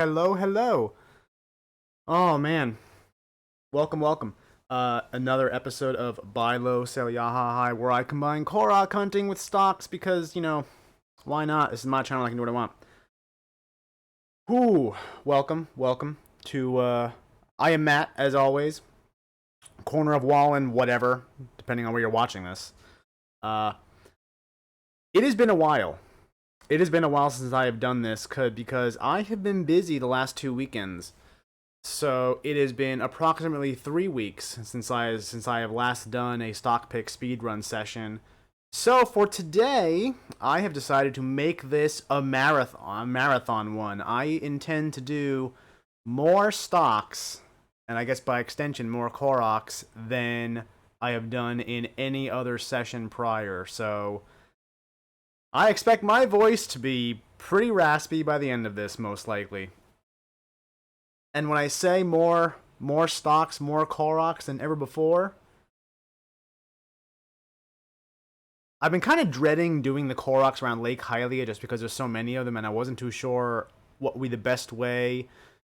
Hello, hello. Oh man, welcome. Another episode of Buy Low, Sell Yaha-high, where I combine Korok hunting with stocks because, why not? This is my channel, I can do what I want. Whoo, welcome to, I am Matt, as always. Corner of Wallen, whatever, depending on where you're watching this. Uh, it has been a while. It has been a while since I have done this, because I have been busy the last 2 weekends. So it has been approximately 3 weeks since I have last done a Stock Pick Speedrun session. So for today, I have decided to make this a marathon one. I intend to do more stocks, and I guess by extension more Koroks, than I have done in any other session prior. So I expect my voice to be pretty raspy by the end of this, most likely. And when I say more stocks, more Koroks than ever before, I've been kind of dreading doing the Koroks around Lake Hylia just because there's so many of them, and I wasn't too sure what would be the best way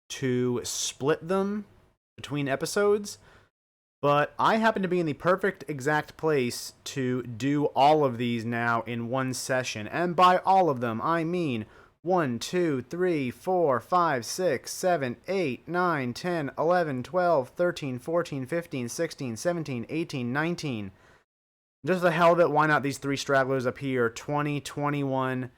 to split them between episodes. But I happen to be in the perfect exact place to do all of these now in one session. And by all of them, I mean 1, 2, 3, 4, 5, 6, 7, 8, 9, 10, 11, 12, 13, 14, 15, 16, 17, 18, 19. Just the hell of it, why not these three stragglers up here? 20, 21,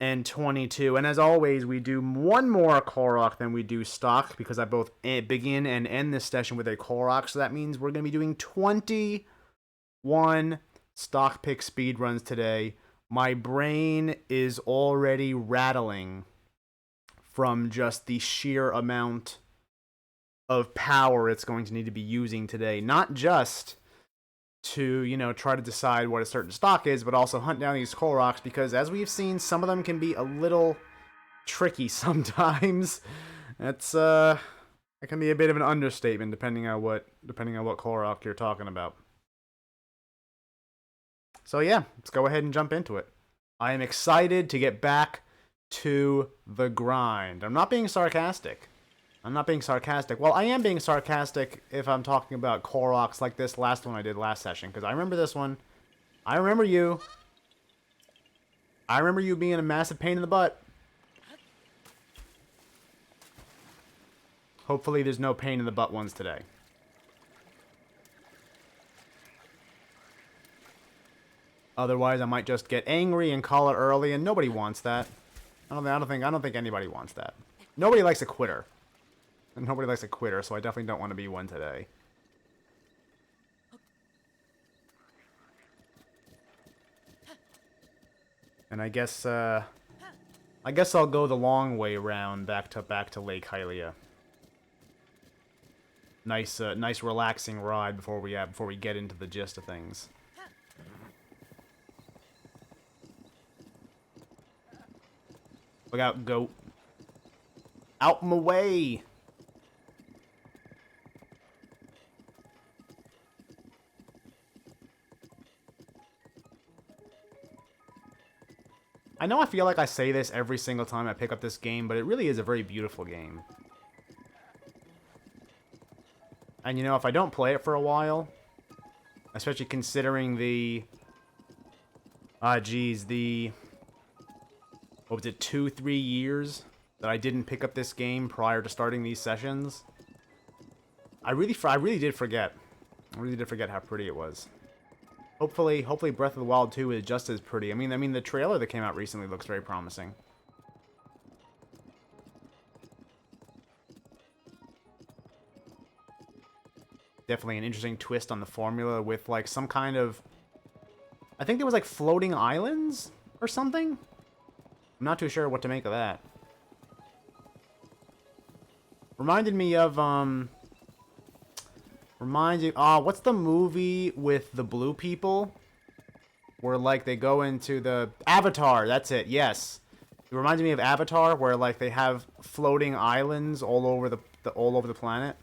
and 22. And as always, we do one more Korok than we do stock, because I both begin and end this session with a Korok. So that means we're going to be doing 21 stock pick speedruns today. My brain is already rattling from just the sheer amount of power it's going to need to be using today. Not just to, try to decide what a certain stock is, but also hunt down these Koroks, because as we've seen, some of them can be a little tricky sometimes. It can be a bit of an understatement depending on what Korok you're talking about. So yeah, let's go ahead and jump into it. I am excited to get back to the grind. I'm not being sarcastic. Well, I am being sarcastic if I'm talking about Koroks like this last one I did last session, because I remember this one. I remember you. I remember you being a massive pain in the butt. Hopefully there's no pain in the butt ones today. Otherwise, I might just get angry and call it early, and nobody wants that. I don't think anybody wants that. Nobody likes a quitter. Nobody likes a quitter, so I definitely don't want to be one today. And I guess I'll go the long way around back to Lake Hylia. Nice relaxing ride before we get into the gist of things. Look out, goat. Out my way! I know I feel like I say this every single time I pick up this game, but it really is a very beautiful game. And if I don't play it for a while, especially considering the... what was it, 2-3 years that I didn't pick up this game prior to starting these sessions? I really did forget. I really did forget how pretty it was. Hopefully Breath of the Wild 2 is just as pretty. I mean the trailer that came out recently looks very promising. Definitely an interesting twist on the formula with like some kind of... I think there was like floating islands or something? I'm not too sure what to make of that. Reminded me of, what's the movie with the blue people? Where, like, they go into the... Avatar, that's it, yes. It reminded me of Avatar, where, like, they have floating islands all over the planet.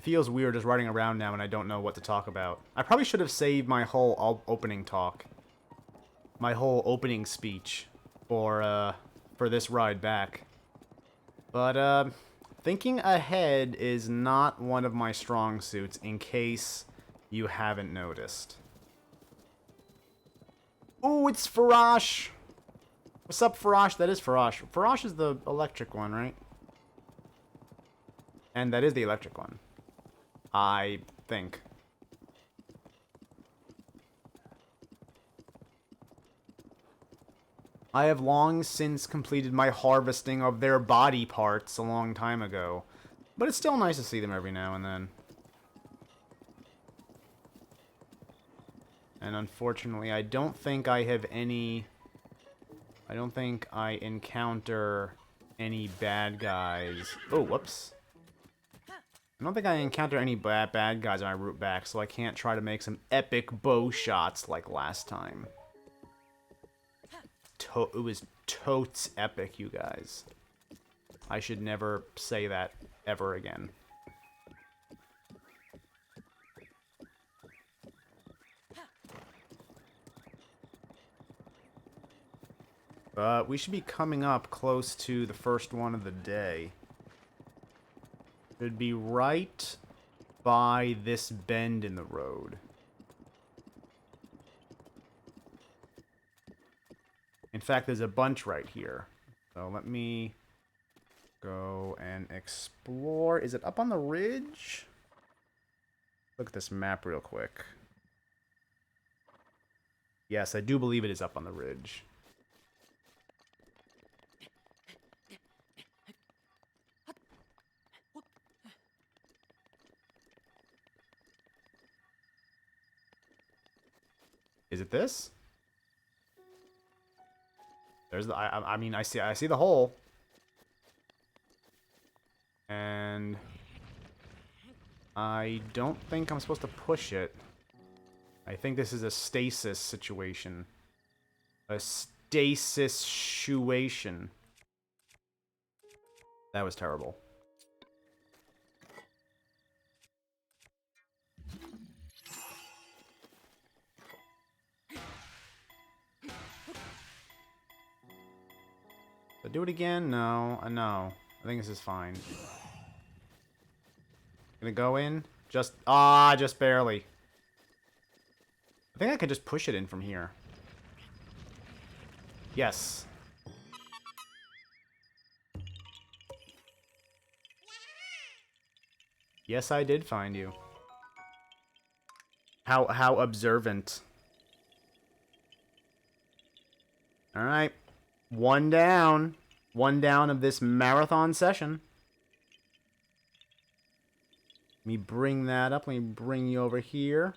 It feels weird just riding around now and I don't know what to talk about. I probably should have saved my whole opening talk. My whole opening speech for this ride back. But, thinking ahead is not one of my strong suits, in case you haven't noticed. Ooh, it's Farash! What's up, Farash? That is Farash. Farash is the electric one, right? And that is the electric one. I think. I have long since completed my harvesting of their body parts a long time ago. But it's still nice to see them every now and then. And unfortunately, I don't think I have any... I don't think I encounter any bad guys. Oh, whoops. I don't think I encounter any bad guys on my route back, so I can't try to make some epic bow shots like last time. It was totes epic, you guys. I should never say that ever again. But we should be coming up close to the first one of the day. It'd be right by this bend in the road. In fact, there's a bunch right here. So let me go and explore. Is it up on the ridge? Look at this map real quick. Yes, I do believe it is up on the ridge. Is it this? There's the. I mean, I see the hole. And I don't think I'm supposed to push it. I think this is a stasis situation. A stasis situation. That was terrible. Do it again? No. No. I think this is fine. Gonna go in? Just barely. I think I could just push it in from here. Yes. Yes, I did find you. How observant. Alright. One down. One down of this marathon session. Let me bring that up. Let me bring you over here.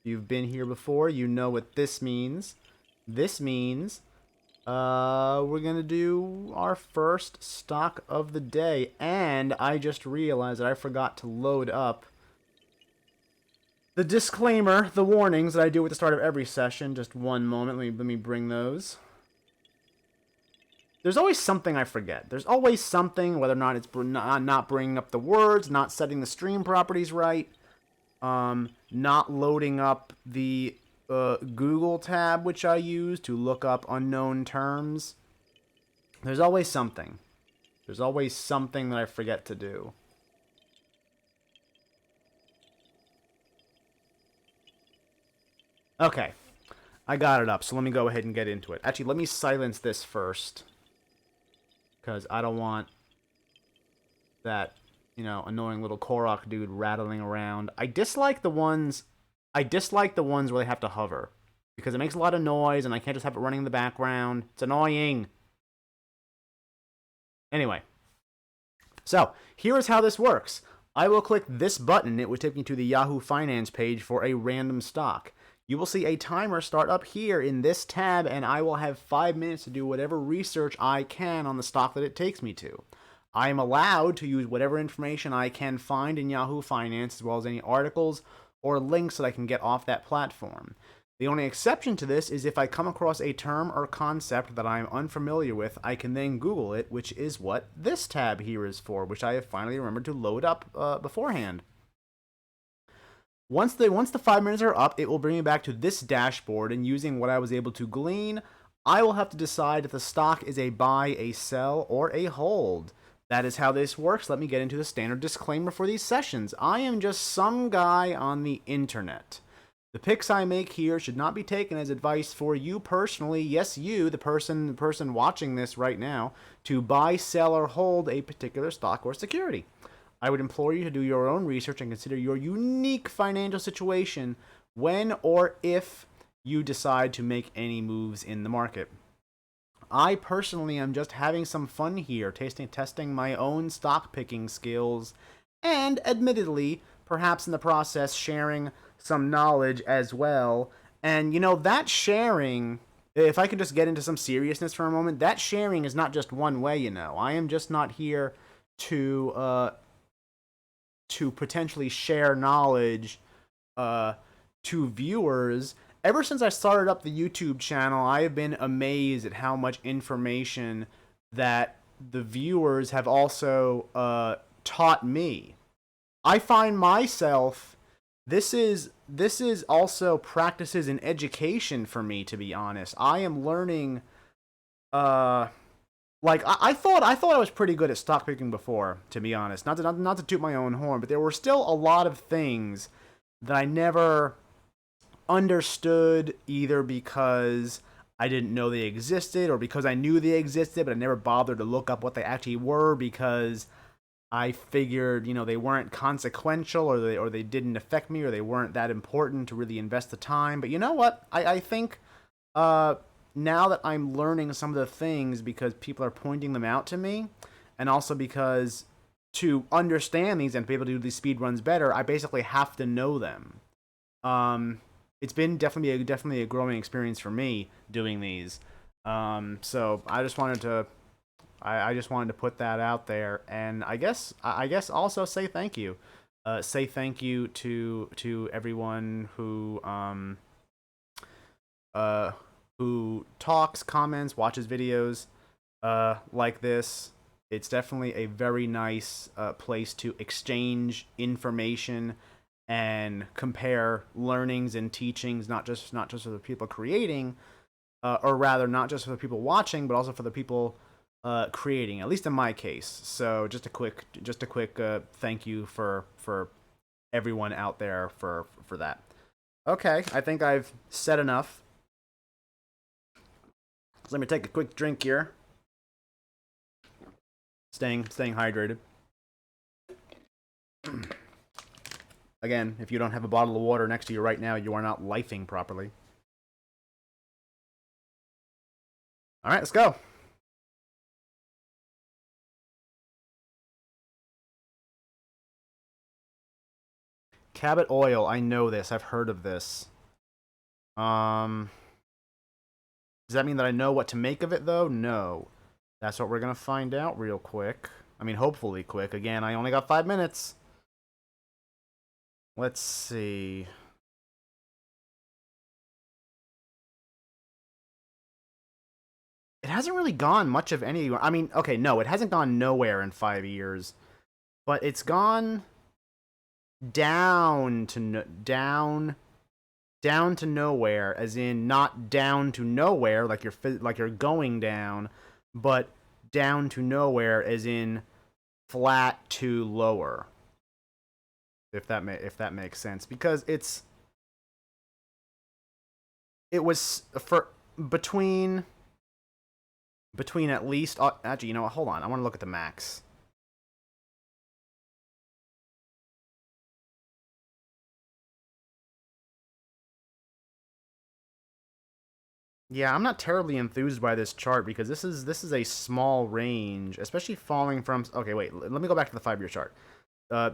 You've been here before. You know what this means. This means we're going to do our first stock of the day. And I just realized that I forgot to load up the disclaimer, the warnings that I do at the start of every session. Just one moment. Let me bring those. There's always something I forget. There's always something, whether or not it's not bringing up the words, not setting the stream properties right, not loading up the Google tab, which I use to look up unknown terms. There's always something. There's always something that I forget to do. Okay. I got it up, so let me go ahead and get into it. Actually, let me silence this first. Because I don't want that, you know, annoying little Korok dude rattling around. I dislike the ones where they have to hover. Because it makes a lot of noise and I can't just have it running in the background. It's annoying. Anyway. So, here is how this works. I will click this button. It would take me to the Yahoo Finance page for a random stock. You will see a timer start up here in this tab, and I will have 5 minutes to do whatever research I can on the stock that it takes me to. I am allowed to use whatever information I can find in Yahoo Finance, as well as any articles or links that I can get off that platform. The only exception to this is if I come across a term or concept that I am unfamiliar with, I can then Google it, which is what this tab here is for, which I have finally remembered to load up beforehand. Once the 5 minutes are up, it will bring me back to this dashboard, and using what I was able to glean, I will have to decide if the stock is a buy, a sell, or a hold. That is how this works. Let me get into the standard disclaimer for these sessions. I am just some guy on the internet. The picks I make here should not be taken as advice for you personally. Yes, you, the person watching this right now, to buy, sell, or hold a particular stock or security. I would implore you to do your own research and consider your unique financial situation when or if you decide to make any moves in the market. I personally am just having some fun here, testing my own stock picking skills, and admittedly, perhaps in the process, sharing some knowledge as well. And that sharing, if I could just get into some seriousness for a moment, that sharing is not just one way. I am just not here to potentially share knowledge to viewers. Ever since I started up the YouTube channel, I have been amazed at how much information that the viewers have also taught me. I find myself, this is also practices in education for me, to be honest. I am learning I thought I was pretty good at stock picking before, to be honest. Not to toot my own horn, but there were still a lot of things that I never understood, either because I didn't know they existed or because I knew they existed, but I never bothered to look up what they actually were because I figured, they weren't consequential, or they didn't affect me, or they weren't that important to really invest the time. But you know what? I think now that I'm learning some of the things because people are pointing them out to me, and also because to understand these and be able to do these speed runs better, I basically have to know them. It's been definitely a growing experience for me doing these. So I just wanted to put that out there, and I guess also say thank you. Say thank you to everyone who talks, comments, watches videos like this. It's definitely a very nice place to exchange information and compare learnings and teachings, not just for the people creating, or rather not just for the people watching, but also for the people creating. At least in my case. So just a quick thank you for everyone out there for that. Okay, I think I've said enough. So let me take a quick drink here. Staying hydrated. Again, if you don't have a bottle of water next to you right now, you are not lifing properly. All right, let's go. Cabot oil. I know this. I've heard of this. Does that mean that I know what to make of it, though? No. That's what we're going to find out real quick. I mean, hopefully quick. Again, I only got 5 minutes. Let's see. It hasn't really gone much of anywhere. I mean, okay, no, it hasn't gone nowhere in 5 years. But it's gone down to nowhere, as in not down to nowhere like you're going down, but down to nowhere as in flat to lower. If that makes sense, because it was for between at least actually, hold on, I want to look at the max. Yeah, I'm not terribly enthused by this chart because this is a small range, especially falling from. Okay, wait. Let me go back to the 5-year chart.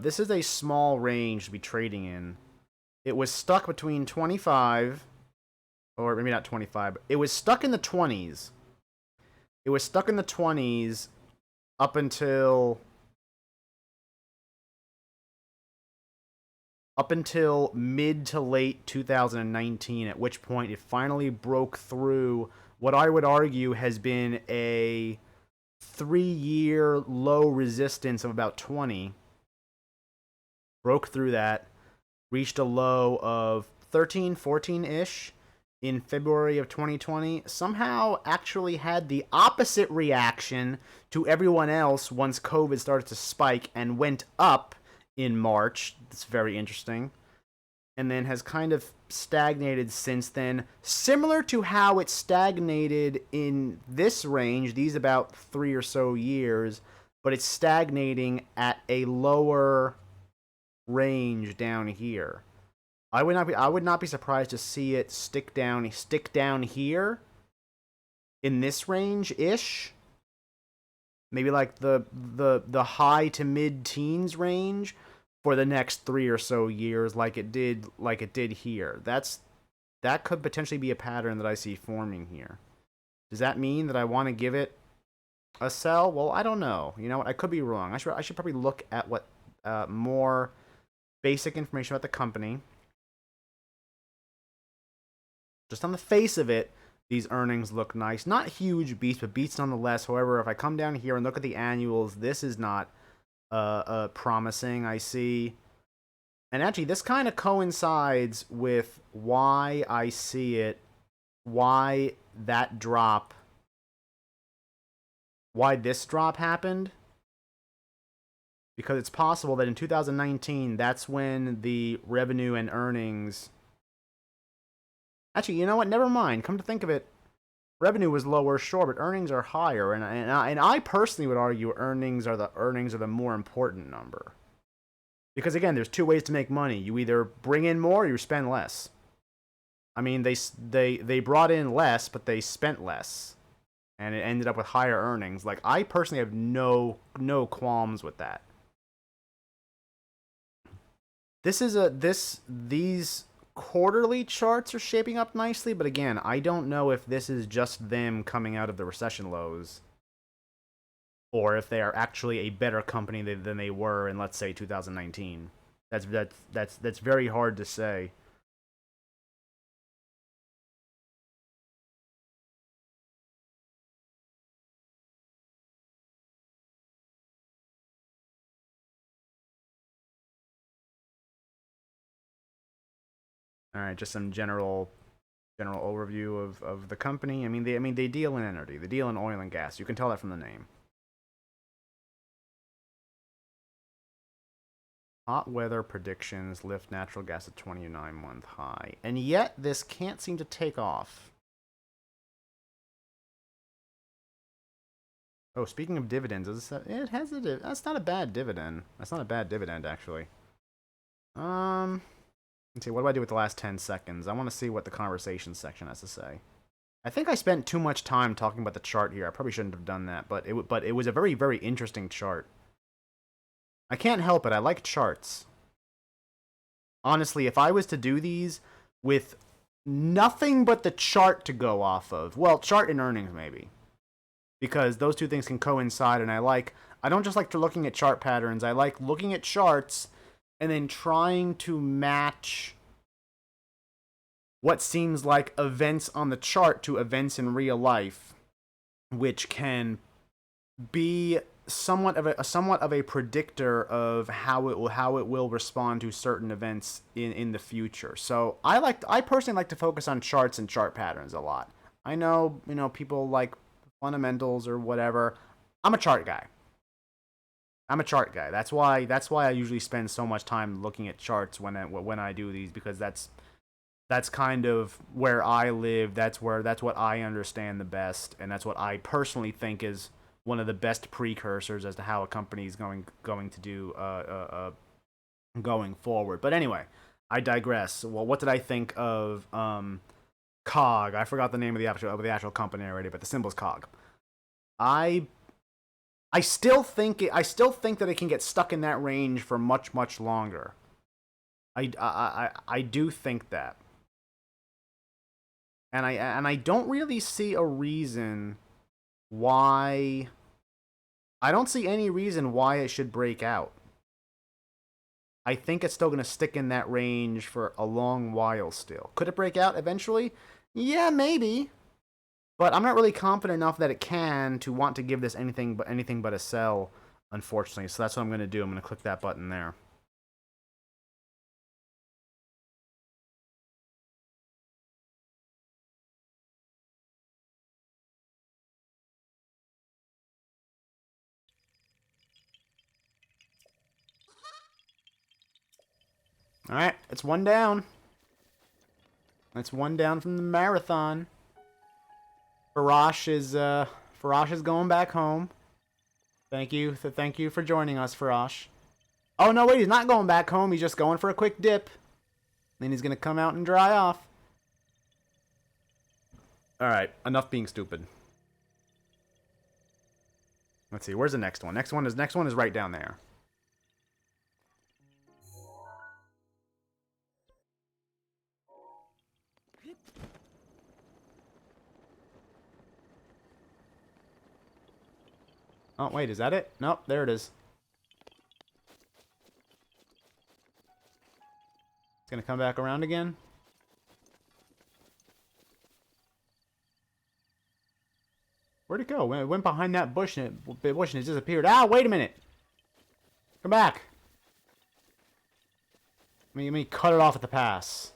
This is a small range to be trading in. It was stuck between 25, or maybe not 25. It was stuck in the 20s. It was stuck in the 20s up until mid to late 2019, at which point it finally broke through what I would argue has been a 3-year low resistance of about 20. Broke through that, reached a low of 13, 14-ish in February of 2020, somehow actually had the opposite reaction to everyone else once COVID started to spike and went up in March. That's very interesting. And then has kind of stagnated since then, similar to how it stagnated in this range, these about 3 or so years, but it's stagnating at a lower range down here. I would not be surprised to see it stick down here in this range ish. Maybe like the high to mid teens range for the next 3 or so years, like it did here. That could potentially be a pattern that I see forming here. Does that mean that I want to give it a sell? Well, I don't know. You know what? I could be wrong. I should probably look at what more basic information about the company. Just on the face of it, these earnings look nice. Not huge beats, but beats nonetheless. However, if I come down here and look at the annuals, this is not promising. I see. And actually, this kind of coincides with why I see it, why that drop, why this drop happened. Because it's possible that in 2019, that's when the revenue and earnings... Actually, you know what? Never mind. Come to think of it, revenue was lower, sure, but earnings are higher. And I personally would argue earnings are the more important number. Because again, there's two ways to make money. You either bring in more or you spend less. I mean, they brought in less, but they spent less. And it ended up with higher earnings. Like, I personally have no qualms with that. These quarterly charts are shaping up nicely, but again, I don't know if this is just them coming out of the recession lows, or if they are actually a better company than they were in, let's say, 2019. That's very hard to say. All right, just some general overview of the company. I mean, they deal in energy. They deal in oil and gas. You can tell that from the name. Hot weather predictions lift natural gas at 29-month high. And yet, this can't seem to take off. Oh, speaking of dividends, it has that's not a bad dividend. That's not a bad dividend, actually. Let's see, what do I do with the last 10 seconds? I want to see what the conversation section has to say. I think I spent too much time talking about the chart here. I probably shouldn't have done that, but it was a very, very interesting chart. I can't help it. I like charts. Honestly, if I was to do these with nothing but the chart to go off of, well, chart and earnings maybe, because those two things can coincide, and I don't just like looking at chart patterns. I like looking at charts and then trying to match what seems like events on the chart to events in real life, which can be somewhat of a predictor of how it will respond to certain events in the future. So I personally like to focus on charts and chart patterns a lot. I know, people like fundamentals or whatever. I'm a chart guy. That's why I usually spend so much time looking at charts when I do these, because that's kind of where I live. That's what I understand the best, and that's what I personally think is one of the best precursors as to how a company is going to do going forward. But anyway, I digress. Well, what did I think of COG? I forgot the name of the actual company already, but the symbol is COG. I still think that it can get stuck in that range for much longer. I do think that. And I don't really see a reason why. I don't see any reason why it should break out. I think it's still going to stick in that range for a long while still. Could it break out eventually? Yeah, maybe. But I'm not really confident enough that it can to want to give this anything but a sell, unfortunately. So that's what I'm going to do. I'm going to click that button there. Alright, it's one down. That's one down from the marathon. Farash is going back home. Thank you for joining us, Farash. Oh no, wait, he's not going back home. He's just going for a quick dip. Then he's gonna come out and dry off. All right, enough being stupid. Let's see, where's the next one? Next one is right down there. Oh, wait, is that it? Nope, there it is. It's gonna come back around again. Where'd it go? It went behind that bush and it disappeared. Ah, wait a minute. Come back. Let me cut it off at the pass.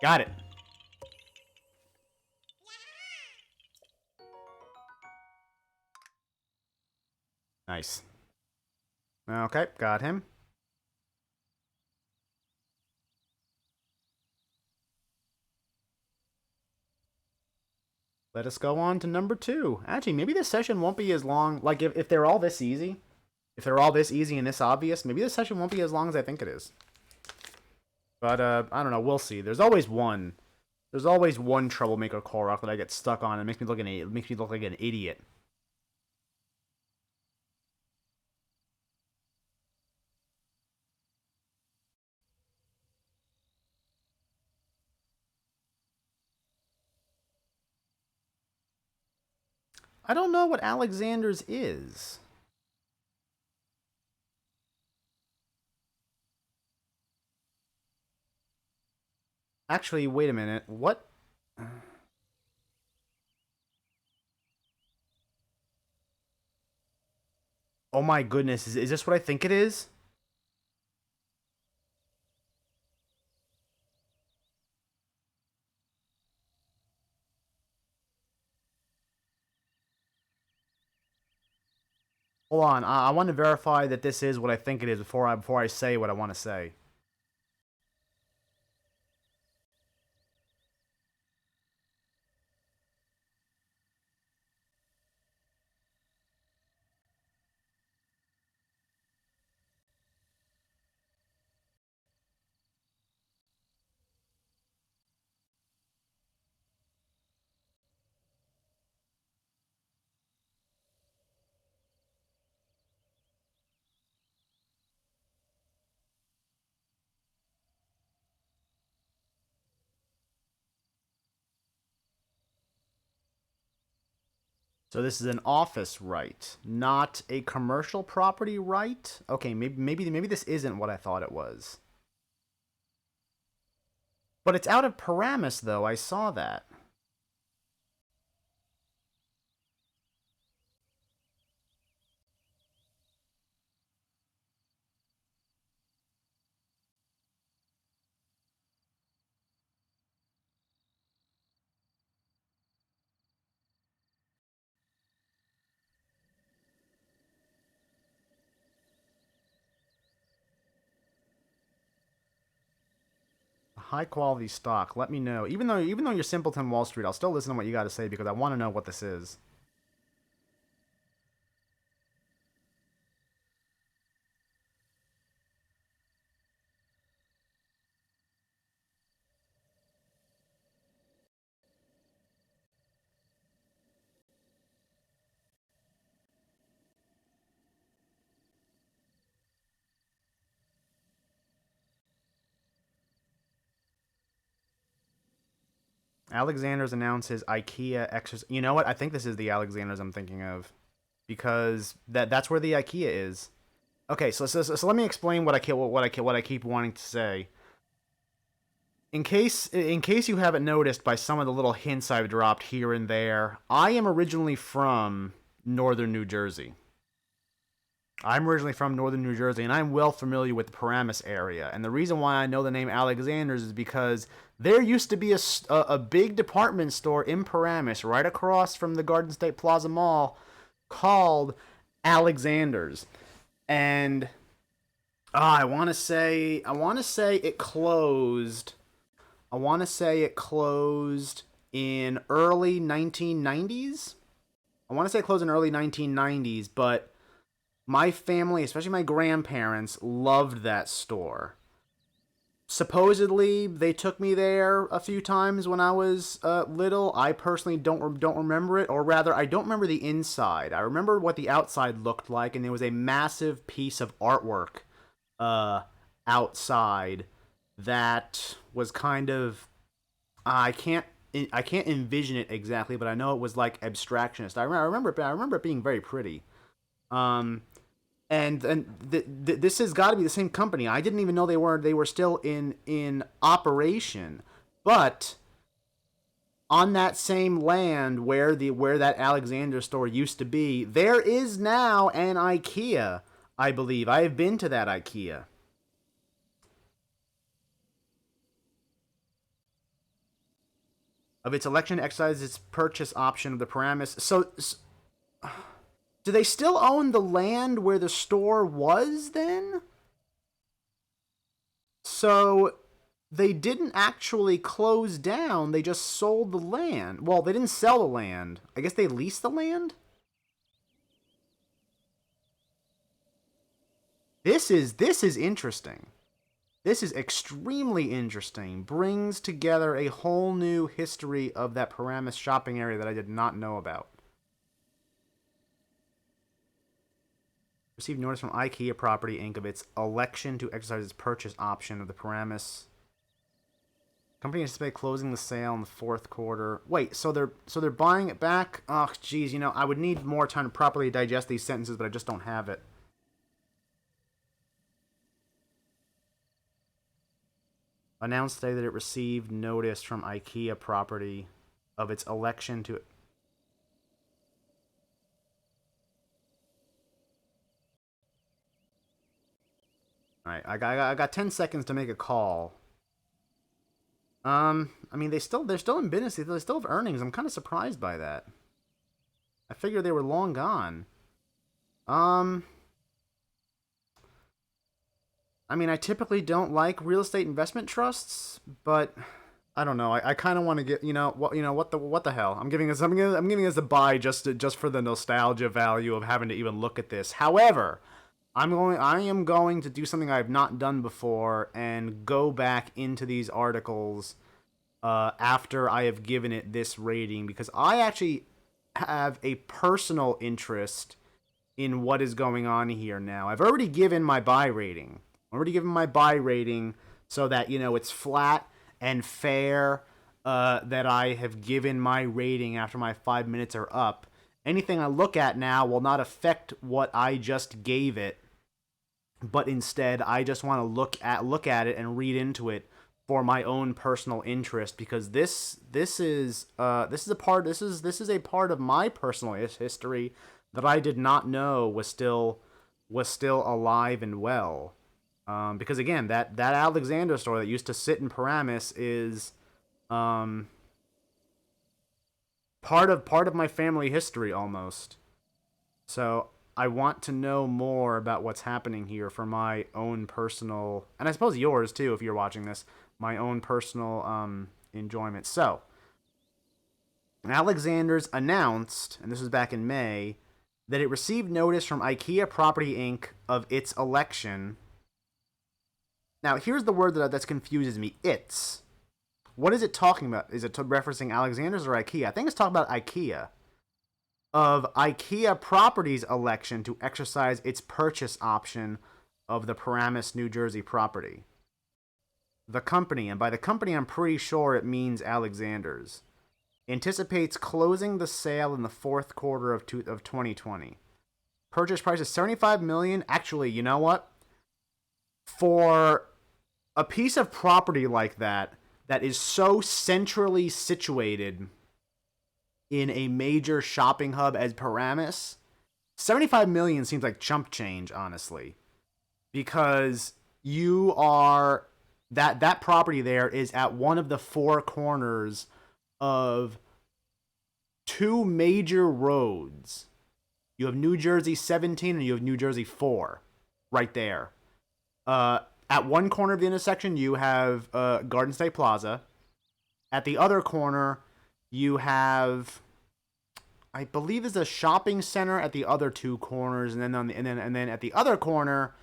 Got it. Nice. Okay, got him. Let us go on to number 2. Actually, maybe this session won't be as long. Like, if they're all this easy, if they're all this easy and this obvious, maybe this session won't be as long as I think it is. But, I don't know. We'll see. There's always one. There's always one troublemaker Korok that I get stuck on and makes me look like an idiot. I don't know what Alexander's is. Actually, wait a minute. What? Oh my goodness. Is this what I think it is? Hold on. I want to verify that this is what I think it is before I say what I want to say. So this is an office right, not a commercial property right? Okay, maybe this isn't what I thought it was. But it's out of Paramus, though. I saw that. High quality stock. Let me know. Even though you're Simpleton Wall Street, I'll still listen to what you got to say because I want to know what this is. Alexander's announces IKEA exercise. You know what? I think this is the Alexander's I'm thinking of, because that's where the IKEA is. Okay, so let me explain what I keep wanting to say. In case you haven't noticed by some of the little hints I've dropped here and there, I am originally from northern New Jersey. I'm originally from northern New Jersey, and I'm well familiar with the Paramus area. And the reason why I know the name Alexander's is because there used to be a big department store in Paramus right across from the Garden State Plaza Mall called Alexander's. And I want to say it closed. I want to say it closed in early 1990s. I want to say it closed in early 1990s, but my family, especially my grandparents, loved that store. Supposedly, they took me there a few times when I was little. I personally don't remember it, or rather, I don't remember the inside. I remember what the outside looked like, and there was a massive piece of artwork uh, outside that was kind of I can't envision it exactly, but I know it was like abstractionist. I remember it being very pretty. Um, and this has got to be the same company. I didn't even know they were still in operation, but on that same land where that Alexander store used to be, there is now an IKEA. I believe I have been to that IKEA. Of its election to exercise its purchase option of the Paramus. So, do they still own the land where the store was then? So they didn't actually close down, they just sold the land. Well, they didn't sell the land. I guess they leased the land? This is interesting. This is extremely interesting. Brings together a whole new history of that Paramus shopping area that I did not know about. Received notice from IKEA Property Inc. of its election to exercise its purchase option of the Paramus. Company anticipate closing the sale in the fourth quarter. Wait, so they're buying it back? Oh, geez, I would need more time to properly digest these sentences, but I just don't have it. Announced today that it received notice from IKEA Property of its election to. All right, I got 10 seconds to make a call. I mean they're still in business. They still have earnings. I'm kind of surprised by that. I figured they were long gone. Um, I mean I typically don't like real estate investment trusts, but I don't know. I kind of want to get what the hell. I'm giving us a buy just for the nostalgia value of having to even look at this. However, I am going to do something I have not done before and go back into these articles after I have given it this rating because I actually have a personal interest in what is going on here now. I've already given my buy rating. I've already given my buy rating so that it's flat and fair. That I have given my rating after my 5 minutes are up. Anything I look at now will not affect what I just gave it, but instead I just want to look at it and read into it for my own personal interest because this is a part of my personal history that I did not know was still alive and well. Because again, that Alexander store that used to sit in Paramus is um, part of my family history almost. So I want to know more about what's happening here for my own personal, and I suppose yours too, if you're watching this, my own personal enjoyment. So Alexander's announced, and this was back in May, that it received notice from IKEA Property Inc. of its election. Now, here's the word that confuses me. It's. What is it talking about? Is it referencing Alexander's or IKEA? I think it's talking about IKEA. Of IKEA Properties election to exercise its purchase option of the Paramus, New Jersey property. The company, and by the company I'm pretty sure it means Alexander's, anticipates closing the sale in the fourth quarter of 2020. Purchase price is $75 million. Actually, you know what? For a piece of property like that is so centrally situated in a major shopping hub as Paramus, 75 million seems like chump change, honestly, because you are that property there is at one of the four corners of two major roads. You have New Jersey 17 and you have New Jersey 4 right there. At one corner of the intersection, you have Garden State Plaza. At the other corner, you have, I believe, there's a shopping center at the other two corners, and then at the other corner,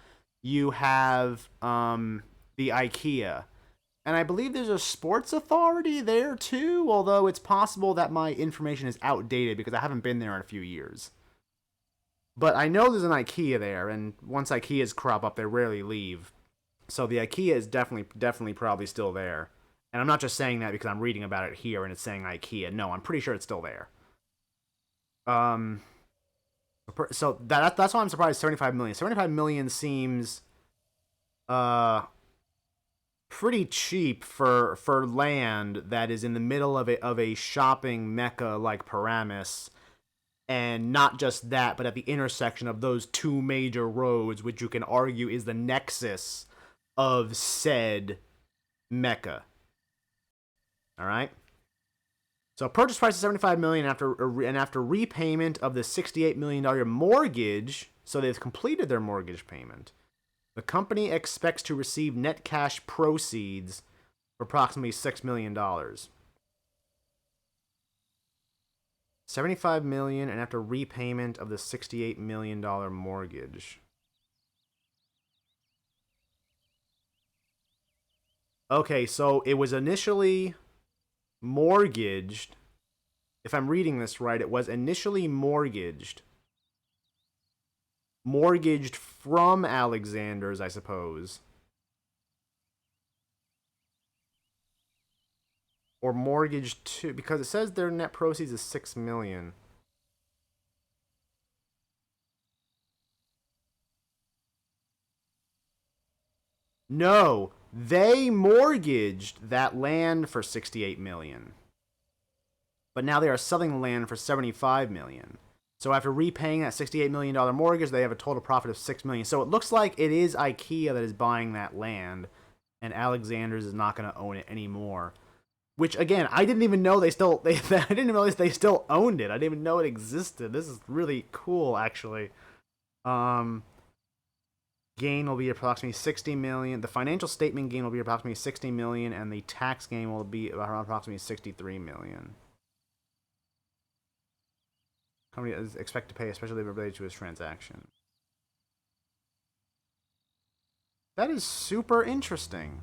you have the IKEA. And I believe there's a sports authority there too, although it's possible that my information is outdated because I haven't been there in a few years. But I know there's an IKEA there, and once IKEAs crop up, they rarely leave. So the IKEA is definitely probably still there. And I'm not just saying that because I'm reading about it here and it's saying IKEA. No, I'm pretty sure it's still there. Um, so that's why I'm surprised. 75 million. 75 million seems pretty cheap for land that is in the middle of a shopping mecca like Paramus, and not just that, but at the intersection of those two major roads, which you can argue is the nexus of said mecca. All right. So purchase price is $75 million after repayment of the $68 million mortgage. So they've completed their mortgage payment. The company expects to receive net cash proceeds for approximately $6 million. $75 million and after repayment of the $68 million mortgage. Okay, so it was initially mortgaged. If I'm reading this right, it was initially mortgaged from Alexander's, I suppose. Or mortgaged to, because it says their net proceeds is $6 million. No, they mortgaged that land for $68 million. But now they are selling the land for $75 million. So after repaying that $68 million mortgage, they have a total profit of $6 million. So it looks like it is IKEA that is buying that land, and Alexander's is not going to own it anymore. Which, again, I didn't even know they still I didn't realize they still owned it. I didn't even know it existed. This is really cool, actually. Gain will be approximately $60 million. The financial statement gain will be approximately $60 million, and the tax gain will be around approximately $63 million. Company is expected to pay, especially related to his transaction. That is super interesting.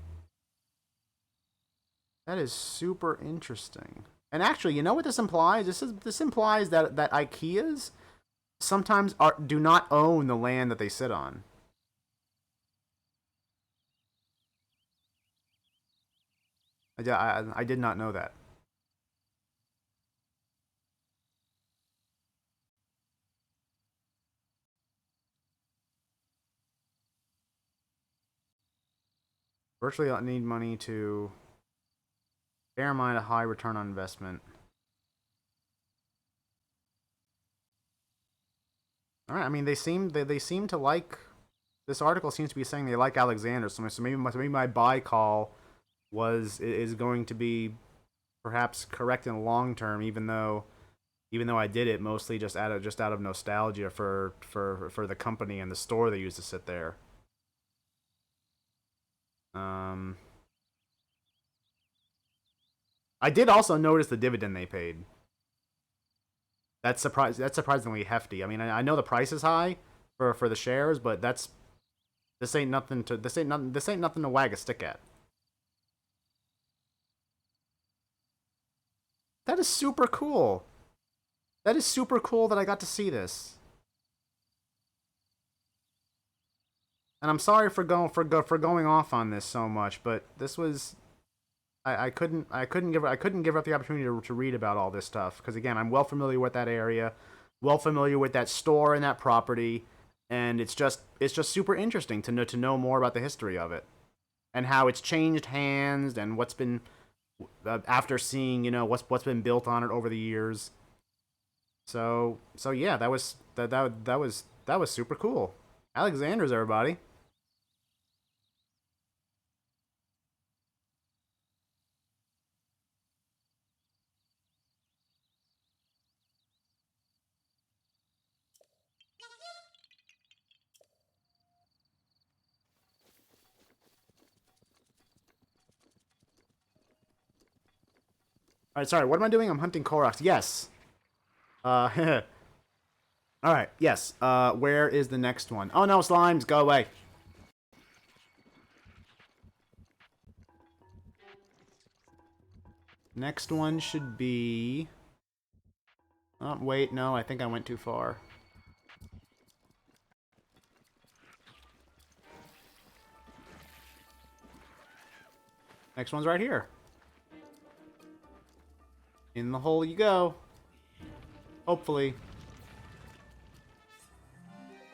That is super interesting. And actually, you know what this implies? This implies that IKEAs sometimes do not own the land that they sit on. I did not know that. Virtually don't need money to bear in mind a high return on investment. All right, I mean they seem to like. This article seems to be saying they like Alexander, so maybe my buy call is going to be perhaps correct in the long term, even though I did it mostly just out of nostalgia for the company and the store they used to sit there. I did also notice the dividend they paid. That's surprisingly hefty. I mean, I know the price is high for the shares, but this ain't nothing to wag a stick at. That is super cool. That is super cool that I got to see this. And I'm sorry for going off on this so much, but this was I couldn't give up the opportunity to read about all this stuff because again I'm well familiar with that area, well familiar with that store and that property, and it's just super interesting to know more about the history of it and how it's changed hands and what's been after seeing what's been built on it over the years. So yeah, that was super cool. Alexander's, everybody. Alright, sorry, what am I doing? I'm hunting Koroks. Yes. Alright, yes. Where is the next one? Oh no, slimes, go away. Next one should be... Oh, wait, no, I think I went too far. Next one's right here. In the hole you go. Hopefully.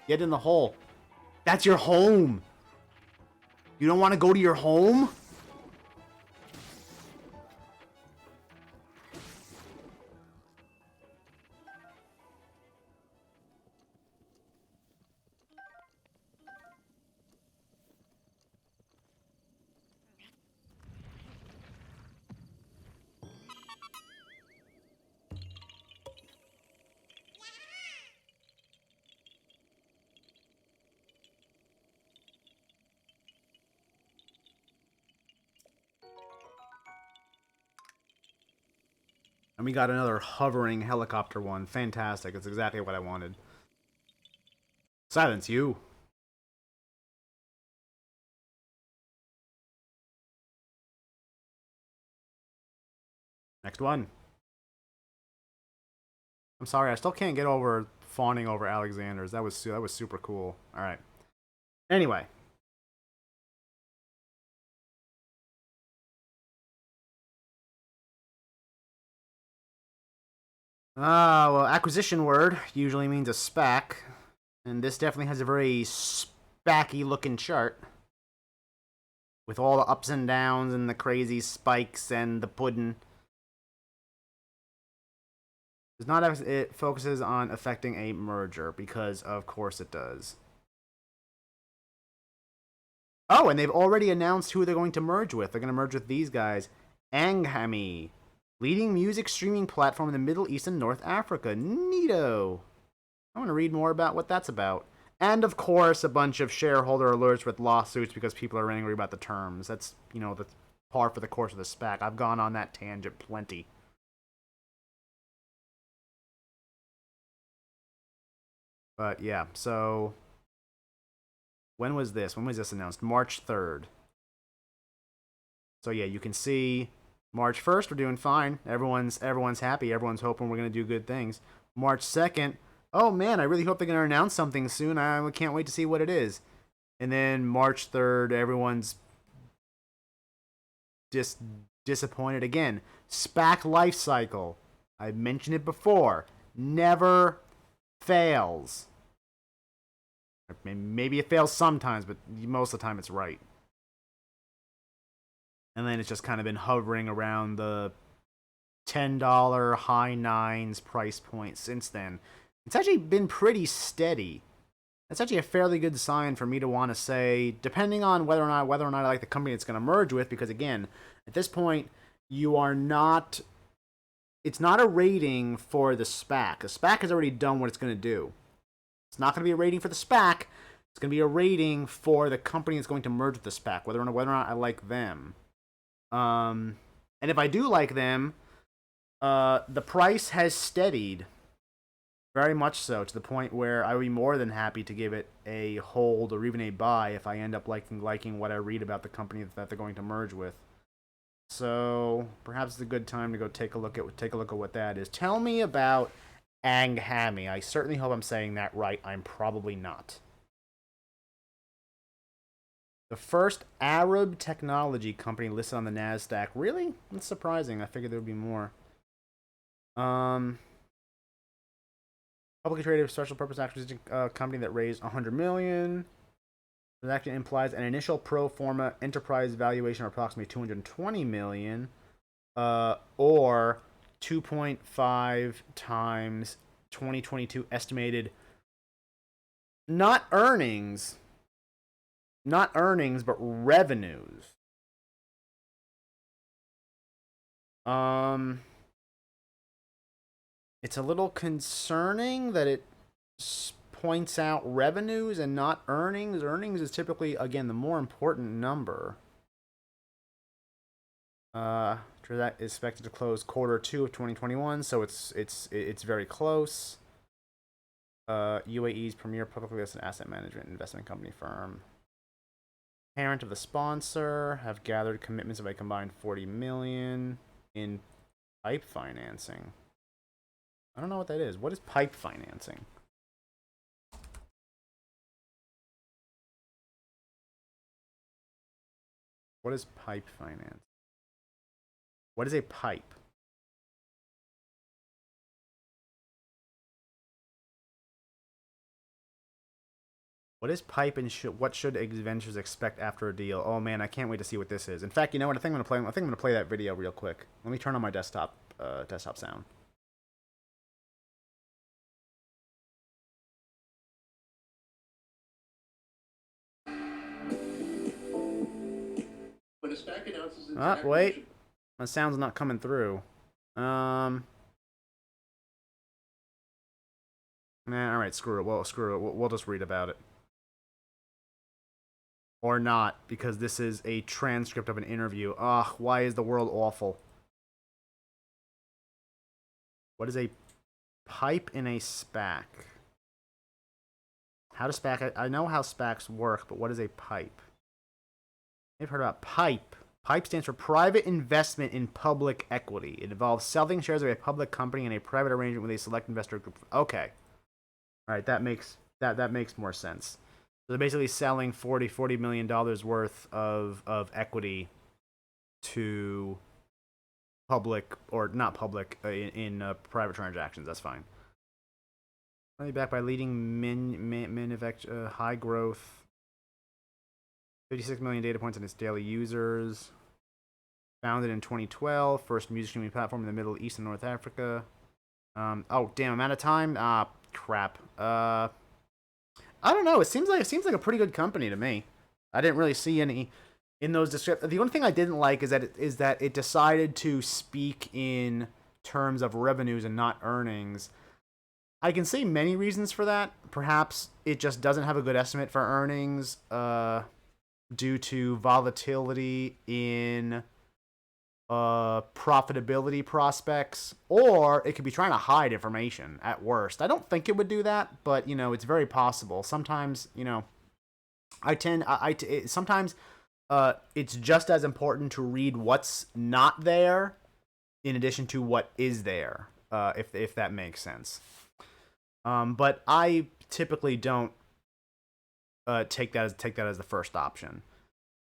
Get in the hole. That's your home! You don't want to go to your home? And we got another hovering helicopter one. Fantastic. It's exactly what I wanted. Silence, you. Next one. I'm sorry, I still can't get over fawning over Alexander's. That was super cool. All right. Anyway. Well, acquisition word usually means a SPAC, and this definitely has a very spacky looking chart. With all the ups and downs and the crazy spikes and the pudding. Does not have, it focuses on affecting a merger, because of course it does. Oh, and they've already announced who they're going to merge with. They're going to merge with these guys. Yaha-high, leading music streaming platform in the Middle East and North Africa. Neato. I want to read more about what that's about. And, of course, a bunch of shareholder alerts with lawsuits because people are angry about the terms. That's, you know, the par for the course of the SPAC. I've gone on that tangent plenty. But, yeah, so... When was this? When was this announced? March 3rd. So, yeah, you can see... March 1st, we're doing fine. Everyone's happy. Everyone's hoping we're going to do good things. March 2nd... Oh man, I really hope they're going to announce something soon. I can't wait to see what it is. And then March 3rd, everyone's just disappointed again. SPAC life cycle. I've mentioned it before. Never fails. Maybe it fails sometimes, but most of the time it's right. And then it's just kind of been hovering around the $10 high nines price point since then. It's actually been pretty steady. That's actually a fairly good sign for me to want to say, depending on whether or not I like the company it's going to merge with, because again, at this point, you are not... It's not a rating for the SPAC. The SPAC has already done what it's going to do. It's not going to be a rating for the SPAC. It's going to be a rating for the company that's going to merge with the SPAC, whether or not I like them. And if I do like them, the price has steadied. Very much so, to the point where I would be more than happy to give it a hold or even a buy if I end up liking what I read about the company that they're going to merge with. So perhaps it's a good time to go take a look at what that is. Tell me about Yaha-high. I certainly hope I'm saying that right. I'm probably not. The first Arab technology company listed on the NASDAQ. Really? That's surprising. I figured there would be more. Publicly traded special purpose acquisition company that raised $100 million. It actually implies an initial pro forma enterprise valuation of approximately $220 million, or 2.5 times 2022 estimated not earnings, but revenues. It's a little concerning that it points out revenues and not earnings. Earnings is typically, again, the more important number. Transact is expected to close Q2 of 2021, so it's very close. UAE's premier publicly listed asset management investment company firm. Parent of the sponsor have gathered commitments of a combined 40 million in pipe financing. I don't know what that is. What is pipe financing? What is pipe finance? What is a pipe? What is pipe and what should investors expect after a deal? Oh man, I can't wait to see what this is. In fact, you know what? I think I'm gonna play that video real quick. Let me turn on my desktop sound. When a SPAC announces its wait, my sound's not coming through. Nah, all right, screw it. Well, screw it. We'll just read about it. Or not, because this is a transcript of an interview. Ugh, why is the world awful? What is a pipe in a SPAC? How does SPAC... I know how SPACs work, but what is a pipe? I've heard about PIPE. PIPE stands for Private Investment in Public Equity. It involves selling shares of a public company in a private arrangement with a select investor group. Okay. All right, that makes more sense. So they're basically selling $40 million worth of equity to public, or not public, in private transactions. That's fine. Only backed by leading manufacturer, high growth, 56 million data points on its daily users. Founded in 2012, first music streaming platform in the Middle East and North Africa. Oh damn, I'm out of time. Ah, crap. I don't know. It seems like a pretty good company to me. I didn't really see any in those descriptions. The only thing I didn't like is that it decided to speak in terms of revenues and not earnings. I can see many reasons for that. Perhaps it just doesn't have a good estimate for earnings due to volatility in profitability prospects, or it could be trying to hide information at worst. I don't think it would do that, but you know, it's very possible. Sometimes, you know, sometimes it's just as important to read what's not there in addition to what is there, if that makes sense. But I typically don't take that as the first option.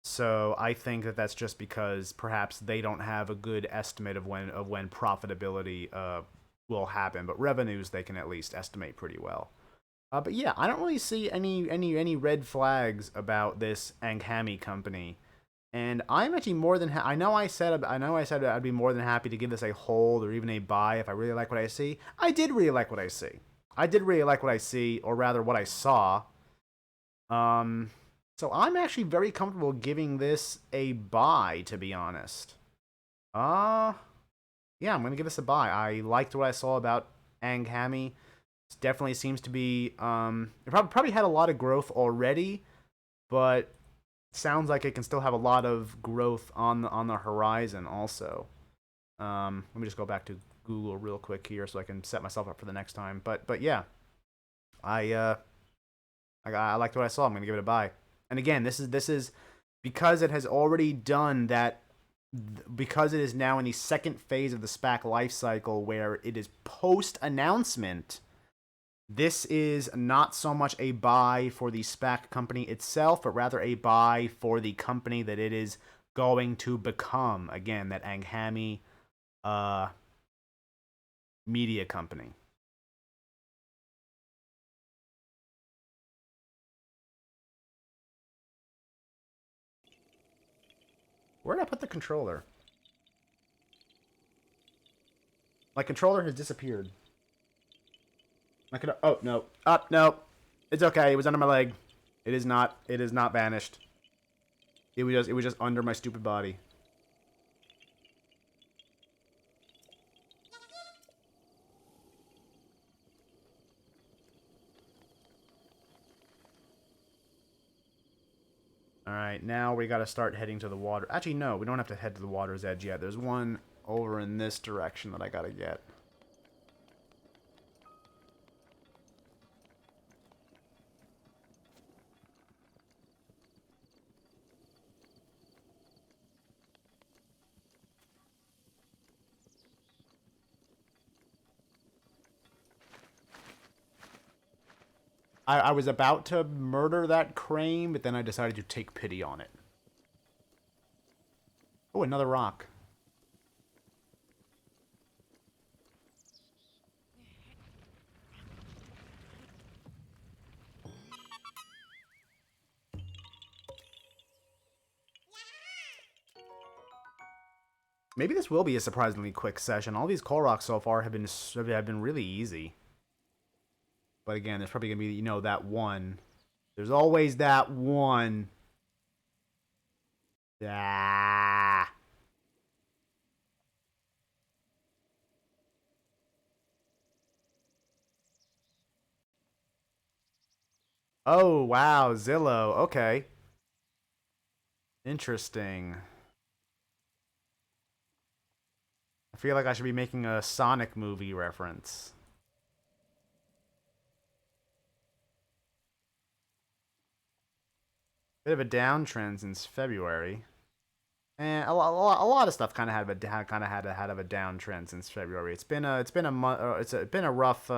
So I think that's just because perhaps they don't have a good estimate of when profitability will happen, but revenues they can at least estimate pretty well. But yeah, I don't really see any red flags about this Yaha-high company, and I'm actually more than I know I said I'd be more than happy to give this a hold or even a buy if I really like what I see. I did really like what I see. Or rather, what I saw. So I'm actually very comfortable giving this a buy, to be honest. Yeah, I'm gonna give this a buy. I liked what I saw about Yaha-high. It definitely seems to be it probably had a lot of growth already, but sounds like it can still have a lot of growth on the horizon also. Let me just go back to Google real quick here so I can set myself up for the next time. But yeah, I liked what I saw. I'm gonna give it a buy. And again, this is because it has already done that, because it is now in the second phase of the SPAC life cycle where it is post announcement. This is not so much a buy for the SPAC company itself, but rather a buy for the company that it is going to become. Again, that Yaha-high media company. Where did I put the controller? My controller has disappeared. Oh no! No! It's okay. It was under my leg. It is not. It is not vanished. It was just under my stupid body. Alright, now we gotta start heading to the water. Actually, no, we don't have to head to the water's edge yet. There's one over in this direction that I gotta get. I was about to murder that crane, but then I decided to take pity on it. Oh, another rock. Maybe this will be a surprisingly quick session. All these Koroks so far have been really easy. But again, there's probably gonna be, you know, that one. There's always that one. Ah. Oh, wow, Zillow. Okay. Interesting. I feel like I should be making a Sonic movie reference. Bit of a downtrend since February. And a lot of stuff kind of had a downtrend since February. It's been a month. It's been a rough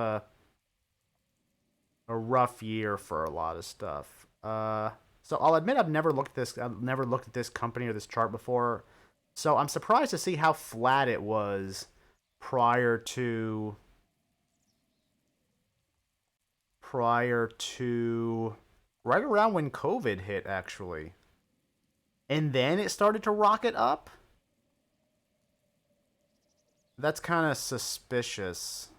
year for a lot of stuff. So I'll admit I've never looked at this company or this chart before. So I'm surprised to see how flat it was prior to right around when COVID hit, actually. And then it started to rocket up. That's kind of suspicious.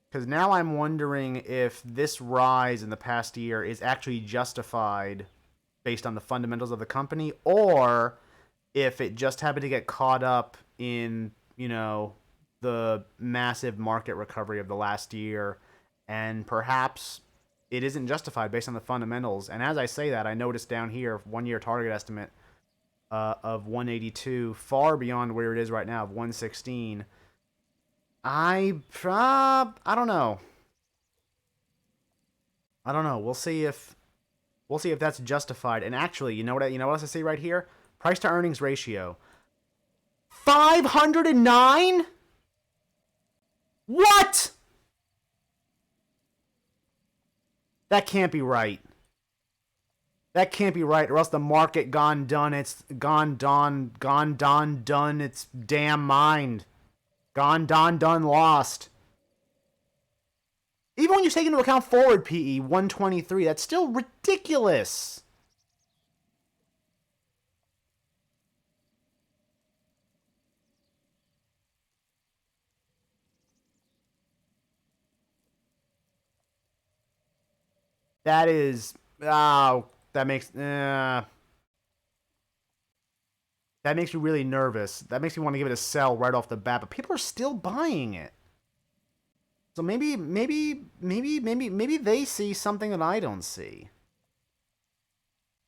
Because now I'm wondering if this rise in the past year is actually justified based on the fundamentals of the company, or if it just happened to get caught up in, you know, the massive market recovery of the last year, and perhaps it isn't justified based on the fundamentals. And as I say that, I noticed down here 1 year target estimate of 182, far beyond where it is right now of 116. I don't know. I don't know. We'll see if that's justified. And actually, you know what else I see right here? Price to earnings ratio. 509? What? That can't be right. That can't be right, or else the market gone done its damn mind. Gone done lost. Even when you take into account forward PE 123, that's still ridiculous. That is, oh, that makes me really nervous. That makes me want to give it a sell right off the bat, but people are still buying it. So maybe they see something that I don't see.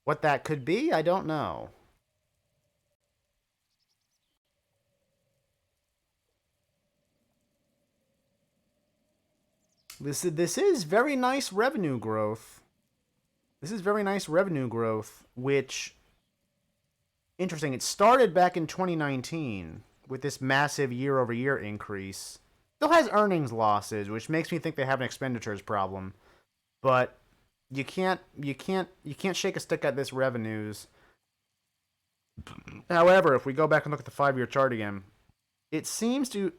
What that could be, I don't know. This is very nice revenue growth. This is very nice revenue growth, which, interesting, it started back in 2019 with this massive year-over-year increase. Still has earnings losses, which makes me think they have an expenditures problem. But you can't shake a stick at this revenues. However, if we go back and look at the 5 year chart again, it seems to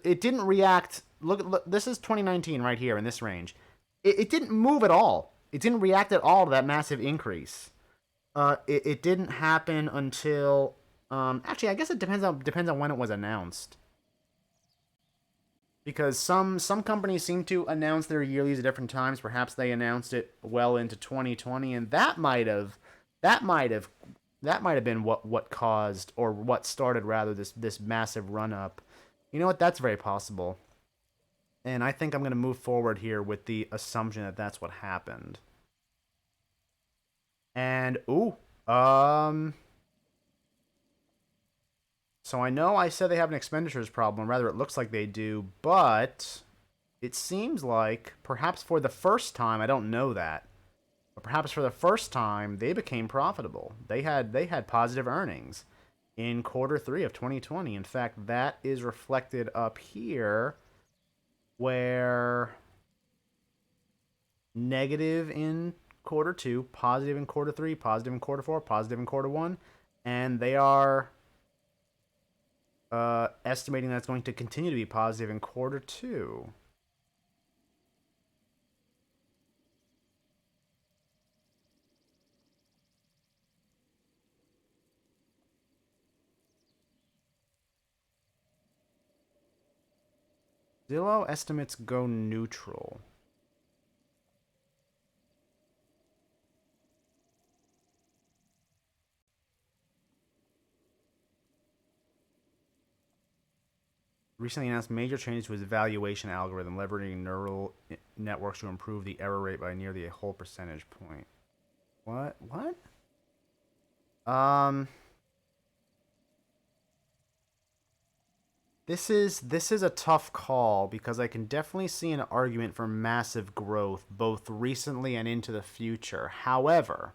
it didn't react. Look, this is 2019 right here in this range. It didn't move at all. It didn't react at all to that massive increase. It didn't happen until actually I guess it depends on when it was announced. Because some companies seem to announce their yearlies at different times. Perhaps they announced it well into 2020, and that might have been what caused, or what started rather, this massive run up. You know what? That's very possible. And I think I'm going to move forward here with the assumption that that's what happened. And so I know I said they have an expenditures problem, rather it looks like they do, but it seems like perhaps for the first time, I don't know that, but perhaps for the first time they became profitable. They had positive earnings in Q3 of 2020. In fact, that is reflected up here where negative in Q2, positive in Q3, positive in Q4, positive in Q1, and they are estimating that's going to continue to be positive in Q2. Zillow estimates go neutral. Recently announced major changes to its valuation algorithm, leveraging neural networks to improve the error rate by nearly a whole percentage point. What? What? This is a tough call because I can definitely see an argument for massive growth both recently and into the future. However,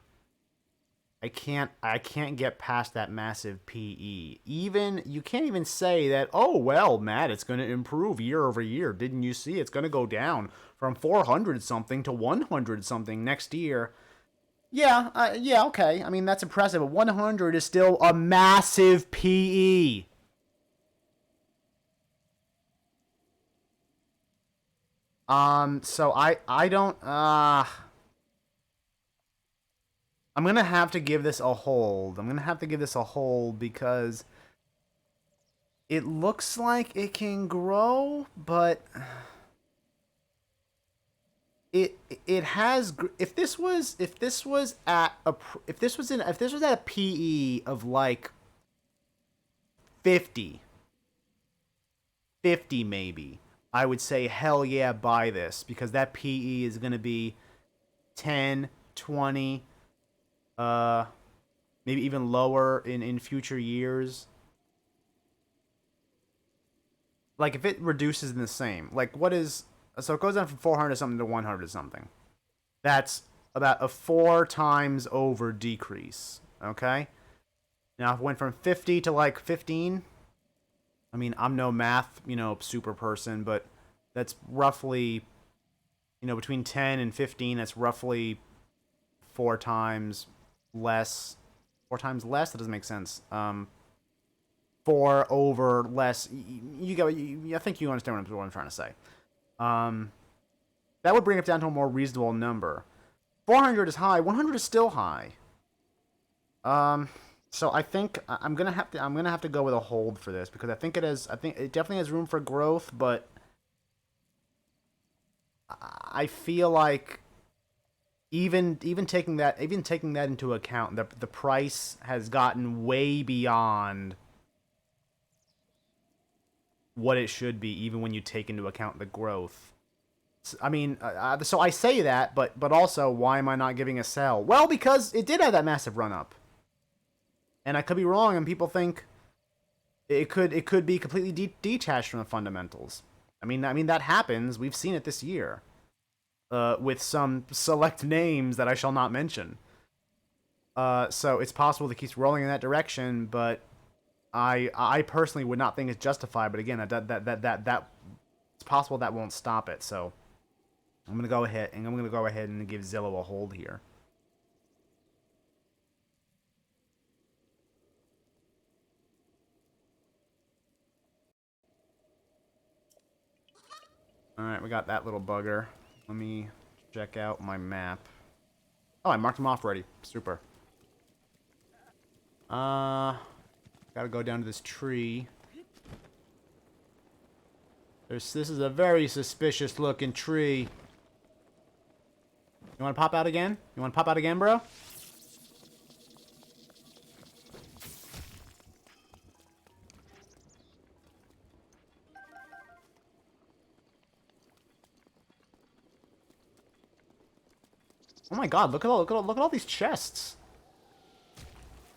I can't get past that massive PE. Even you can't even say that, "Oh, well, Matt, it's going to improve year over year. Didn't you see it's going to go down from 400 something to 100 something next year?" Yeah, yeah, okay. I mean, that's impressive, but 100 is still a massive PE. So I don't I'm gonna have to give this a hold. I'm gonna have to give this a hold because it looks like it can grow, but it has. If this was at a PE of like 50, 50 maybe, I would say hell yeah, buy this because that PE is gonna be 10, 20, uh, maybe even lower in future years. Like if it reduces in the same, like what is so it goes down from 400 something to 100 something. That's about a 4 times over decrease. Okay. Now if it went from 50 to like 15, I mean I'm no math super person, but that's roughly between 10 and 15. That's roughly 4 times less. 4 times less. That doesn't make sense. Four over less. You go. I think you understand what I'm trying to say. Um, that would bring it down to a more reasonable number. 400 is high. 100 is still high. Um, so I think I'm gonna have to go with a hold for this because I think it definitely has room for growth, but I feel like even taking that into account, the price has gotten way beyond what it should be, even when you take into account the growth. I mean, so I say that, but also, why am I not giving a sell? Well, because it did have that massive run up, and I could be wrong, and people think it could be completely detached from the fundamentals. I mean that happens. We've seen it this year, with some select names that I shall not mention. So it's possible it keeps rolling in that direction, but I personally would not think it's justified. But again, that it's possible that won't stop it. So I'm gonna go ahead and give Zillow a hold here. All right, we got that little bugger. Let me check out my map. Oh, I marked him off already. Super. Uh, Gotta go down to this tree. This is a very suspicious looking tree. You want to pop out again? You want to pop out again, bro? Oh my god, look at all these chests.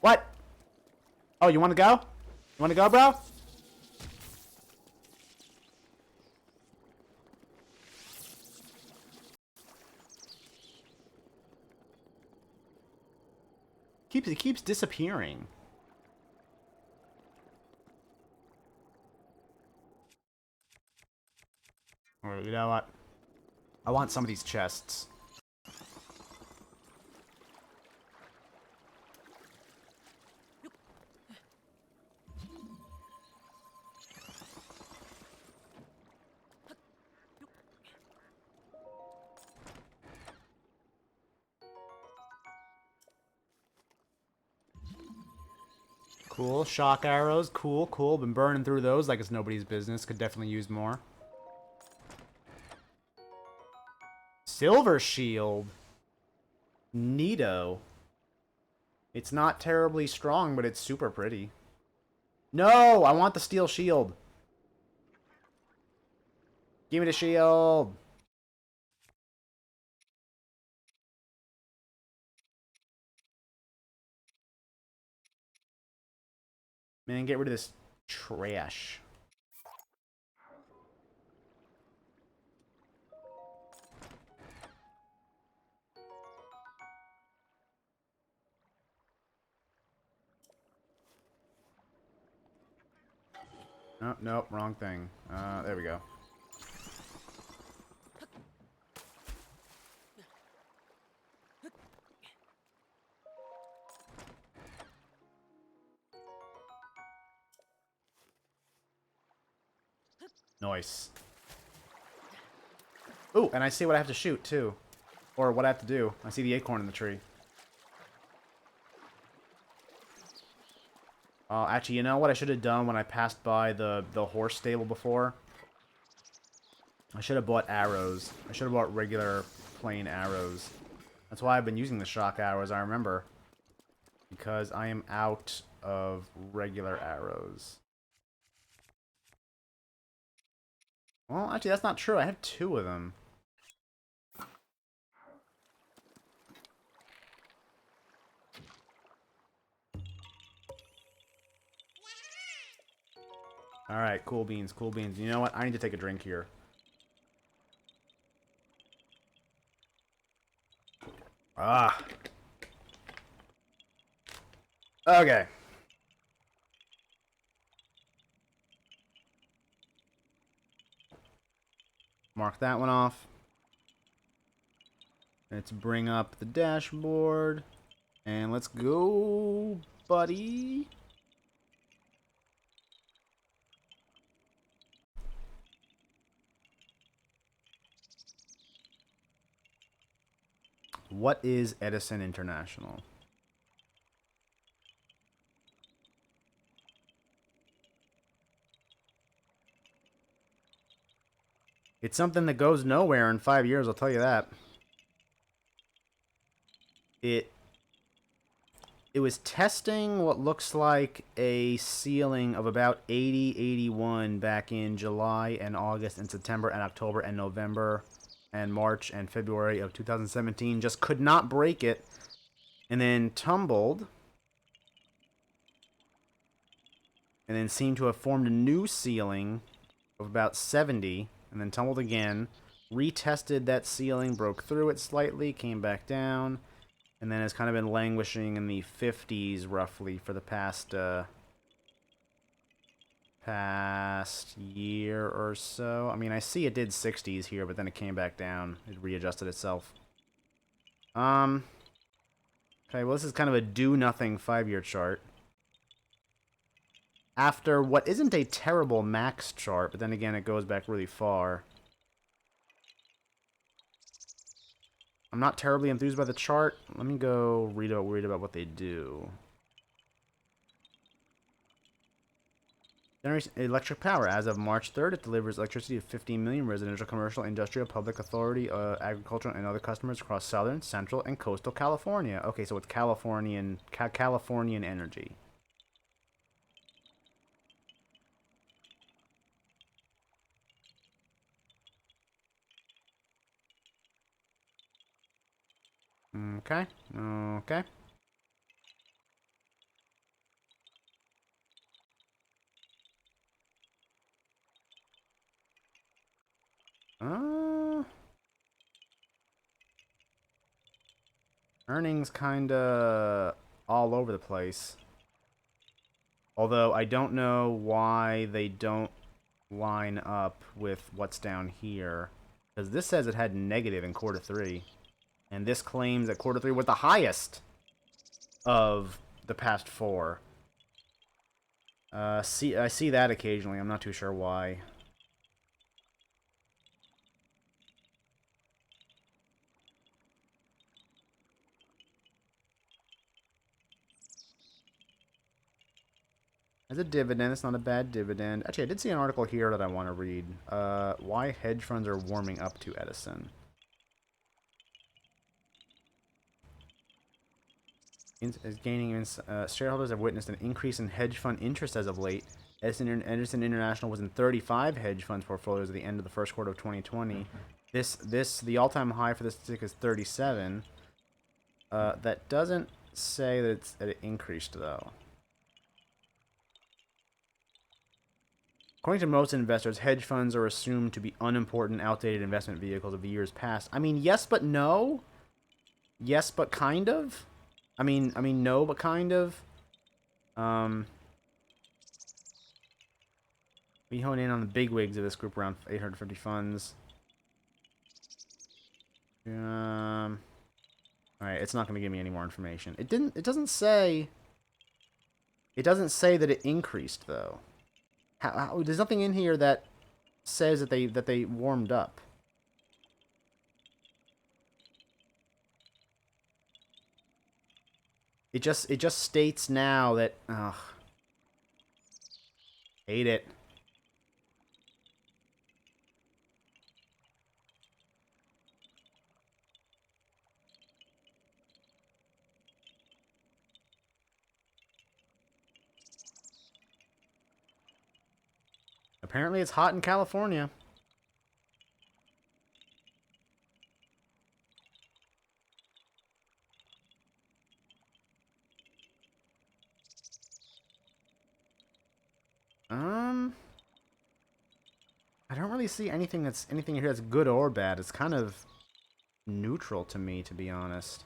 What? Oh, you want to go? You want to go, bro? It keeps disappearing. Alright, you know what? I want some of these chests. Cool. Shock arrows. Cool, cool. Been burning through those like it's nobody's business. Could definitely use more. Silver shield. Neato. It's not terribly strong, but it's super pretty. No! I want the steel shield. Give me the shield. Man, get rid of this trash. Oh, nope, wrong thing. There we go. Nice. Ooh, and I see what I have to shoot, too. Or what I have to do. I see the acorn in the tree. Actually, you know what I should have done when I passed by the horse stable before? I should have bought arrows. I should have bought regular, plain arrows. That's why I've been using the shock arrows, I remember. Because I am out of regular arrows. Well, actually, that's not true. I have 2 of them. Alright, cool beans, cool beans. You know what? I need to take a drink here. Ah. Okay. Mark that one off. Let's bring up the dashboard. And let's go, buddy. What is Edison International? It's something that goes nowhere in 5 years, I'll tell you that. It was testing what looks like a ceiling of about 80, 81 back in July and August and September and October and November and March and February of 2017. Just could not break it. And then tumbled. And then seemed to have formed a new ceiling of about 70. And then tumbled again. Retested that ceiling, broke through it slightly, came back down. And then has kind of been languishing in the 50s roughly for the past year or so. I mean, I see it did 60s here, but then it came back down. It readjusted itself. Okay, well, this is kind of a do-nothing 5-year chart. After what isn't a terrible max chart, but then again, it goes back really far. I'm not terribly enthused by the chart. Let me go read about what they do. Generates electric power. As of March 3rd, it delivers electricity to 15 million residential, commercial, industrial, public authority, agricultural, and other customers across southern, central, and coastal California. Okay, so it's Californian energy. Okay. Okay. Earnings kinda all over the place. Although I don't know why they don't line up with what's down here. Because this says it had negative in quarter 3. And this claims that quarter 3 was the highest of the past 4. I see that occasionally. I'm not too sure why. As a dividend, it's not a bad dividend. Actually, I did see an article here that I want to read. Why hedge funds are warming up to Edison. Shareholders have witnessed an increase in hedge fund interest as of late. Edison International was in 35 hedge funds portfolios at the end of the first quarter of 2020. The all-time high for this statistic is 37. That doesn't say that it increased though. According to most investors, hedge funds are assumed to be unimportant, outdated investment vehicles of the years past. I mean, yes, but no. Yes, but kind of. I mean, no, but kind of. We hone in on the bigwigs of this group, around 850 funds. All right, it's not going to give me any more information. It doesn't say. It doesn't say that it increased though. There's nothing in here that says that they warmed up. It just states now that hate it. Apparently it's hot in California. I don't really see anything here that's good or bad. It's kind of neutral to me, to be honest.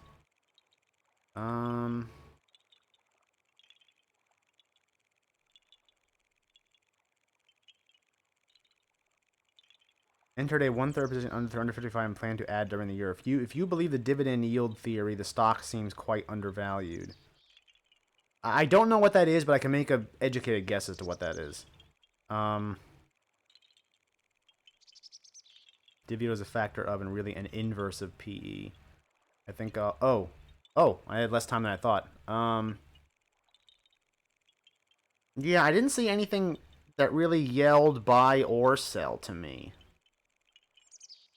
Entered a 1/3 position under 55 and plan to add during the year. If you believe the dividend yield theory, the stock seems quite undervalued. I don't know what that is, but I can make an educated guess as to what that is. Dividend is a factor of and really an inverse of PE. I think, oh, I had less time than I thought. Yeah, I didn't see anything that really yelled buy or sell to me.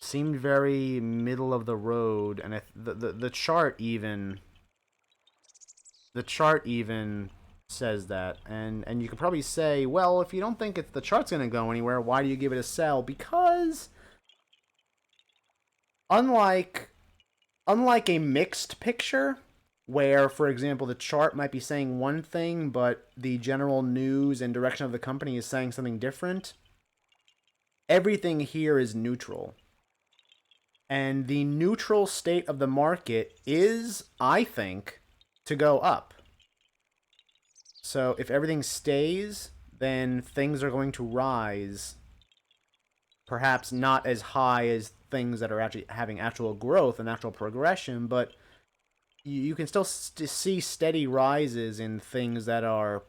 Seemed very middle of the road, and the chart even... The chart even says that, and you could probably say, well, if you don't think the chart's going to go anywhere, why do you give it a sell? Because unlike a mixed picture, where, for example, the chart might be saying one thing, but the general news and direction of the company is saying something different, everything here is neutral. And the neutral state of the market is, I think, to go up. So if everything stays, then things are going to rise. Perhaps not as high as things that are actually having actual growth and actual progression, but you can still see steady rises in things that are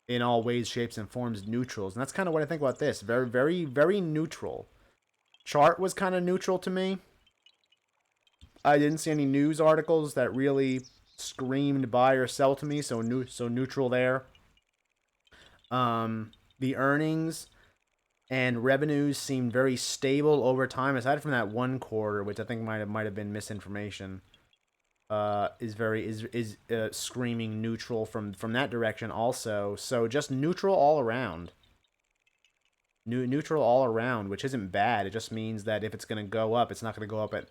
in all ways, shapes, and forms neutrals. And that's kind of what I think about this. Very, very, very neutral. Chart was kind of neutral to me. I didn't see any news articles that really screamed buy or sell to me, so neutral there. The earnings and revenues seemed very stable over time, aside from that one quarter, which I think might have been misinformation. Is screaming neutral from that direction also. So just neutral all around. Neutral all around, which isn't bad. It just means that if it's going to go up, it's not going to go up at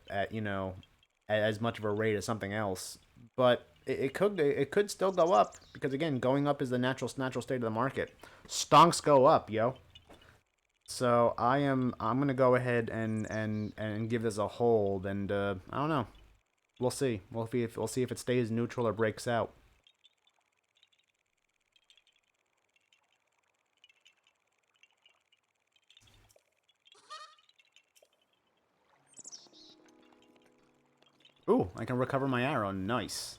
as much of a rate as something else. But it could still go up, because again, going up is the natural state of the market. Stonks go up, yo. So I'm gonna go ahead and give this a hold, and I don't know. We'll see. We'll see if it stays neutral or breaks out. Ooh, I can recover my arrow. Nice.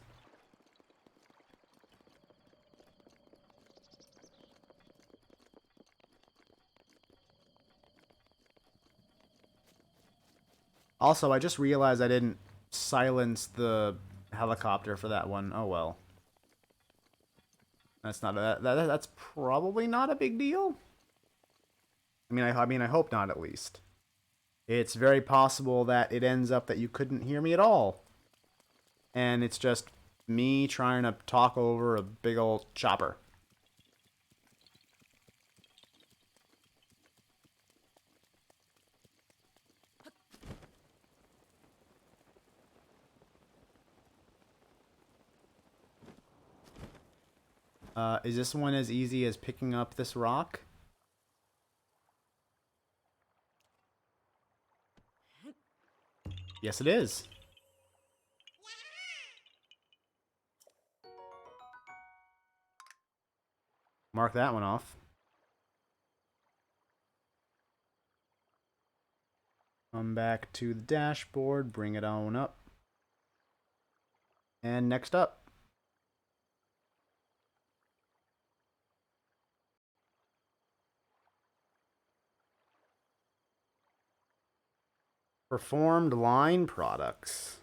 Also, I just realized I didn't silence the helicopter for that one. Oh well. That's not that's probably not a big deal. I mean I hope not at least. It's very possible that it ends up that you couldn't hear me at all. And it's just me trying to talk over a big old chopper. Is this one as easy as picking up this rock? Yes, it is. Mark that one off. Come back to the dashboard, bring it on up. And next up. Performed line products.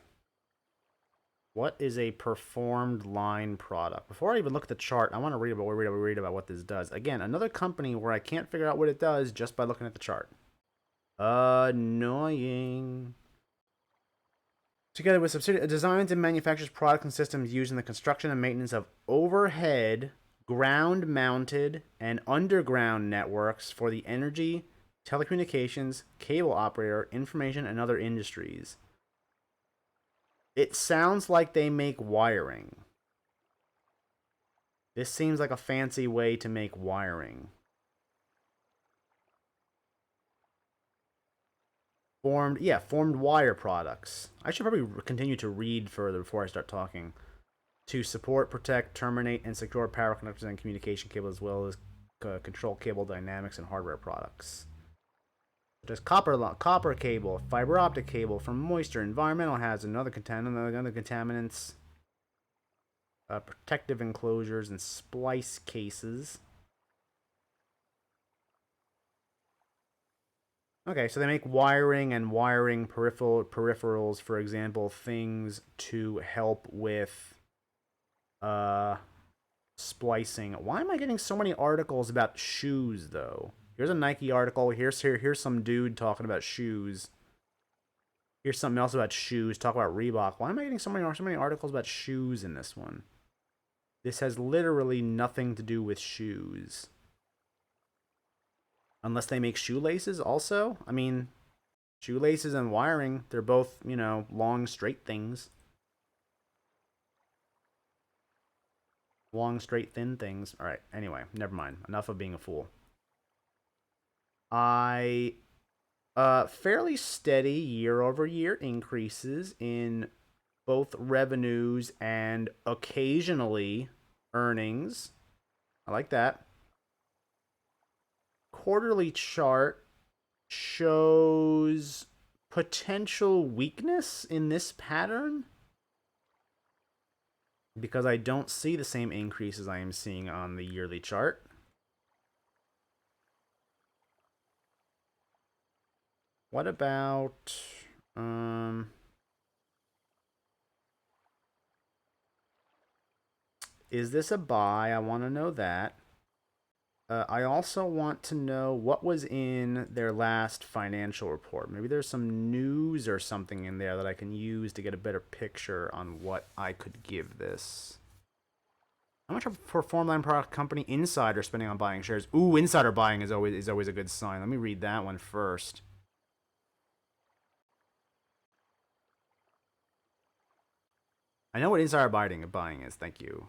What is a performed line product? Before I even look at the chart, I want to read about what this does. Again, another company where I can't figure out what it does just by looking at the chart. Annoying. Together with subsidiary designs and manufactures products and systems used in the construction and maintenance of overhead, ground-mounted, and underground networks for the energy, telecommunications, cable operator, information, and other industries. It sounds like they make wiring. This seems like a fancy way to make wiring. Formed wire products. I should probably continue to read further before I start talking. To support, protect, terminate, and secure power connectors and communication cables, as well as control cable dynamics and hardware products. Such as copper cable, fiber optic cable from moisture, environmental hazards, and other contaminants, protective enclosures, and splice cases. Okay, so they make wiring and wiring peripherals, for example, things to help with splicing. Why am I getting so many articles about shoes though? Here's a Nike article. Here's some dude talking about shoes. Here's something else about shoes. Talk about Reebok. Why am I getting so many articles about shoes in this one? This has literally nothing to do with shoes. Unless they make shoelaces also? I mean, shoelaces and wiring, they're both, you know, long, straight things. Long, straight, thin things. Alright, anyway, never mind. Enough of being a fool. Fairly steady year-over-year increases in both revenues and occasionally earnings. I like that. Quarterly chart shows potential weakness in this pattern because I don't see the same increases I am seeing on the yearly chart. What about is this a buy? I want to know that. I also want to know what was in their last financial report. Maybe there's some news or something in there that I can use to get a better picture on what I could give this. How much for Formline product company insider spending on buying shares? Ooh, insider buying is always a good sign. Let me read that one first. I know what insider buying is. Thank you.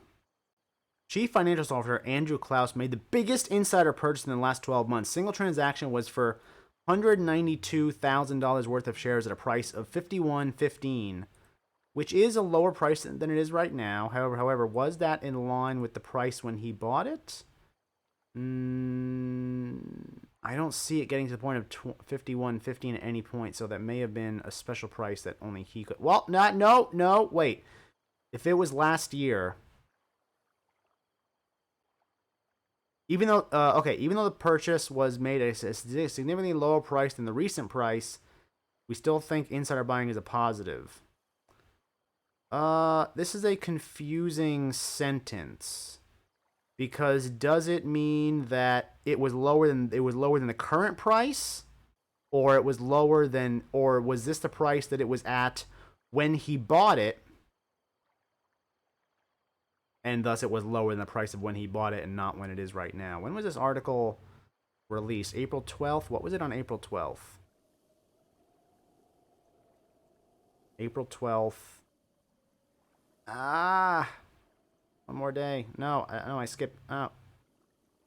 Chief Financial Officer Andrew Klaus made the biggest insider purchase in the last 12 months. Single transaction was for $192,000 worth of shares at a price of $51.15, which is a lower price than it is right now. However, was that in line with the price when he bought it? I don't see it getting to the point of $51.15 at any point, so that may have been a special price that only he could. Well, no, wait. If it was last year, even though the purchase was made at a significantly lower price than the recent price, we still think insider buying is a positive. This is a confusing sentence, because does it mean that it was lower than the current price, or was this the price that it was at when he bought it? And thus it was lower than the price of when he bought it and not when it is right now. When was this article released? April 12th? What was it on April 12th? April 12th. One more day. No, I skipped.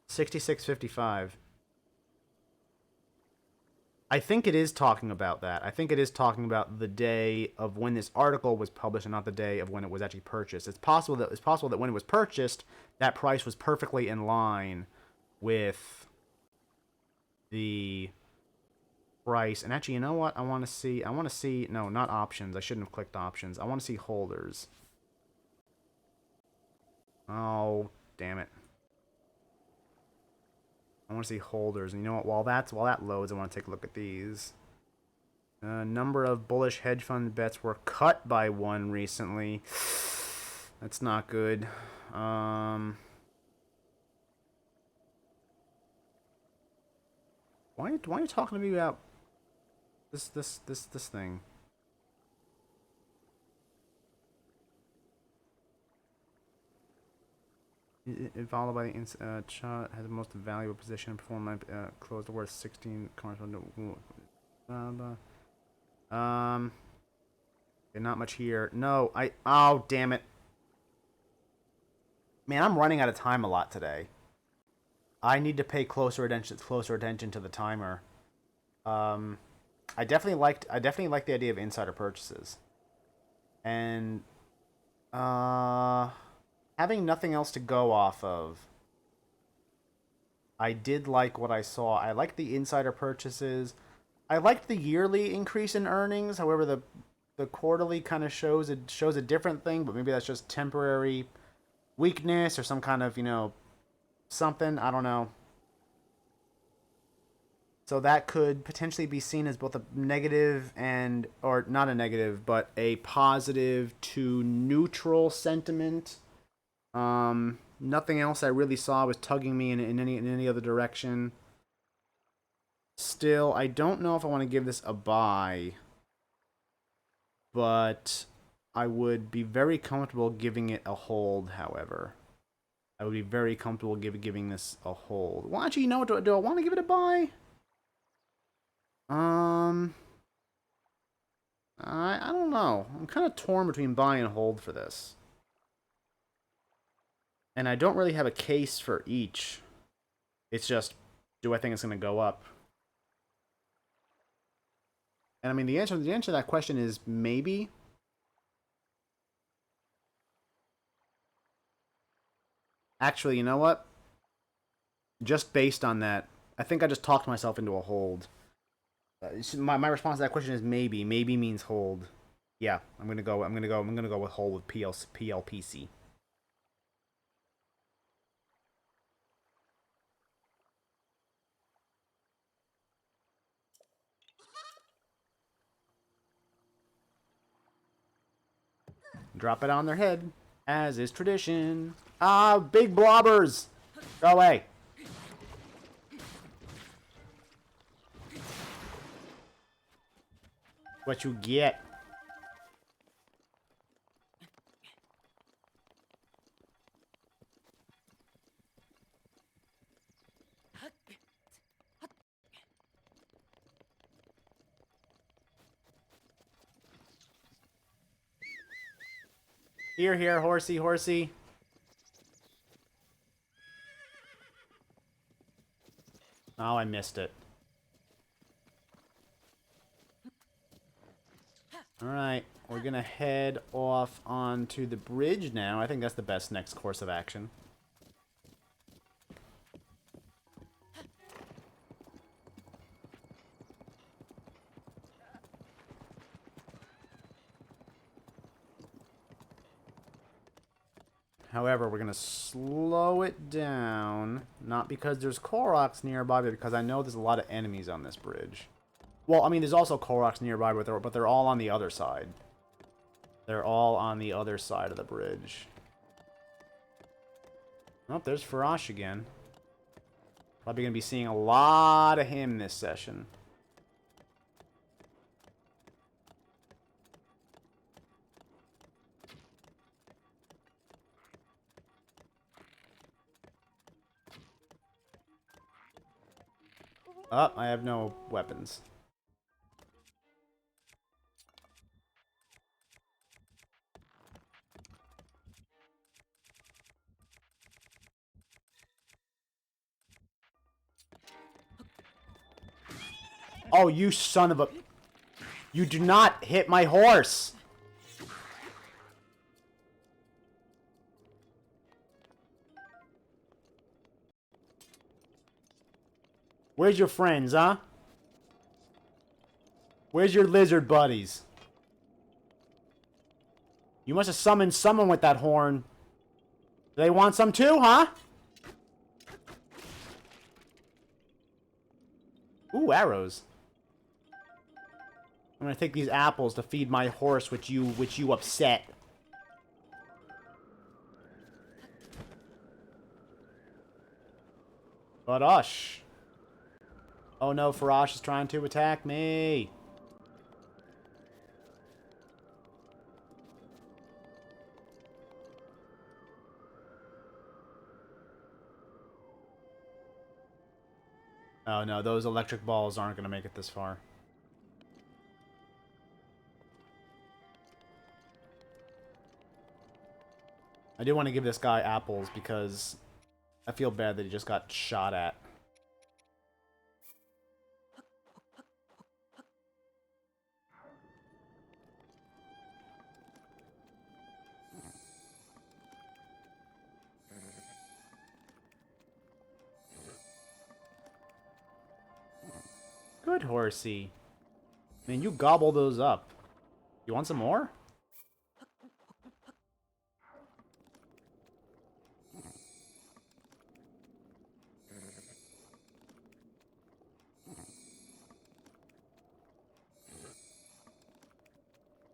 66.55. I think it is talking about that. I think it is talking about the day of when this article was published and not the day of when it was actually purchased. It's possible that when it was purchased, that price was perfectly in line with the price. And actually, you know what? I want to see. No, not options. I shouldn't have clicked options. I want to see holders. Oh, damn it. I want to see holders. And you know what? While that loads, I want to take a look at these. Number of bullish hedge fund bets were cut by one recently. That's not good. Why are you talking to me about this thing? Followed by the shot has the most valuable position. Perform closed worth 16 cards. Not much here. No, oh damn it, man! I'm running out of time a lot today. I need to pay closer attention to the timer. I definitely liked the idea of insider purchases, and having nothing else to go off of, I did like what I saw. I liked the insider purchases. I liked the yearly increase in earnings. However, the quarterly kind of shows a different thing, but maybe that's just temporary weakness or some kind of, something. I don't know. So that could potentially be seen as both a negative or not a negative, but a positive to neutral sentiment. Nothing else I really saw was tugging me in any other direction. Still, I don't know if I want to give this a buy, but I would be very comfortable giving it a hold. However, I would be very comfortable giving this a hold. Well, actually, you know what? Do I want to give it a buy? I don't know. I'm kind of torn between buy and hold for this. And I don't really have a case for each. It's just, do I think it's going to go up? And I mean, the answer to that question is maybe. Actually, you know what? Just based on that, I think I just talked myself into a hold. My response to that question is maybe. Maybe means hold. Yeah, I'm gonna go with hold with PLPC. Drop it on their head, as is tradition. Ah, big blobbers! Go away. What you get. Here, horsey. Oh, I missed it. Alright, we're gonna head off onto the bridge now. I think that's the best next course of action. However, we're going to slow it down. Not because there's Koroks nearby, but because I know there's a lot of enemies on this bridge. Well, I mean, there's also Koroks nearby, but they're all on the other side. They're all on the other side of the bridge. Oh, there's Farash again. Probably going to be seeing a lot of him this session. Oh, I have no weapons. Oh, you son of a... You do not hit my horse! Where's your friends, huh? Where's your lizard buddies? You must have summoned someone with that horn. Do they want some too, huh? Ooh, arrows. I'm gonna take these apples to feed my horse, which you upset. But Ush. Oh no, Farash is trying to attack me. Oh no, those electric balls aren't gonna make it this far. I do want to give this guy apples because I feel bad that he just got shot at. Good horsey. Man, you gobble those up. You want some more?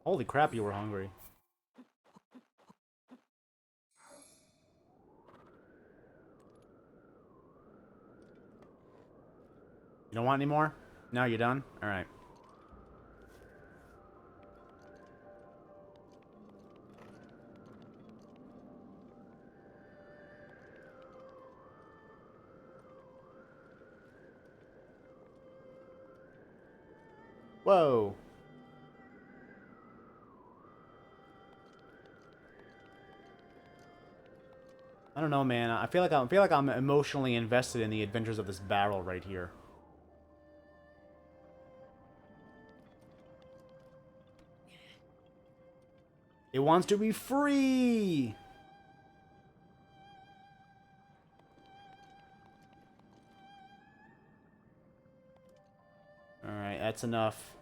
Holy crap, you were hungry. You don't want any more? No, you're done? Alright. Whoa. I don't know, man. I feel like I'm emotionally invested in the adventures of this barrel right here. It wants to be free. Alright, that's enough.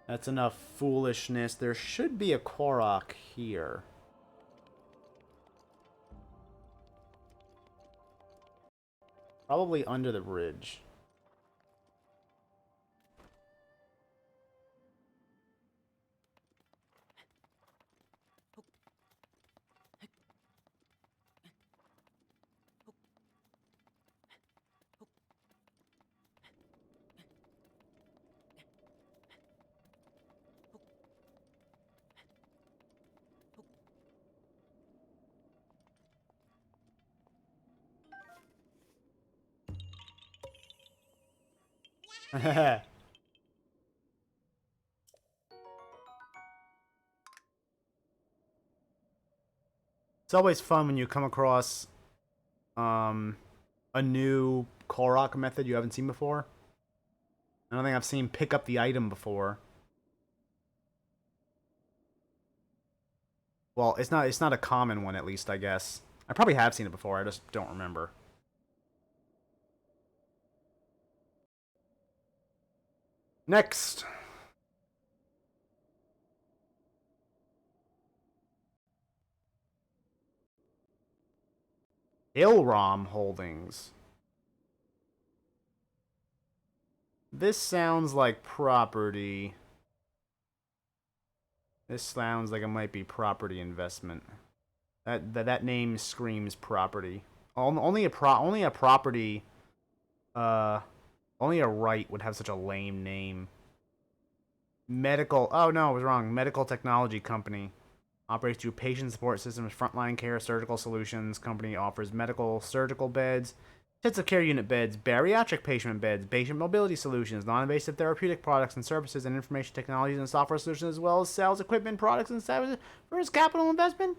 That's enough foolishness. There should be a Korok here. Probably under the bridge. It's always fun when you come across a a new Korok method you haven't seen before. I don't think I've seen pick up the item before. Well, it's not a common one, at least, I guess. I probably have seen it before, I just don't remember. Next. Ilrom Holdings. This sounds like property. This sounds like it might be property investment. That name screams property. Only a property, uh, only a right would have such a lame name. Medical. Oh no, I was wrong. Medical technology company operates through patient support systems, frontline care, surgical solutions. Company offers medical surgical beds, intensive care unit beds, bariatric patient beds, patient mobility solutions, non-invasive therapeutic products and services, and information technologies and software solutions, as well as sales equipment, products, and services for its capital investment.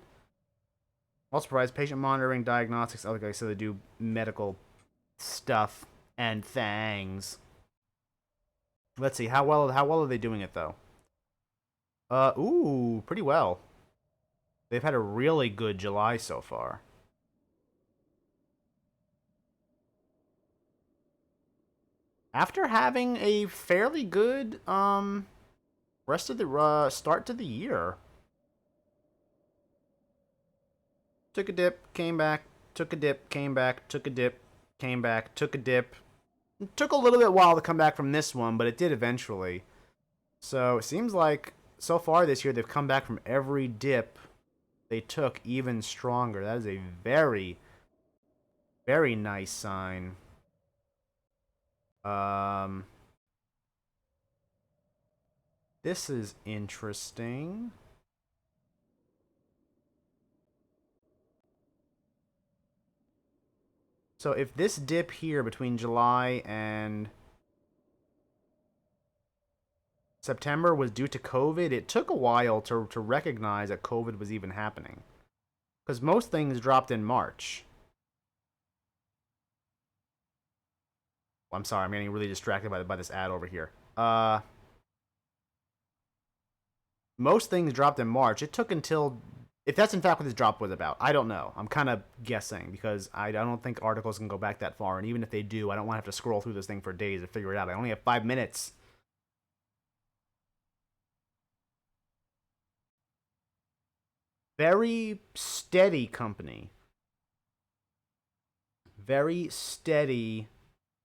Also provides patient monitoring, diagnostics. Okay, so they do medical stuff and things. Let's see how well are they doing it though. Ooh, pretty well. They've had a really good July so far. After having a fairly good rest of the start to the year. Took a dip, came back, took a dip, came back, took a dip, came back, took a dip. It took a little bit while to come back from this one, but it did eventually. So it seems like so far this year they've come back from every dip they took even stronger. That is a very, very nice sign. This is interesting. So if this dip here between July and September was due to COVID, it took a while to recognize that COVID was even happening. Because most things dropped in March. I'm sorry, I'm getting really distracted by this ad over here. Most things dropped in March. It took until, if that's in fact what this drop was about, I don't know. I'm kind of guessing because I don't think articles can go back that far, and even if they do, I don't want to have to scroll through this thing for days to figure it out. I only have 5 minutes. Very steady company. Very steady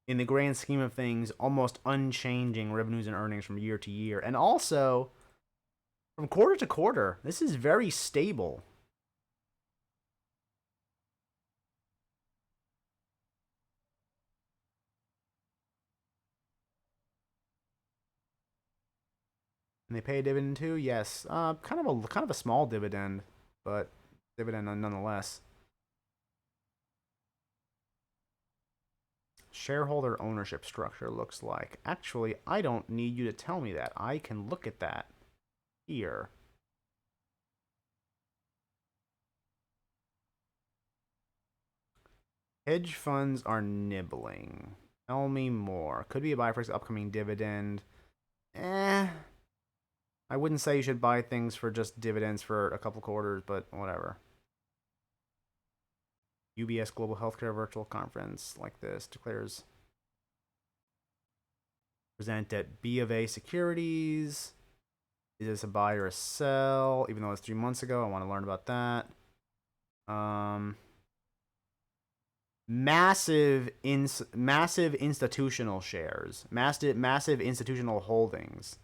in the grand scheme of things, almost unchanging revenues and earnings from year to year. And also, from quarter to quarter, this is very stable. And they pay a dividend too? Yes. Kind of a small dividend, but dividend nonetheless. Shareholder ownership structure looks like. Actually, I don't need you to tell me that. I can look at that here. Hedge funds are nibbling. Tell me more. Could be a buy for upcoming dividend. I wouldn't say you should buy things for just dividends for a couple quarters, but whatever. UBS Global Healthcare Virtual Conference like this declares present at B of A Securities. Is this a buy or a sell? Even though it's 3 months ago, I want to learn about that. Massive institutional shares, massive institutional holdings.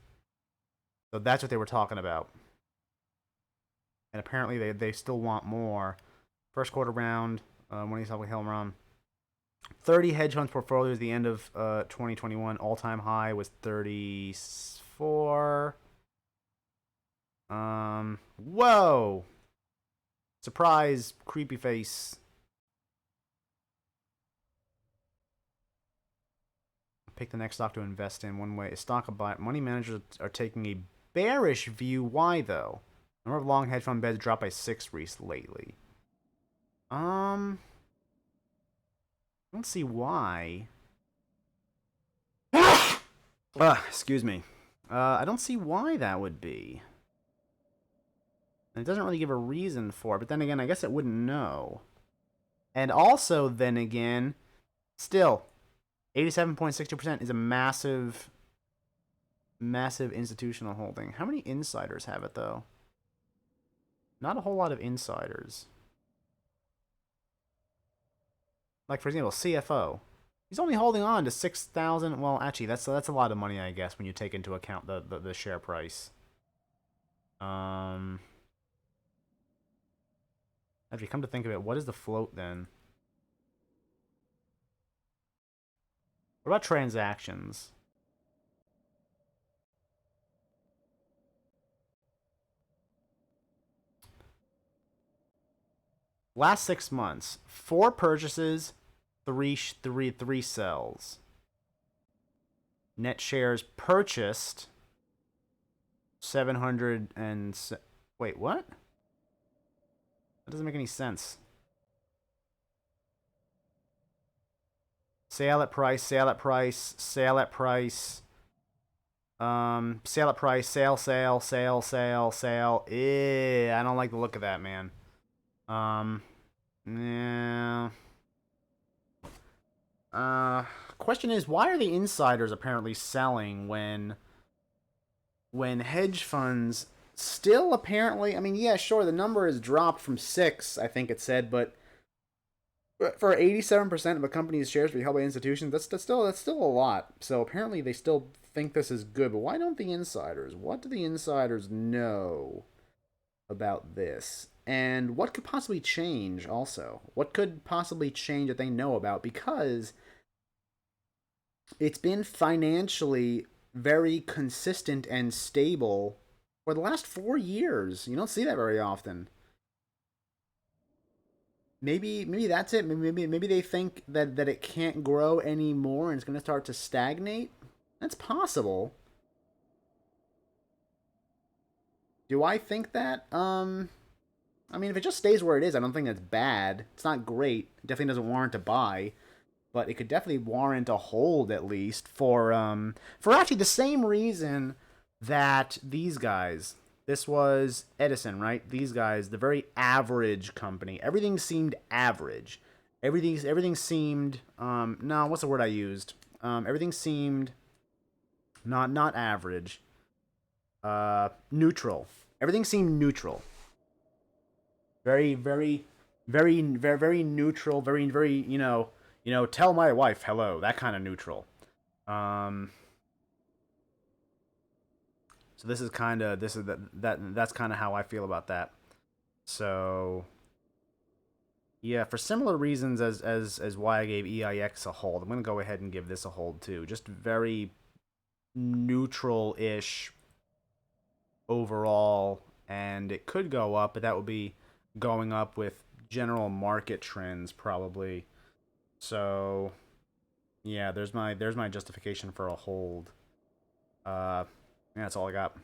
So that's what they were talking about. And apparently they still want more. First quarter round, when he's talking with Helmram. 30 hedge funds portfolios at the end of 2021. All-time high was 34. Whoa! Surprise, creepy face. Pick the next stock to invest in. One way, a stock of buy. Money managers are taking a bearish view. Why though? Number of long hedge fund beds dropped by 6 lately. I don't see why. Excuse me. I don't see why that would be. And it doesn't really give a reason for it, but then again, I guess it wouldn't know. And also, then again, still, 87.62% is a massive, massive institutional holding. How many insiders have it, though? Not a whole lot of insiders. Like, for example, CFO. He's only holding on to 6,000. Well, actually, that's a lot of money, I guess, when you take into account the share price. If you come to think of it, what is the float then? What about transactions? Last 6 months, 4 purchases, three sells. Net shares purchased 700 and wait, what? That doesn't make any sense. Sale at price, sale at price, sale at price. Sale at price, sale, sale, sale, sale, sale. I don't like the look of that, man. Yeah. Question is, why are the insiders apparently selling when hedge funds still apparently, I mean, yeah, sure, the number has dropped from 6, I think it said, but for 87% of a company's shares to be held by institutions, that's still a lot. So apparently they still think this is good, but why don't the insiders? What do the insiders know about this? And what could possibly change also? What could possibly change that they know about? Because it's been financially very consistent and stable for the last 4 years. You don't see that very often. Maybe that's it. Maybe they think that it can't grow anymore and it's going to start to stagnate. That's possible. Do I think that? I mean, if it just stays where it is, I don't think that's bad. It's not great. It definitely doesn't warrant a buy, but it could definitely warrant a hold at least for actually the same reason that these guys. This was Edison, right? These guys, the very average company. Everything seemed average. Everything seemed no, what's the word I used? Everything seemed not average. Neutral. Everything seemed neutral. Very neutral. Very tell my wife hello. That kind of neutral. Um, so that's kind of how I feel about that. So yeah, for similar reasons as why I gave EIX a hold, I'm gonna go ahead and give this a hold too. Just very neutral-ish overall, and it could go up, but that would be going up with general market trends probably. So yeah, there's my justification for a hold. Yeah, that's all I got.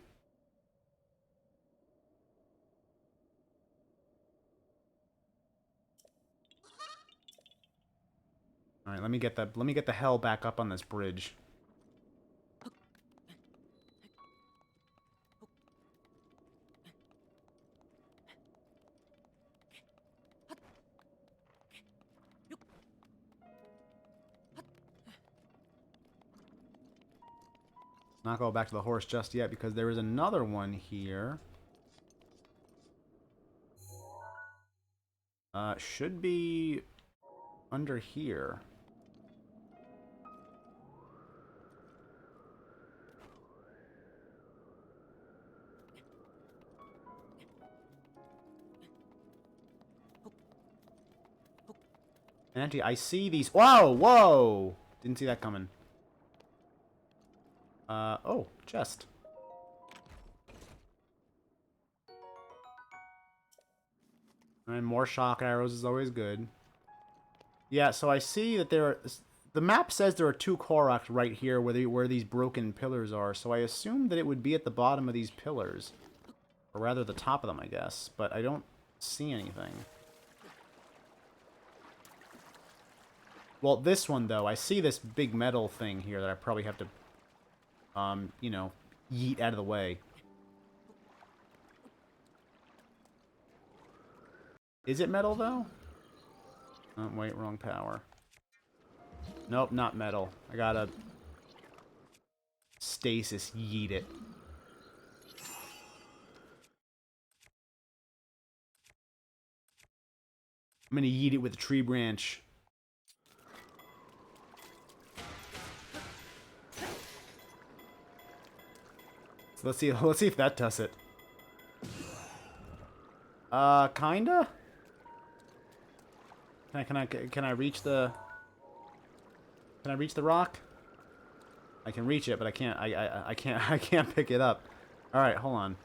All right, let me get the hell back up on this bridge. Not go back to the horse just yet because there is another one here. Should be under here. And actually, I see these. Whoa, whoa! Didn't see that coming. Oh, chest. And more shock arrows is always good. Yeah, so I see that there are... The map says there are 2 Koroks right here where these broken pillars are, so I assume that it would be at the bottom of these pillars. Or rather, the top of them, I guess. But I don't see anything. Well, this one, though, I see this big metal thing here that I probably have to, you know, yeet out of the way. Is it metal, though? Oh, wait, wrong power. Nope, not metal. I gotta stasis yeet it. I'm gonna yeet it with a tree branch. So let's see if that does it. Kinda? Can I reach the... Can I reach the rock? I can reach it, but I can't, I can't pick it up. Alright, hold on.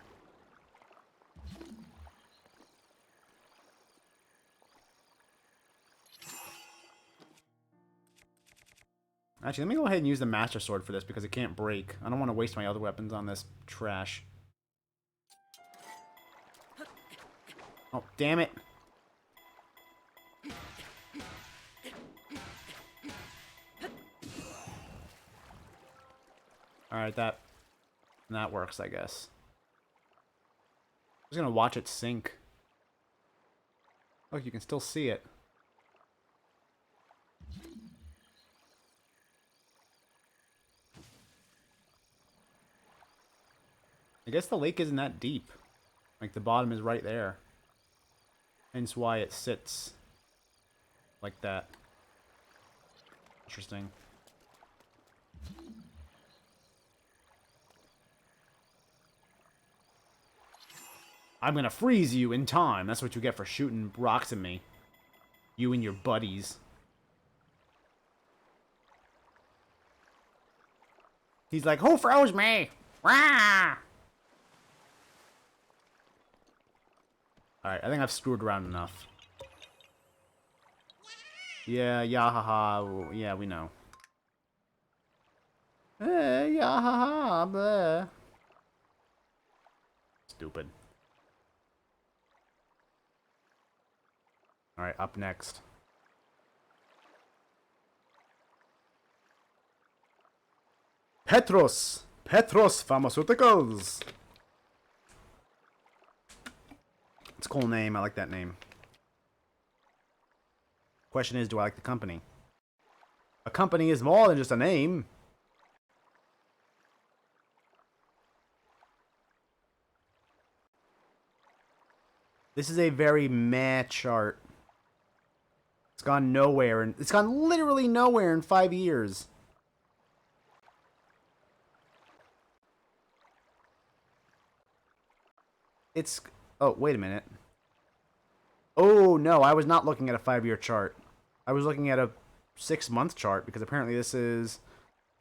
Actually, let me go ahead and use the Master Sword for this because it can't break. I don't want to waste my other weapons on this trash. Oh, damn it. Alright, that works, I guess. I'm just gonna watch it sink. Look, you can still see it. I guess the lake isn't that deep. Like, the bottom is right there. Hence why it sits like that. Interesting. I'm gonna freeze you in time. That's what you get for shooting rocks at me. You and your buddies. He's like, who froze me? Rah! Alright, I think I've screwed around enough. Yeah, Yaha-high. Yeah, we know. Hey, Yaha-high, bleh. Stupid. Alright, up next. Petros Pharmaceuticals. It's a cool name. I like that name. Question is, do I like the company? A company is more than just a name. This is a very meh chart. It's gone nowhere, and it's gone literally nowhere in 5 years. It's... Oh, wait a minute. Oh, no, I was not looking at a 5-year chart. I was looking at a 6-month chart, because apparently this is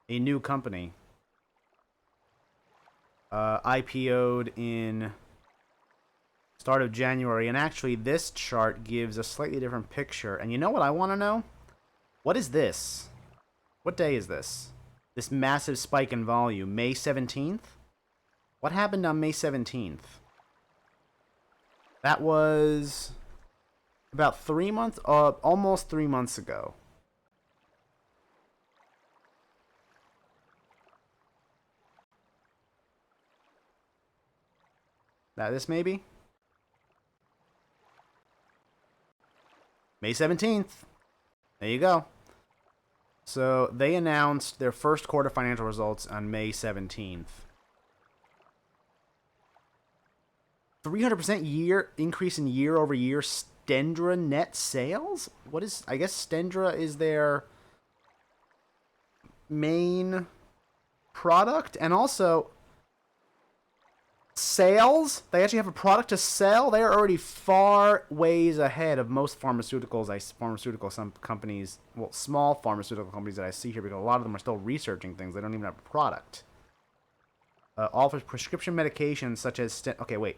a new company. IPO'd in start of January, and actually this chart gives a slightly different picture. And you know what I want to know? What is this? What day is this? This massive spike in volume, May 17th? What happened on May 17th? That was about 3 months, almost 3 months ago. That this maybe? May 17th. There you go. So they announced their first quarter financial results on May 17th. 300% year increase in year-over-year Stendra net sales? What is... I guess Stendra is their main product, and also sales. They actually have a product to sell. They are already far ways ahead of most pharmaceutical some companies, well, small pharmaceutical companies that I see here, because a lot of them are still researching things. They don't even have a product. Offers prescription medications such as okay, wait.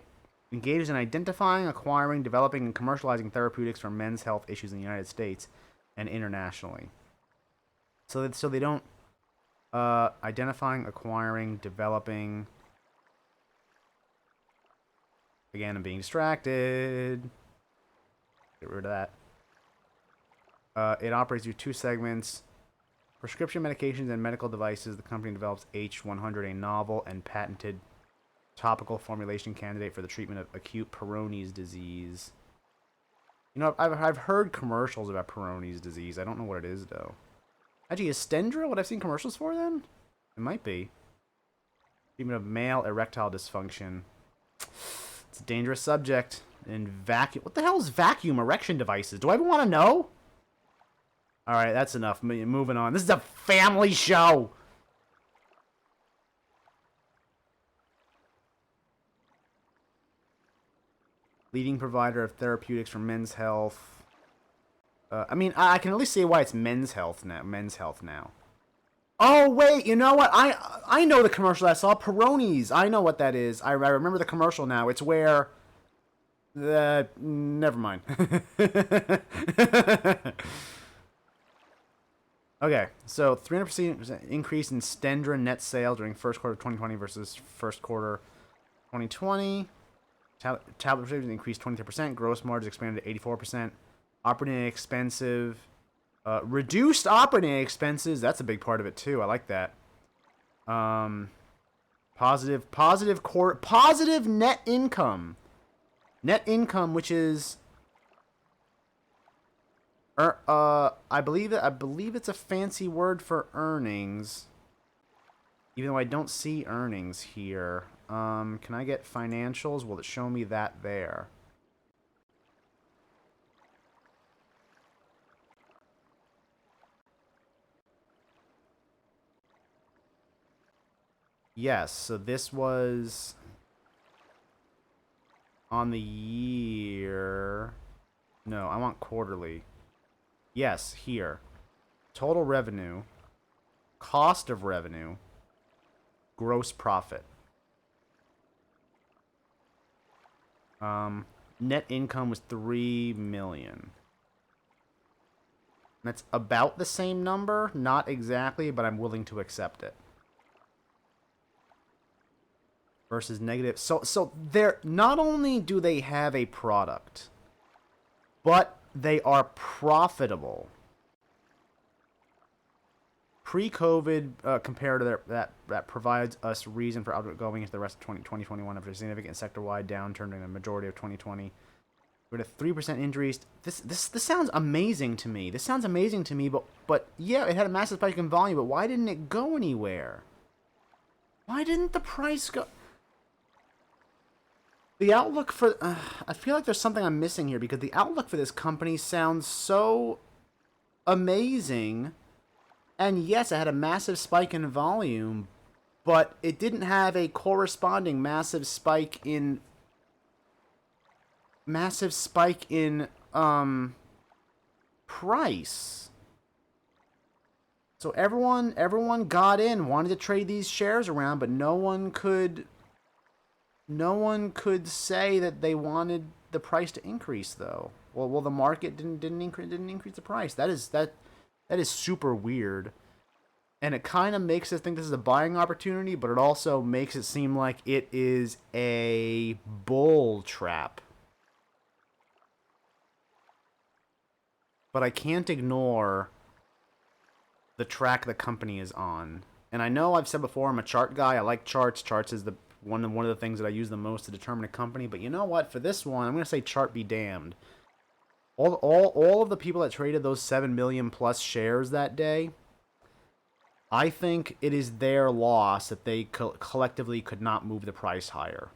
Engages in identifying, acquiring, developing, and commercializing therapeutics for men's health issues in the United States and internationally. So they don't identifying, acquiring, developing. Again, I'm being distracted. Get rid of that. It operates through two segments. Prescription medications and medical devices. The company develops H100, a novel and patented topical formulation candidate for the treatment of acute Peyronie's disease. You know, I've heard commercials about Peyronie's disease. I don't know what it is, though. Actually, is Stendra what I've seen commercials for, then? It might be. Treatment of male erectile dysfunction. It's a dangerous subject. And vacuum. What the hell is vacuum erection devices? Do I even want to know? Alright, that's enough. Moving on. This is a family show! Leading provider of therapeutics for men's health. I mean, I can at least see why it's men's health now. Oh, wait, you know what? I know the commercial I saw. Peyronie's. I know what that is. I remember the commercial now. It's where... never mind. Okay, so 300% increase in Stendra net sales during first quarter of 2020 versus first quarter 2020. Tablet prescriptions increased 23%. Gross margins expanded to 84%. Operating expensive. Reduced operating expenses. That's a big part of it, too. I like that. Positive net income. Net income, which is... I believe it's a fancy word for earnings. Even though I don't see earnings here. Can I get financials? Will it show me that there? Yes, so this was on the year. No, I want quarterly. Yes, here. Total revenue, cost of revenue, gross profit. Net income was $3 million. That's about the same number, not exactly, but I'm willing to accept it. Versus negative. So they're not only do they have a product, but they are profitable. Pre-COVID, compared to that provides us reason for outgoing into the rest of 2021 after a significant sector-wide downturn during the majority of 2020. With a 3% increase. This sounds amazing to me. But yeah, it had a massive spike in volume. But why didn't it go anywhere? Why didn't the price go? The outlook for... I feel like there's something I'm missing here, because the outlook for this company sounds so amazing. And yes, it had a massive spike in volume, but it didn't have a corresponding massive spike in price. So everyone got in, wanted to trade these shares around, but no one could say that they wanted the price to increase, though. Well, the market didn't increase the price. That is super weird. And it kind of makes us think this is a buying opportunity, but it also makes it seem like it is a bull trap. But I can't ignore the track the company is on. And I know I've said before, I'm a chart guy. I like charts. Charts is one of the things that I use the most to determine a company. But you know what? For this one, I'm going to say chart be damned. All of the people that traded those 7 million plus shares that day, I think it is their loss that they collectively could not move the price higher.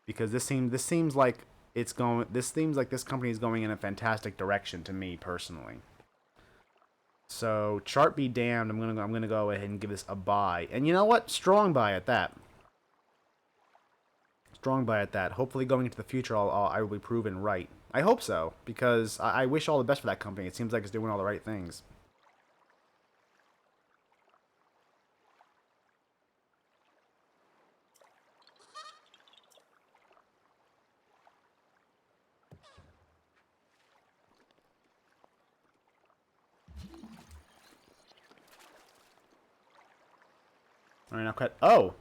Because this seems like this company is going in a fantastic direction to me personally. So chart be damned. I'm gonna go ahead and give this a buy. And you know what? Strong buy at that. Strong buy at that. Hopefully going into the future, I will be proven right. I hope so, because I wish all the best for that company. It seems like it's doing all the right things. All right, now cut. Oh,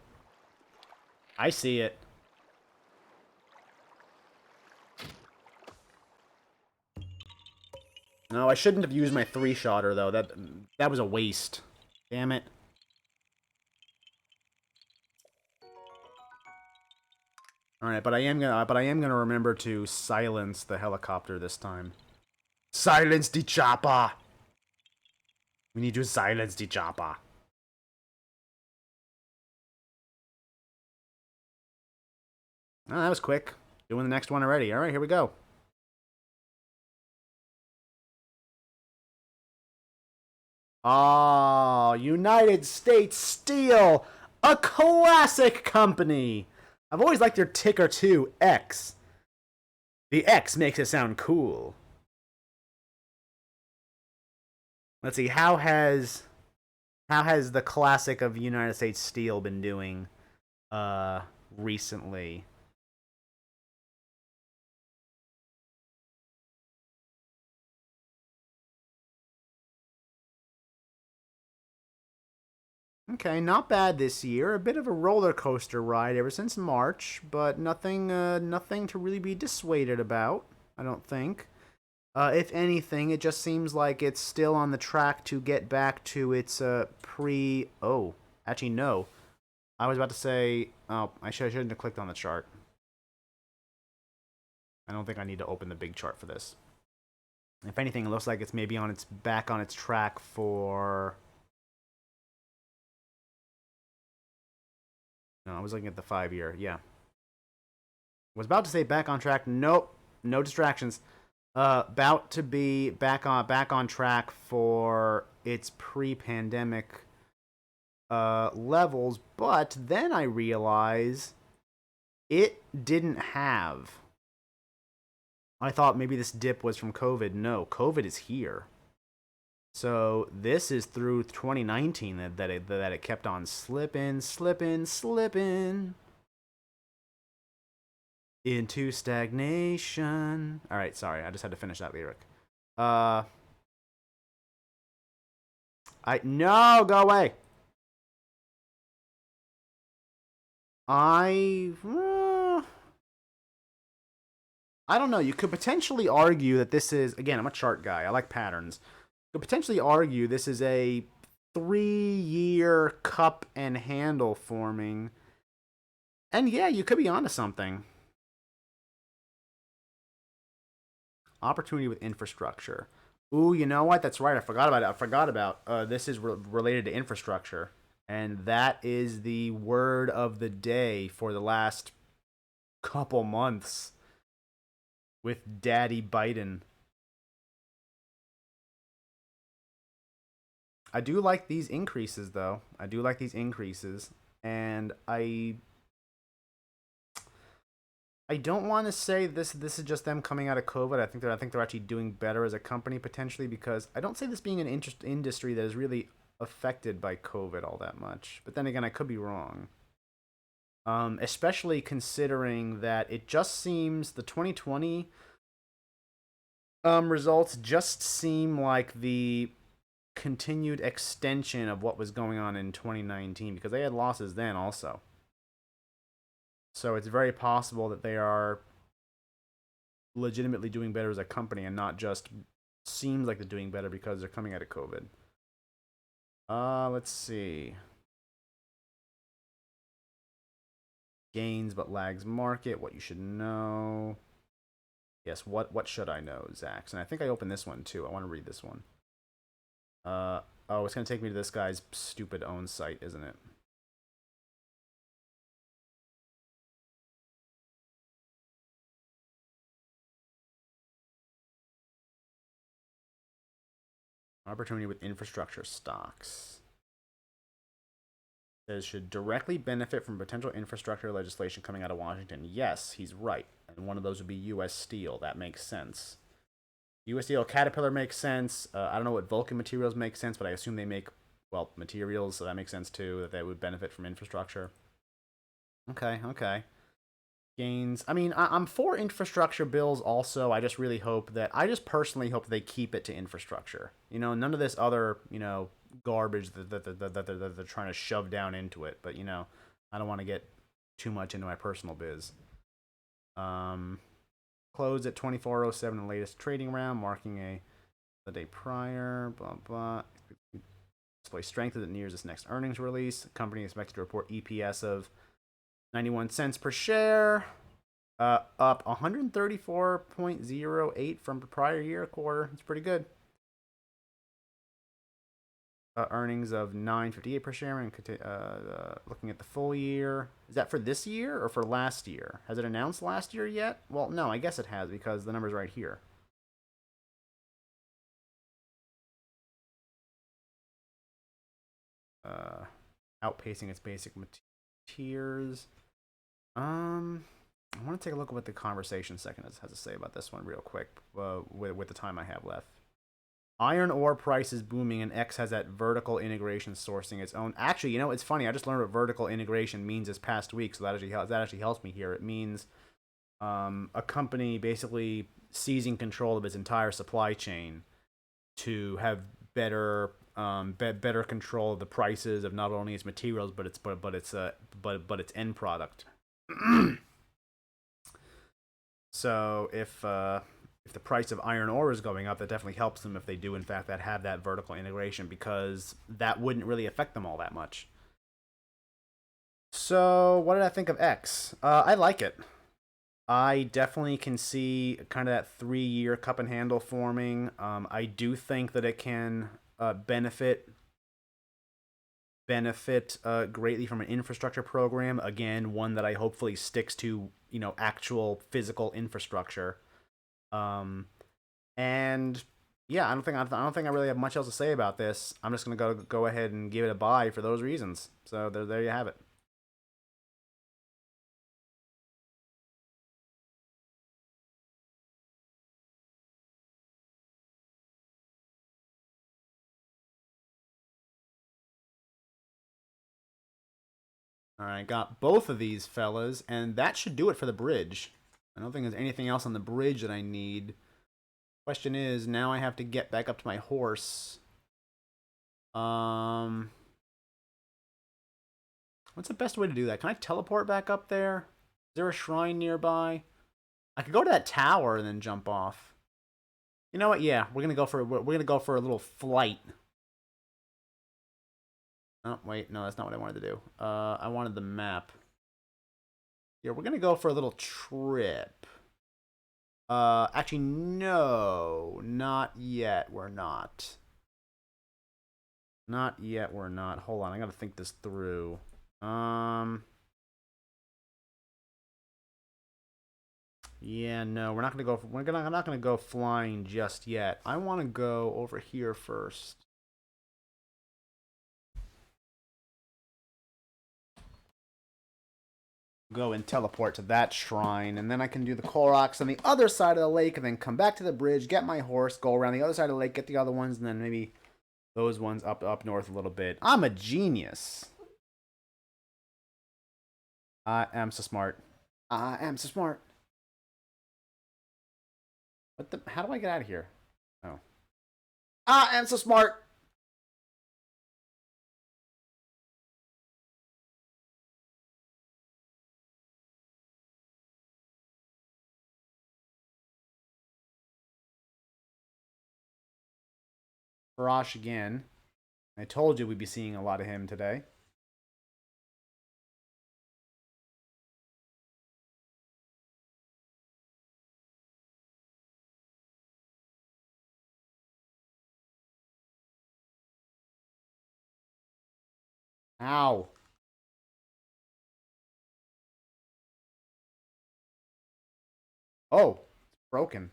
I see it. No, I shouldn't have used my 3-shotter, though. That was a waste. Damn it. Alright, but I am gonna remember to silence the helicopter this time. Silence the chopper! We need to silence the chopper. Oh, that was quick. Doing the next one already. Alright, here we go. Oh, United States Steel! A classic company! I've always liked their ticker too, X. The X makes it sound cool. Let's see, how has the classic of United States Steel been doing recently? Okay, not bad this year. A bit of a roller coaster ride ever since March, but nothing to really be dissuaded about, I don't think. If anything, it just seems like it's still on the track to get back to its pre. Oh, actually no. I was about to say. Oh, I shouldn't have clicked on the chart. I don't think I need to open the big chart for this. If anything, it looks like it's maybe on its back on its track for. No, I was looking at the 5-year. Yeah, was about to say back on track. Nope, no distractions. About to be back on track for its pre-pandemic levels, but then I realize it didn't have. I thought maybe this dip was from COVID. No, COVID is here. So this is through 2019 that it kept on slipping into stagnation. All right, sorry, I just had to finish that lyric. No, go away. I don't know. You could potentially argue that this is, again, I'm a chart guy. I like patterns. You could potentially argue this is a 3-year cup and handle forming. And yeah, you could be onto something. Opportunity with infrastructure. Ooh, you know what? That's right. I forgot about it. I forgot about this is related to infrastructure. And that is the word of the day for the last couple months with Daddy Biden. I do like these increases, though. I do like these increases, and I don't want to say this is just them coming out of COVID. I think they're actually doing better as a company potentially, because I don't see this being an industry that is really affected by COVID all that much. But then again, I could be wrong. Especially considering that it just seems the 2020 results just seem like the continued extension of what was going on in 2019, because they had losses then also. So it's very possible that they are legitimately doing better as a company and not just seems like they're doing better because they're coming out of COVID. Let's see. Gains but lags market. What you should know. Yes, what should I know, Zax? And I think I opened this one too. I want to read this one. Oh, it's gonna take me to this guy's stupid own site, isn't it? Opportunity with infrastructure stocks. Says should directly benefit from potential infrastructure legislation coming out of Washington. Yes, he's right. And one of those would be U.S. Steel. That makes sense. U.S. Steel, Caterpillar makes sense. I don't know what Vulcan Materials makes sense, but I assume they make, well, materials, so that makes sense too, that they would benefit from infrastructure. Okay, okay. Gains. I mean, I'm for infrastructure bills also. I just personally hope they keep it to infrastructure. None of this other, garbage that they're trying to shove down into it. But, I don't want to get too much into my personal biz. Closed at 24.07 in the latest trading round, marking a the day prior, blah, blah. Display strength as it nears its next earnings release. The company is expected to report EPS of 91 cents per share, up 134.08 from the prior year quarter. It's pretty good. Earnings of 9.58 per share. And looking at the full year, is that for this year or for last year? Has it announced last year yet? Well, no, I guess it has because the number's right here. Outpacing its basic tiers. I want to take a look at what the conversation second has to say about this one real quick with the time I have left. Iron ore price is booming, and X has that vertical integration sourcing its own. Actually, you know, it's funny. I just learned what vertical integration means this past week, so that actually helps me here. It means a company basically seizing control of its entire supply chain to have better control of the prices of not only its materials but its end product. So if the price of iron ore is going up, that definitely helps them if they do in fact have that vertical integration, because that wouldn't really affect them all that much. So what did I think of X? I like it. I definitely can see kind of that 3-year cup and handle forming. I do think that it can benefit greatly from an infrastructure program. Again, one that I hopefully sticks to, you know, actual physical infrastructure. And yeah, I don't think I really have much else to say about this. I'm just gonna go ahead and give it a buy for those reasons. So there you have it. All right, got both of these fellas, and that should do it for the bridge. I don't think there's anything else on the bridge that I need. Question is, now I have to get back up to my horse. What's the best way to do that? Can I teleport back up there? Is there a shrine nearby? I could go to that tower and then jump off. You know what? Yeah, we're gonna go for a little flight. Oh wait, no, that's not what I wanted to do. I wanted the map. Yeah, we're gonna go for a little trip. Actually, no, not yet. We're not. Not yet. We're not. Hold on, I gotta think this through. Yeah, no, we're not gonna go. I'm not gonna go flying just yet. I want to go over here first. Go and teleport to that shrine, and then I can do the Koroks on the other side of the lake, and then come back to the bridge, get my horse, go around the other side of the lake, get the other ones, and then maybe those ones up north a little bit. I'm a genius. I am so smart. I am so smart. What the? How do I get out of here? Oh. I am so smart. Farash again. I told you we'd be seeing a lot of him today. Ow. Oh, it's broken.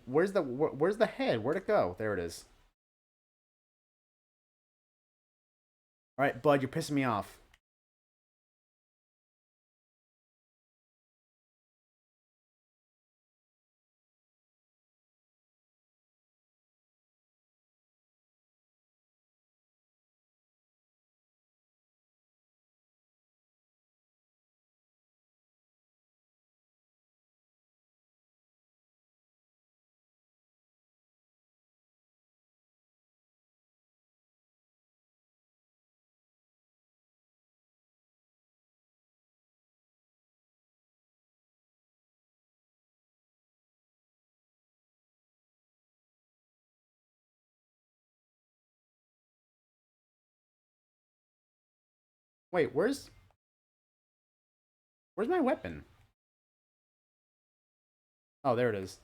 Where's the head? Where'd it go? There it is. All right, bud, you're pissing me off. Wait, where's my weapon? Oh, there it is.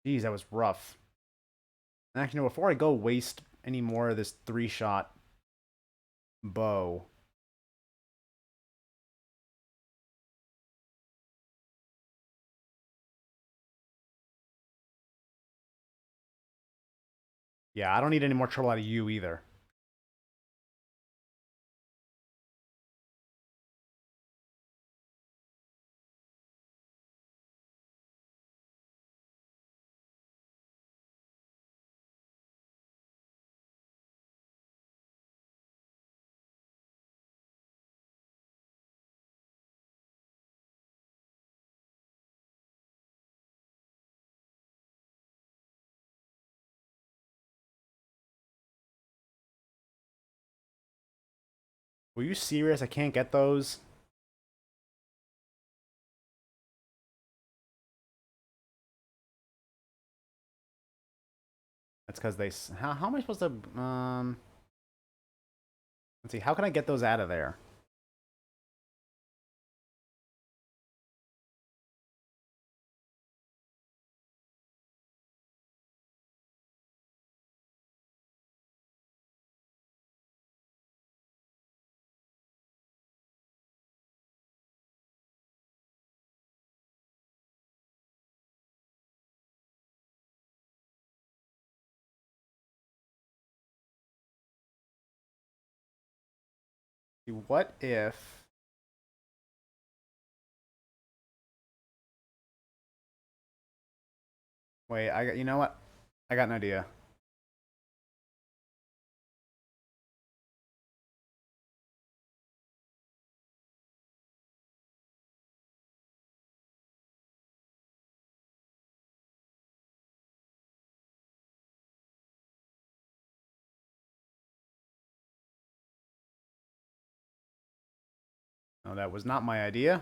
Jeez, that was rough. Actually, no, before I go waste any more of this 3-shot bow. Yeah, I don't need any more trouble out of you either. Were you serious? I can't get those? That's because they... How am I supposed to... Let's see, how can I get those out of there? What if... Wait, you know what? I got an idea. No, that was not my idea.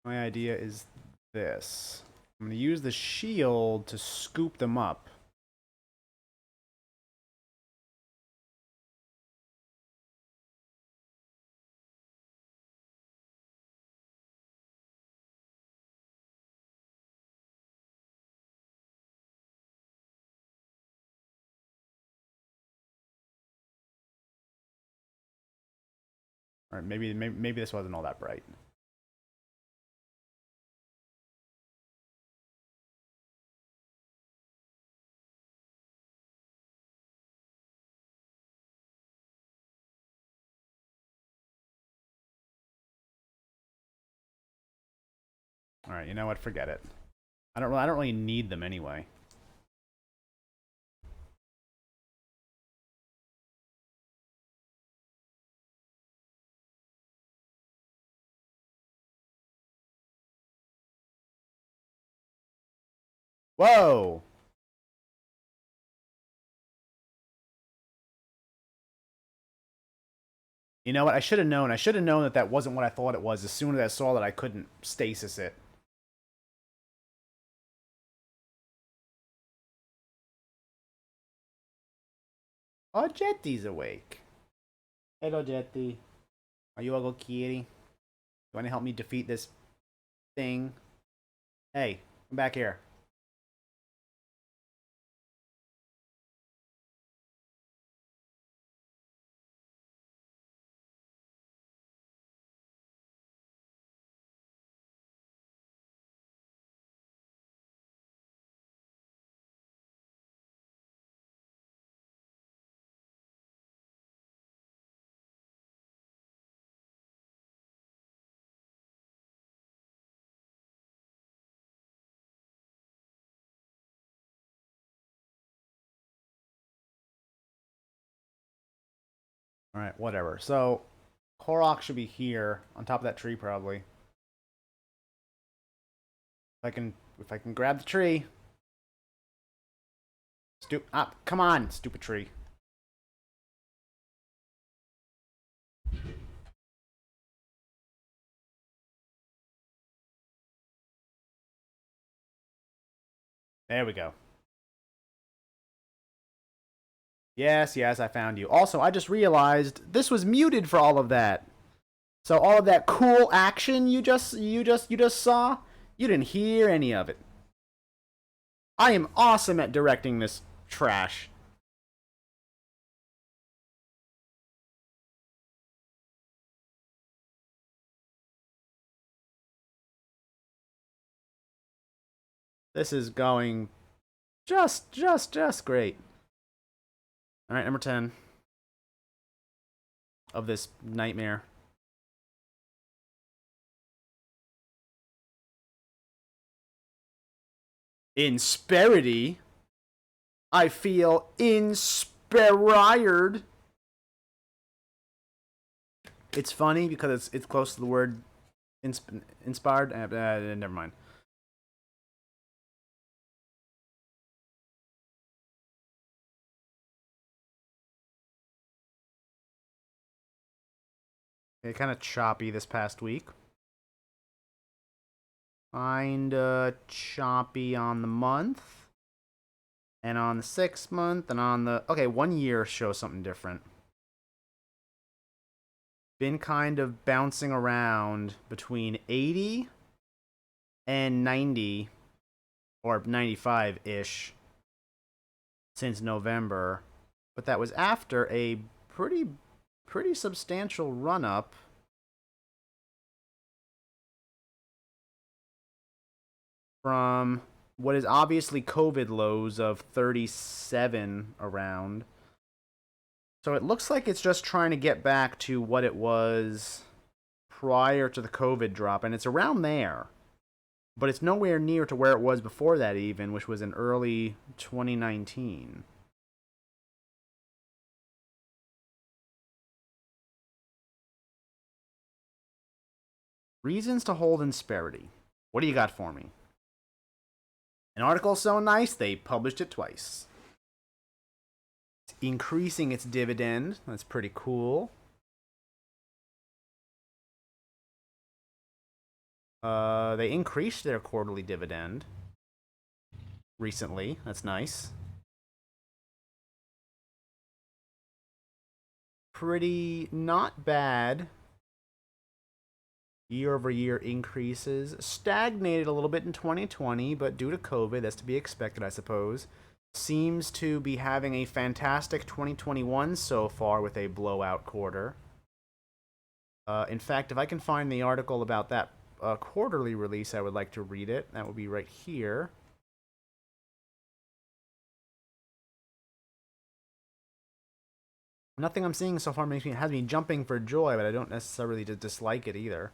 My idea is this. I'm going to use the shield to scoop them up. Or maybe this wasn't all that bright. All right, you know what? Forget it. I don't really need them anyway. Whoa! You know what? I should have known. I should have known that that wasn't what I thought it was as soon as I saw that I couldn't stasis it. Oh, Jetty's awake. Hello, Jetty. Are you a little kitty? You want to help me defeat this thing? Hey, come back here. Alright, whatever. So, Koroks should be here, on top of that tree, probably. If I can grab the tree. Come on, stupid tree. There we go. Yes, yes, I found you. Also, I just realized this was muted for all of that. So all of that cool action you just saw, you didn't hear any of it. I am awesome at directing this trash. This is going just great. All right, number 10 of this nightmare. Insperity. I feel inspired. It's funny because it's close to the word inspired. Never mind. Okay, kind of choppy this past week. Kinda choppy on the month. And on the 6 month, and on the... Okay, 1 year shows something different. Been kind of bouncing around between 80 and 90, or 95-ish, since November. But that was after a pretty substantial run-up from what is obviously COVID lows of 37 around. So it looks like it's just trying to get back to what it was prior to the COVID drop, and it's around there. But it's nowhere near to where it was before that even, which was in early 2019. Reasons to hold Insperity. What do you got for me? An article so nice, they published it twice. It's increasing its dividend. That's pretty cool. They increased their quarterly dividend recently. That's nice. Pretty not bad. Year-over-year increases. Stagnated a little bit in 2020, but due to COVID, that's to be expected, I suppose. Seems to be having a fantastic 2021 so far with a blowout quarter. In fact, if I can find the article about that quarterly release, I would like to read it. That would be right here. Nothing I'm seeing so far has me jumping for joy, but I don't necessarily dislike it either.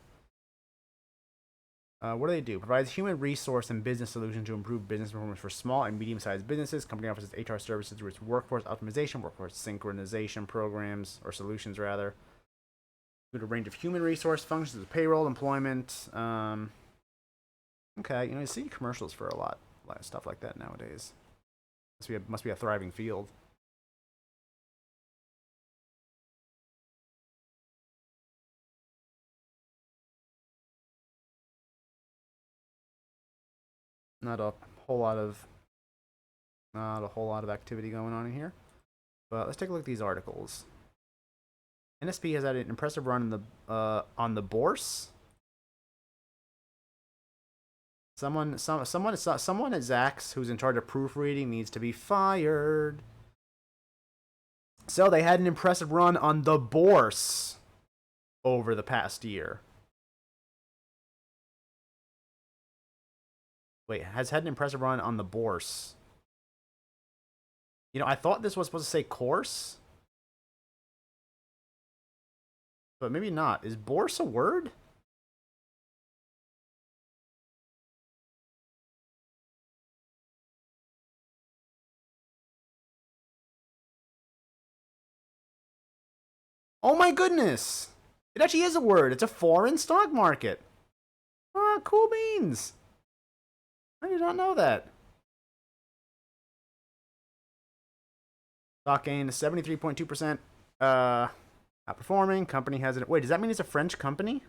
What do they do? Provides human resource and business solutions to improve business performance for small and medium-sized businesses. Company offers HR services through its workforce optimization, workforce synchronization programs, or solutions rather. With a range of human resource functions, payroll, employment. Okay, you see commercials for a lot of stuff like that nowadays. Must be a thriving field. Not a whole lot of activity going on in here. But let's take a look at these articles. NSP has had an impressive run on the bourse. Someone at Zacks who's in charge of proofreading needs to be fired. So they had an impressive run on the bourse over the past year. Wait, has had an impressive run on the bourse. I thought this was supposed to say course. But maybe not. Is bourse a word? Oh my goodness! It actually is a word. It's a foreign stock market. Ah, cool beans. I did not know that. Stock gain is 73.2%. Outperforming. Company has it. Wait, does that mean it's a French company?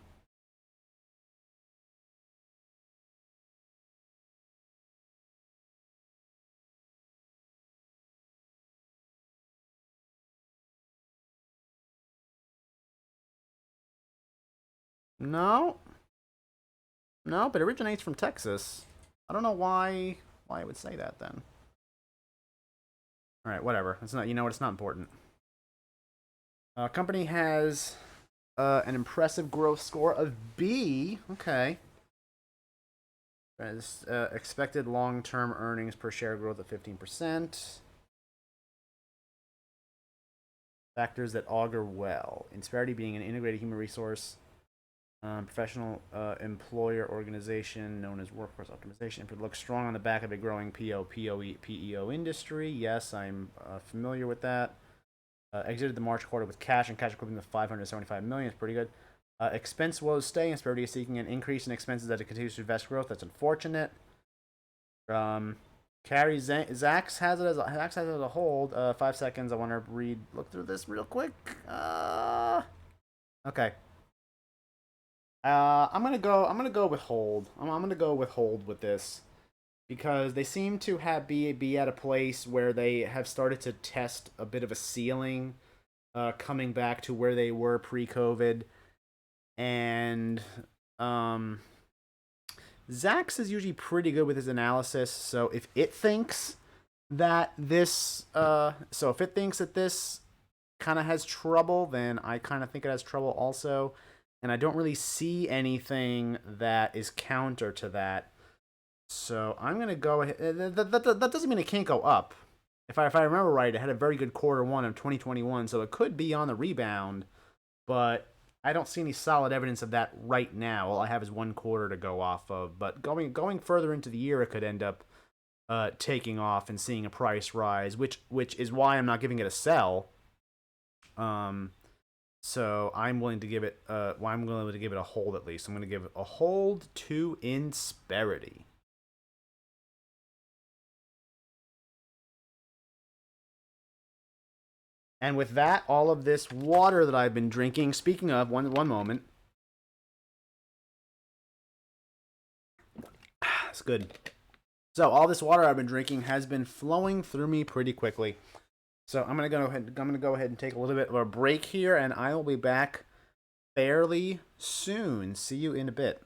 No. No, but it originates from Texas. I don't know why it would say that then. All right, whatever. It's not. You know what? It's not important. Company has an impressive growth score of B. Okay. As expected long-term earnings per share growth of 15%. Factors that augur well. Insperity being an integrated human resource, professional employer organization known as workforce optimization. It looks strong on the back of a growing PEO industry. Yes, I'm familiar with that. Exited the March quarter with cash and cash equivalent of 575 million. It's pretty good. Expense woes stay. Insperity is seeking an increase in expenses as it continues to invest growth. That's unfortunate. Carrie Zax has it as a hold. 5 seconds. I want to look through this real quick. Okay. I'm gonna go with hold. I'm gonna go with hold with this because they seem to be at a place where they have started to test a bit of a ceiling, coming back to where they were pre-COVID, and Zax is usually pretty good with his analysis. So if it thinks that this kind of has trouble, then I kind of think it has trouble also. And I don't really see anything that is counter to that. So I'm going to go ahead. That doesn't mean it can't go up. If I remember right, it had a very good quarter one of 2021, so it could be on the rebound. But I don't see any solid evidence of that right now. All I have is one quarter to go off of. But going further into the year, it could end up taking off and seeing a price rise, which is why I'm not giving it a sell. So I'm willing to give it a hold at least. I'm going to give a hold to Insperity. And with that, all of this water that I've been drinking. Speaking of, one moment. It's good. So all this water I've been drinking has been flowing through me pretty quickly. So I'm gonna go ahead and take a little bit of a break here, and I will be back fairly soon. See you in a bit.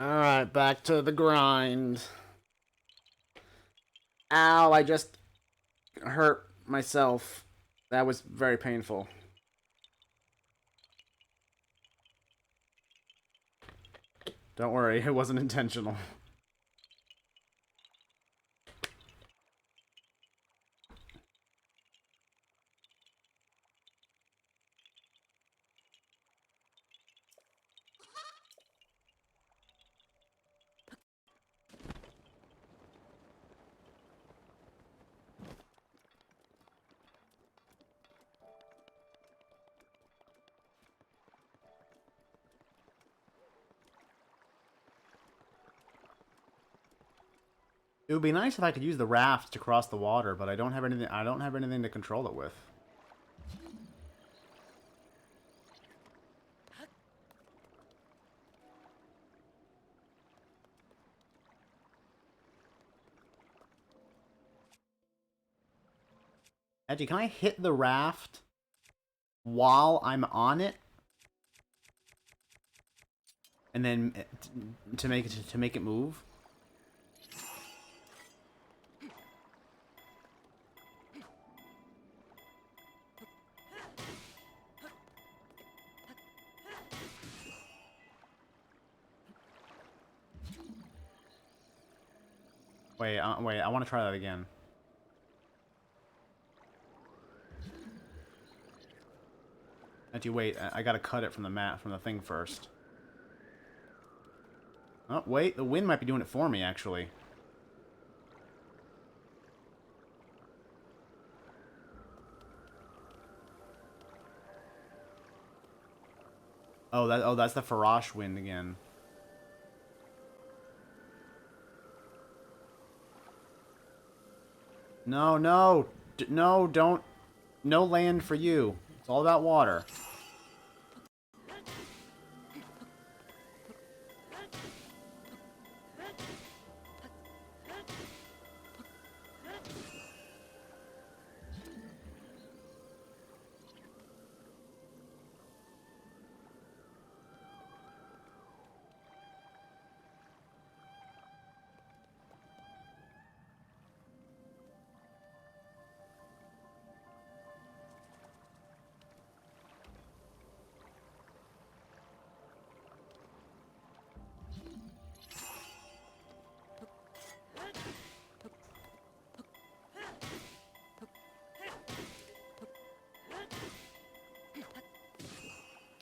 Alright, back to the grind. Ow, I just hurt myself. That was very painful. Don't worry, it wasn't intentional. It would be nice if I could use the raft to cross the water, but I don't have anything. I don't have anything to control it with. Actually, can I hit the raft while I'm on it, and then to make it move? Wait, wait. I want to try that again. Actually, wait. I gotta cut it from the mat from the thing first. Oh, wait. The wind might be doing it for me, actually. Oh, that's the Farash wind again. No, no, no, don't. No land for you. It's all about water.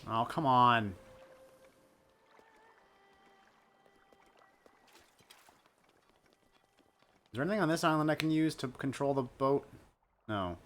Oh, come on. Is there anything on this island I can use to control the boat? No.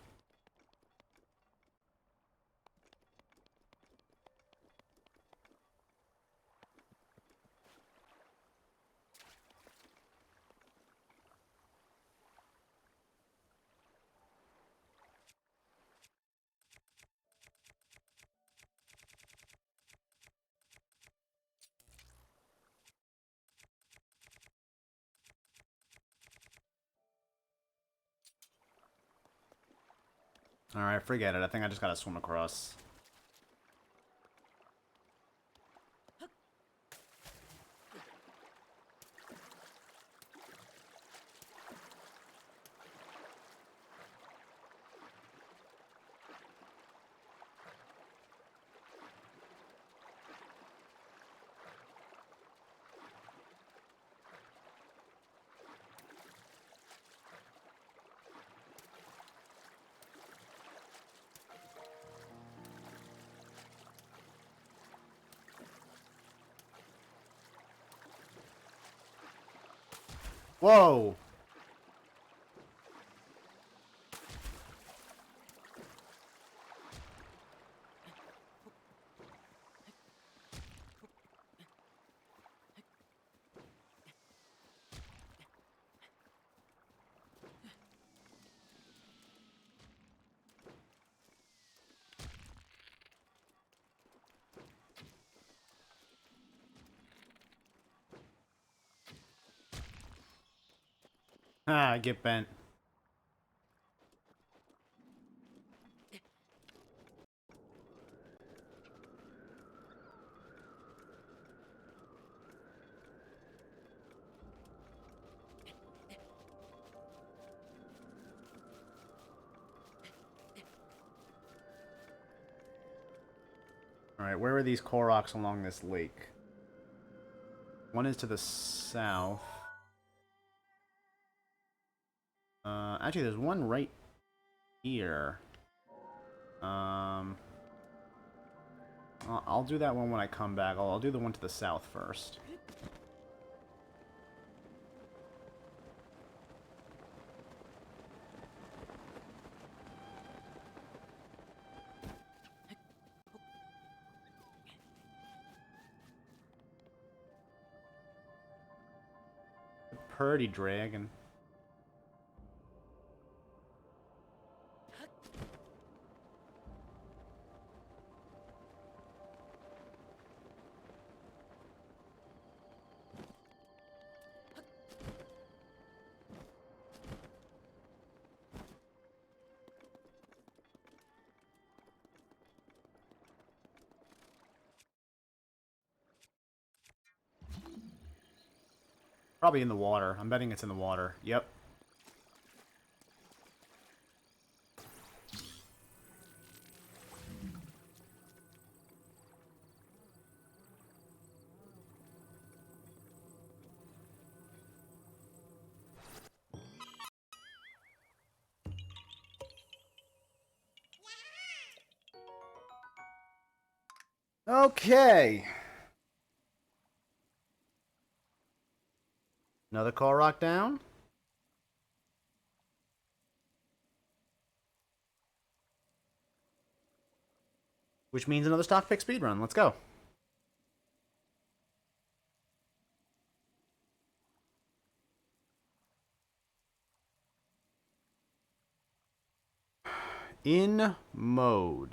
Alright, forget it. I think I just gotta swim across. Whoa! Ah, get bent. Alright, where are these Koroks along this lake? One is to the south. Actually, there's one right here. I'll do that one when I come back. I'll do the one to the south first. Pretty dragon. Probably in the water. I'm betting it's in the water. Yep. Okay. Another Korok down. Which means another stock pick speedrun. Let's go. In mode.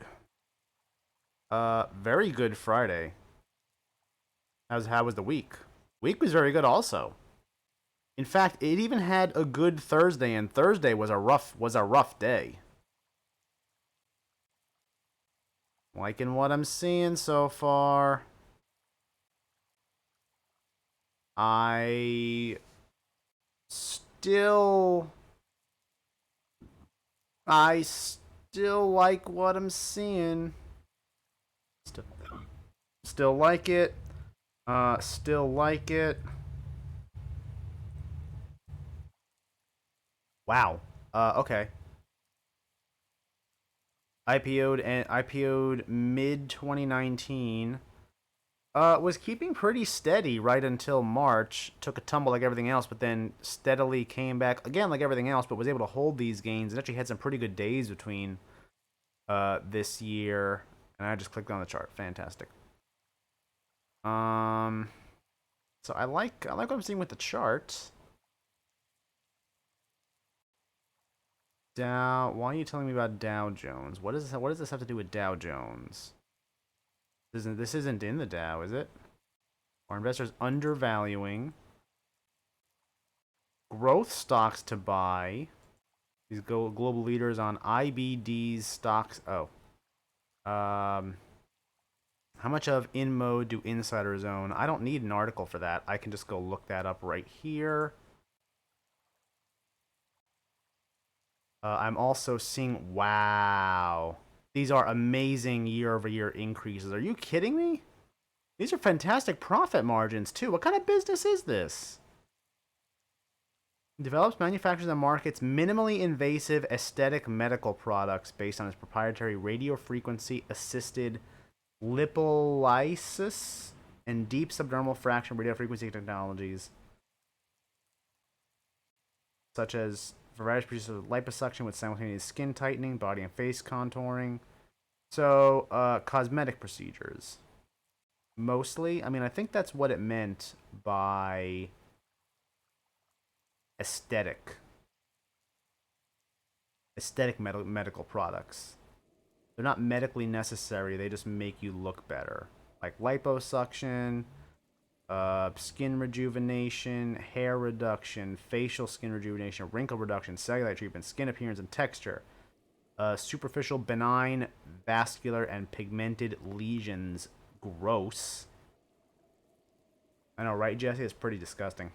Very good Friday. How was the week? Week was very good also. In fact, it even had a good Thursday, and Thursday was a rough day. Liking what I'm seeing so far. I still like what I'm seeing. Still like it. Still like it. Wow. Okay. IPO'd mid 2019. Was keeping pretty steady right until March. Took a tumble like everything else, but then steadily came back again like everything else, but was able to hold these gains and actually had some pretty good days between this year. And I just clicked on the chart. Fantastic. So I like what I'm seeing with the chart. Dow. Why are you telling me about Dow Jones? What does this have to do with Dow Jones? This isn't in the Dow, is it? Are investors undervaluing growth stocks to buy? These global leaders on IBD's stocks. Oh. How much of in mode do insiders own? I don't need an article for that. I can just go look that up right here. I'm also seeing, wow, these are amazing year-over-year increases. Are you kidding me? These are fantastic profit margins, too. What kind of business is this? Develops, manufactures, and markets minimally invasive aesthetic medical products based on its proprietary radiofrequency-assisted lipolysis and deep subdermal fraction radiofrequency technologies, such as various procedures of liposuction with simultaneous skin tightening, body and face contouring. So, cosmetic procedures. Mostly. I mean, I think that's what it meant by aesthetic. Aesthetic medical products. They're not medically necessary, they just make you look better. Like liposuction, skin rejuvenation, hair reduction, facial skin rejuvenation, wrinkle reduction, cellulite treatment, skin appearance and texture, superficial benign, vascular, and pigmented lesions. Gross. I know, right, Jesse? It's pretty disgusting.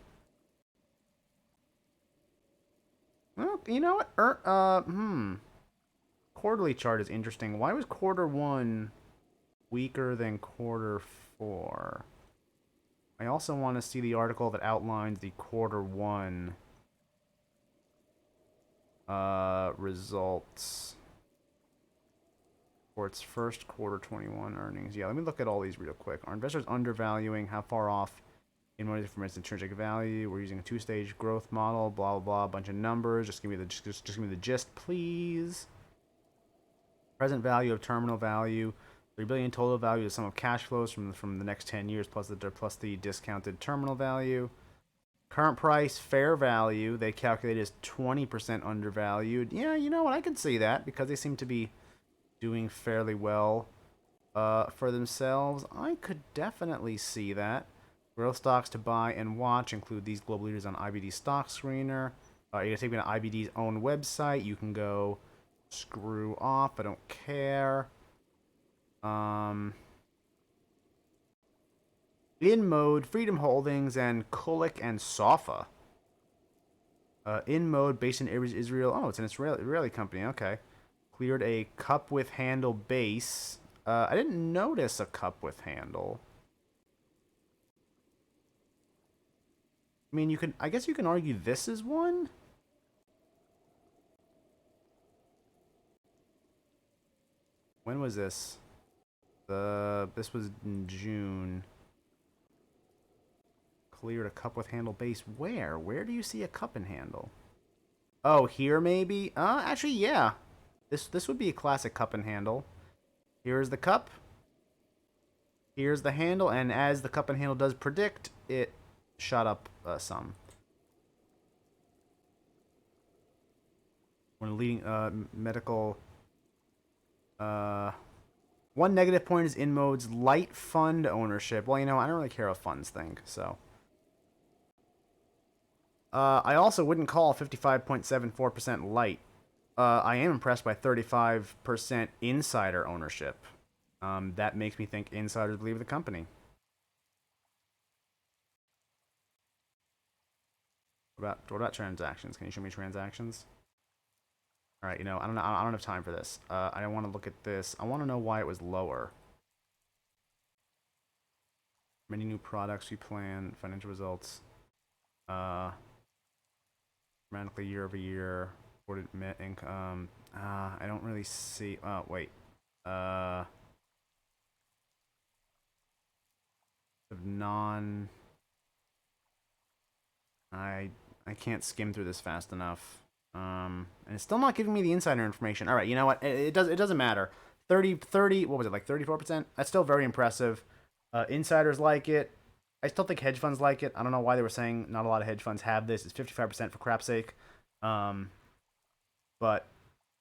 Well, you know what? Quarterly chart is interesting. Why was quarter one weaker than quarter 4. I also want to see the article that outlines the quarter 1 results for its first quarter 21 earnings. Yeah, let me look at all these real quick. Are investors undervaluing? How far off in money from its intrinsic value? We're using a 2-stage growth model. Blah blah blah. A bunch of numbers. Just give me the just give me the gist, please. Present value of terminal value. 3 billion total value is the sum of cash flows from the next 10 years plus the discounted terminal value. Current price, fair value, they calculate as 20% undervalued. Yeah, you know what? I can see that because they seem to be doing fairly well for themselves. I could definitely see that. Growth stocks to buy and watch include these global leaders on IBD Stock Screener. You're going to take me to IBD's own website. You can go screw off. I don't care. In Mode, Freedom Holdings, and Kulik and Safa. In Mode, based in Israel. Oh, it's an Israeli company. Okay. Cleared a cup with handle base. I didn't notice a cup with handle. I mean, I guess you can argue this is one. When was this? This was in June. Cleared a cup with handle base. Where? Where do you see a cup and handle? Oh, here maybe? Actually, yeah. This would be a classic cup and handle. Here's the cup. Here's the handle, and as the cup and handle does predict, it shot up some. When leading medical. One negative point is InMode's light fund ownership. Well, you know, I don't really care what funds think, so. I also wouldn't call 55.74% light. I am impressed by 35% insider ownership. That makes me think insiders believe the company. What about transactions? Can you show me transactions? All right, you know, I don't have time for this. I don't want to look at this. I want to know why it was lower. Many new products we plan, financial results. Dramatically year over year. Reported net income. I don't really see. Oh wait. Non. I can't skim through this fast enough. And it's still not giving me the insider information. All right, you know what? It doesn't matter. 30, what was it, like 34%? That's still very impressive. Insiders like it. I still think hedge funds like it. I don't know why they were saying not a lot of hedge funds have this. It's 55% for crap's sake. But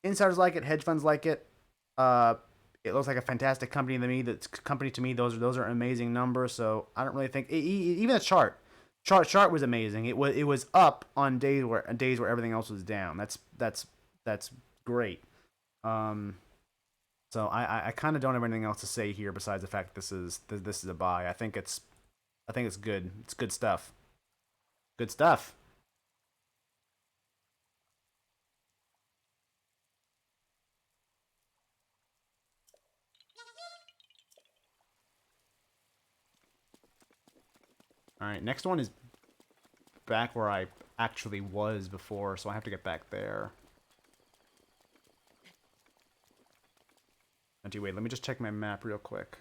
insiders like it. Hedge funds like it. It looks like a fantastic company to me. Those are amazing numbers. So I don't really think even the chart was amazing. It was up on days where everything else was down. That's great. So I kind of don't have anything else to say here besides the fact that this is a buy. I think it's good. It's good stuff. Good stuff. All right, next one is back where I actually was before, so I have to get back there. Wait, let me just check my map real quick.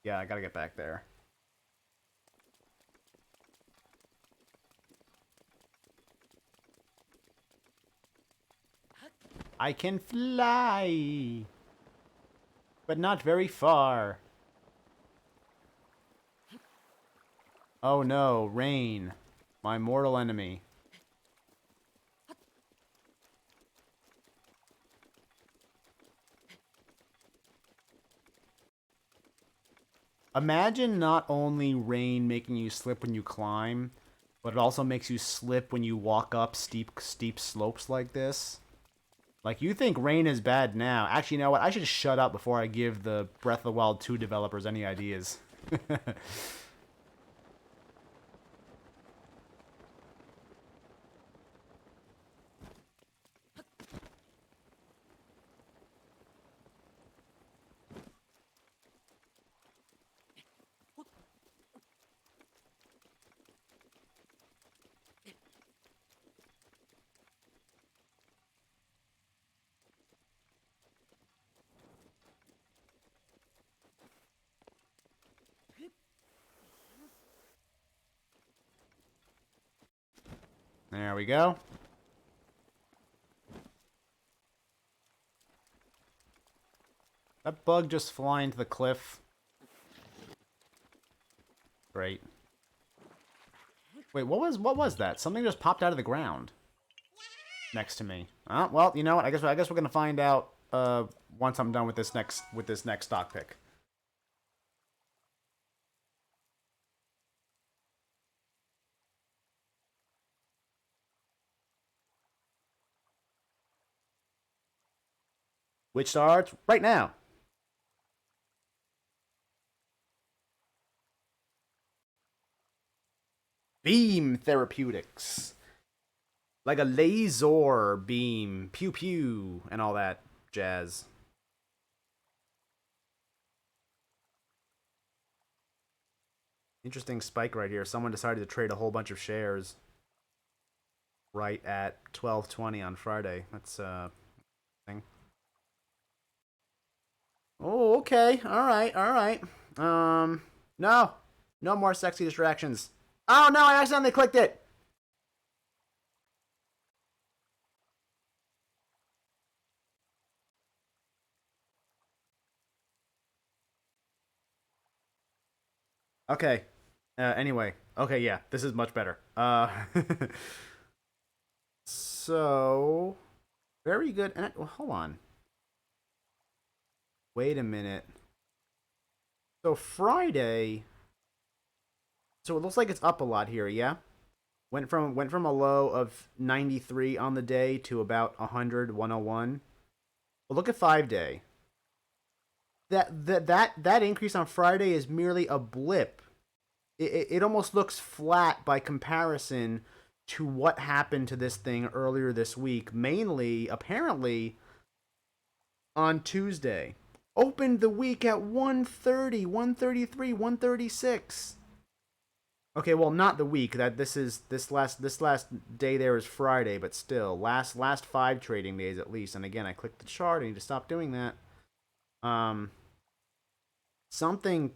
Yeah, I gotta get back there. I can fly, but not very far. Oh no, rain. My mortal enemy. Imagine not only rain making you slip when you climb, but it also makes you slip when you walk up steep slopes like this. Like, you think rain is bad now. Actually, you know what? I should shut up before I give the Breath of the Wild 2 developers any ideas. There we go. That bug just flying to the cliff. Great. Wait, what was that? Something just popped out of the ground next to me. Well, you know what? I guess we're gonna find out once I'm done with this next stock pick. Which starts right now. Beam Therapeutics. Like a laser beam. Pew pew. And all that jazz. Interesting spike right here. Someone decided to trade a whole bunch of shares right at 12:20 on Friday. That's thing. Oh, okay. All right. All right. No. No more sexy distractions. Oh no, I accidentally clicked it. Okay. Anyway. Okay, yeah. This is much better. So very good. And well, hold on. Wait a minute. So Friday. So it looks like it's up a lot here, yeah? Went from a low of 93 on the day to about 100, 101. Well, look at 5-day. That increase on Friday is merely a blip. It almost looks flat by comparison to what happened to this thing earlier this week. Mainly, apparently, on Tuesday. Opened the week at 130, 133, 136. Okay, well, not the week. That this last day there is Friday, but still last 5 trading days at least. And again, I clicked the chart. I need to stop doing that. Something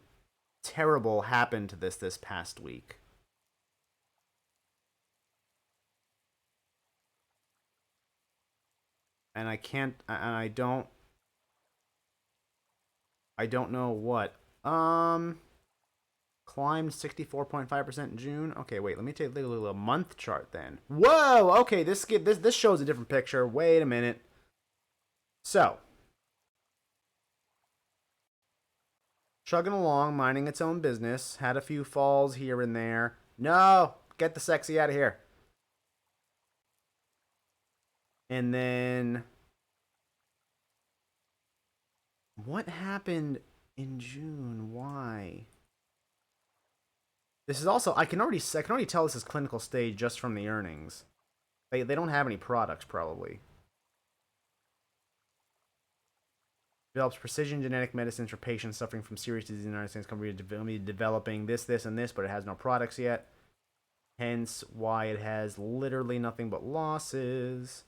terrible happened to this past week. And I can't, and I don't know what. Climbed 64.5% in June. Okay, wait, let me take a look at a month chart then. Whoa, okay, this shows a different picture. Wait a minute. So, chugging along, minding its own business, had a few falls here and there. No, get the sexy out of here. And then what happened in June? Why? This is also I can already tell this is clinical stage just from the earnings. They don't have any products probably. Develops precision genetic medicines for patients suffering from serious disease in the United States. Company developing this, and this, but it has no products yet. Hence why it has literally nothing but losses.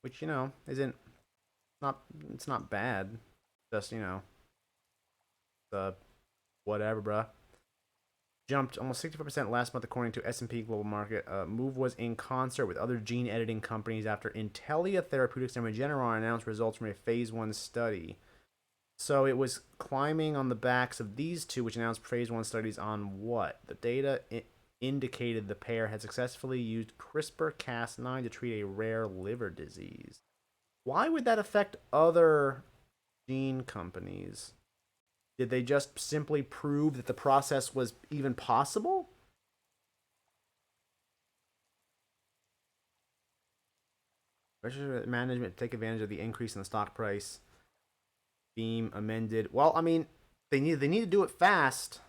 Which, you know, it's not bad. Just, you know, whatever, bruh. Jumped almost 64% last month according to S&P Global Market. Move was in concert with other gene editing companies after Intellia Therapeutics and Regeneron announced results from a phase 1 study. So it was climbing on the backs of these two, which announced phase 1 studies on what? The data indicated the pair had successfully used CRISPR-Cas9 to treat a rare liver disease. Why would that affect other gene companies? Did they just simply prove that the process was even possible? Management take advantage of the increase in the stock price. Beam amended. Well, I mean, they need to do it fast.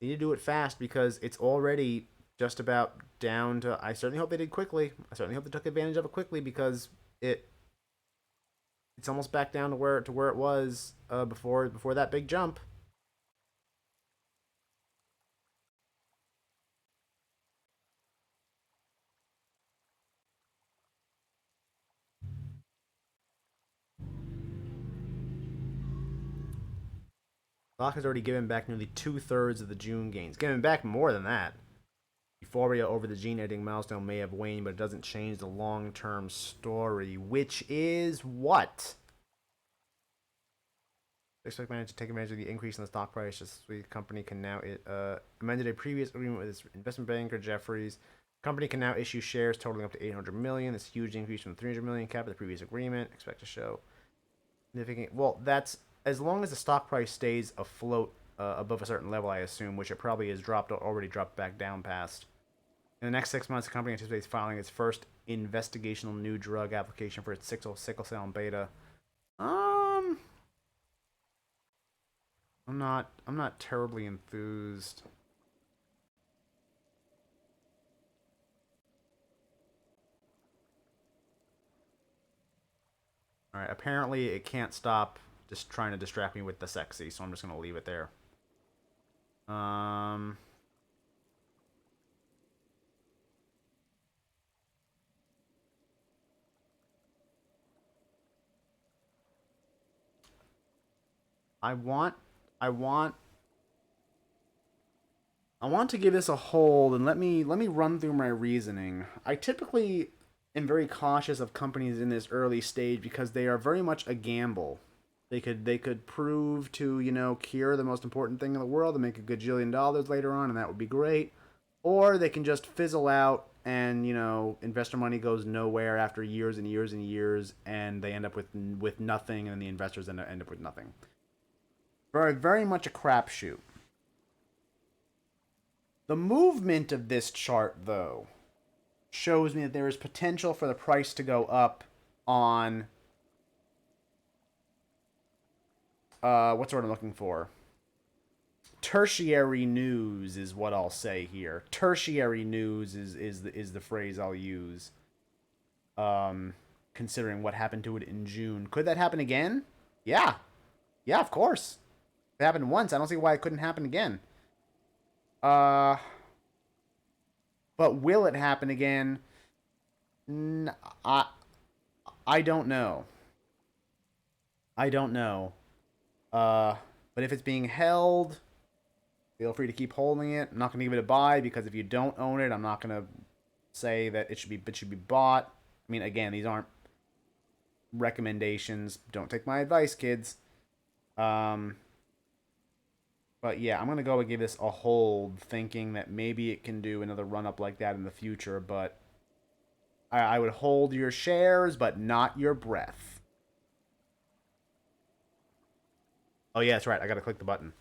They need to do it fast because it's already just about down to. I certainly hope they did quickly. I certainly hope they took advantage of it quickly because it's almost back down to where it was before that big jump. Stock has already given back nearly 2/3 of the June gains. Given back more than that. euphoria over the gene editing milestone may have waned, but it doesn't change the long-term story, which is what? Expect management to take advantage of the increase in the stock price. Just the company can now amended a previous agreement with its investment banker Jeffries. Company can now issue shares totaling up to 800 million. This huge increase from the 300 million cap of the previous agreement. Expect to show significant. Well, that's as long as the stock price stays afloat above a certain level, I assume, which it probably has already dropped back down past. In the next 6 months, the company anticipates filing its first investigational new drug application for its sickle cell and beta. I'm not terribly enthused. All right, apparently it can't stop just trying to distract me with the sexy, so I'm just going to leave it there. I want to give this a hold, and let me run through my reasoning. I typically am very cautious of companies in this early stage because they are very much a gamble. They could prove to cure the most important thing in the world and make a gajillion dollars later on, and that would be great. Or they can just fizzle out and investor money goes nowhere after years and years and years, and they end up with nothing, and the investors end up with nothing. Very much a crapshoot. The movement of this chart, though, shows me that there is potential for the price to go up on what's the word I'm looking for? Tertiary news is what I'll say here. Tertiary news is the phrase I'll use. Considering what happened to it in June. Could that happen again? Yeah. Yeah, of course. It happened once. I don't see why it couldn't happen again. But will it happen again? I don't know. I don't know. But if it's being held, feel free to keep holding it. I'm not going to give it a buy because if you don't own it, I'm not going to say that it should be bought. I mean, again, these aren't recommendations. Don't take my advice, kids. But yeah, I'm going to go and give this a hold, thinking that maybe it can do another run-up like that in the future, but I would hold your shares, but not your breath. Oh, yeah, that's right. I got to click the button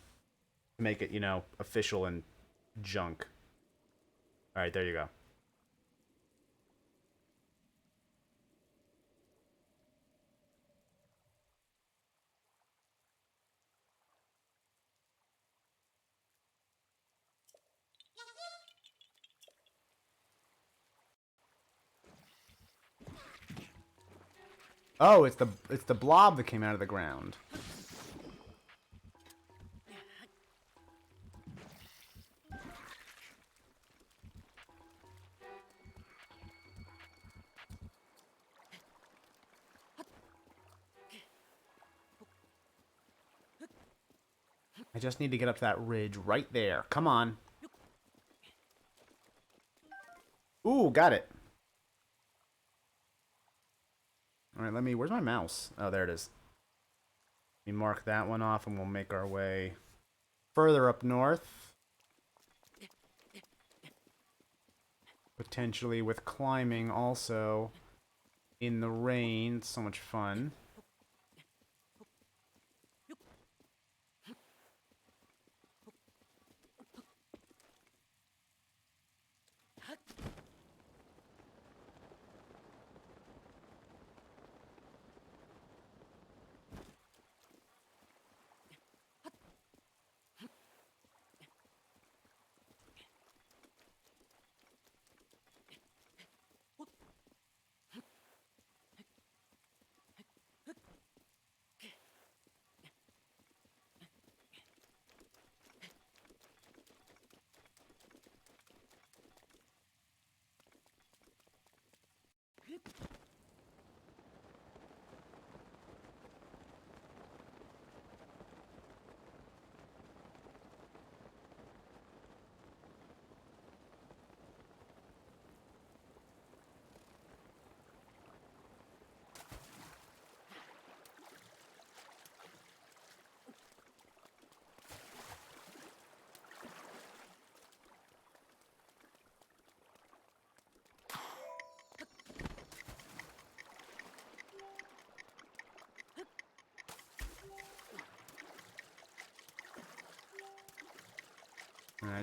to make it, official and junk. All right, there you go. Oh, it's the blob that came out of the ground. I just need to get up to that ridge right there. Come on. Ooh, got it. All right, where's my mouse? Oh, there it is. Let me mark that one off and we'll make our way further up north. Potentially with climbing also in the rain. It's so much fun.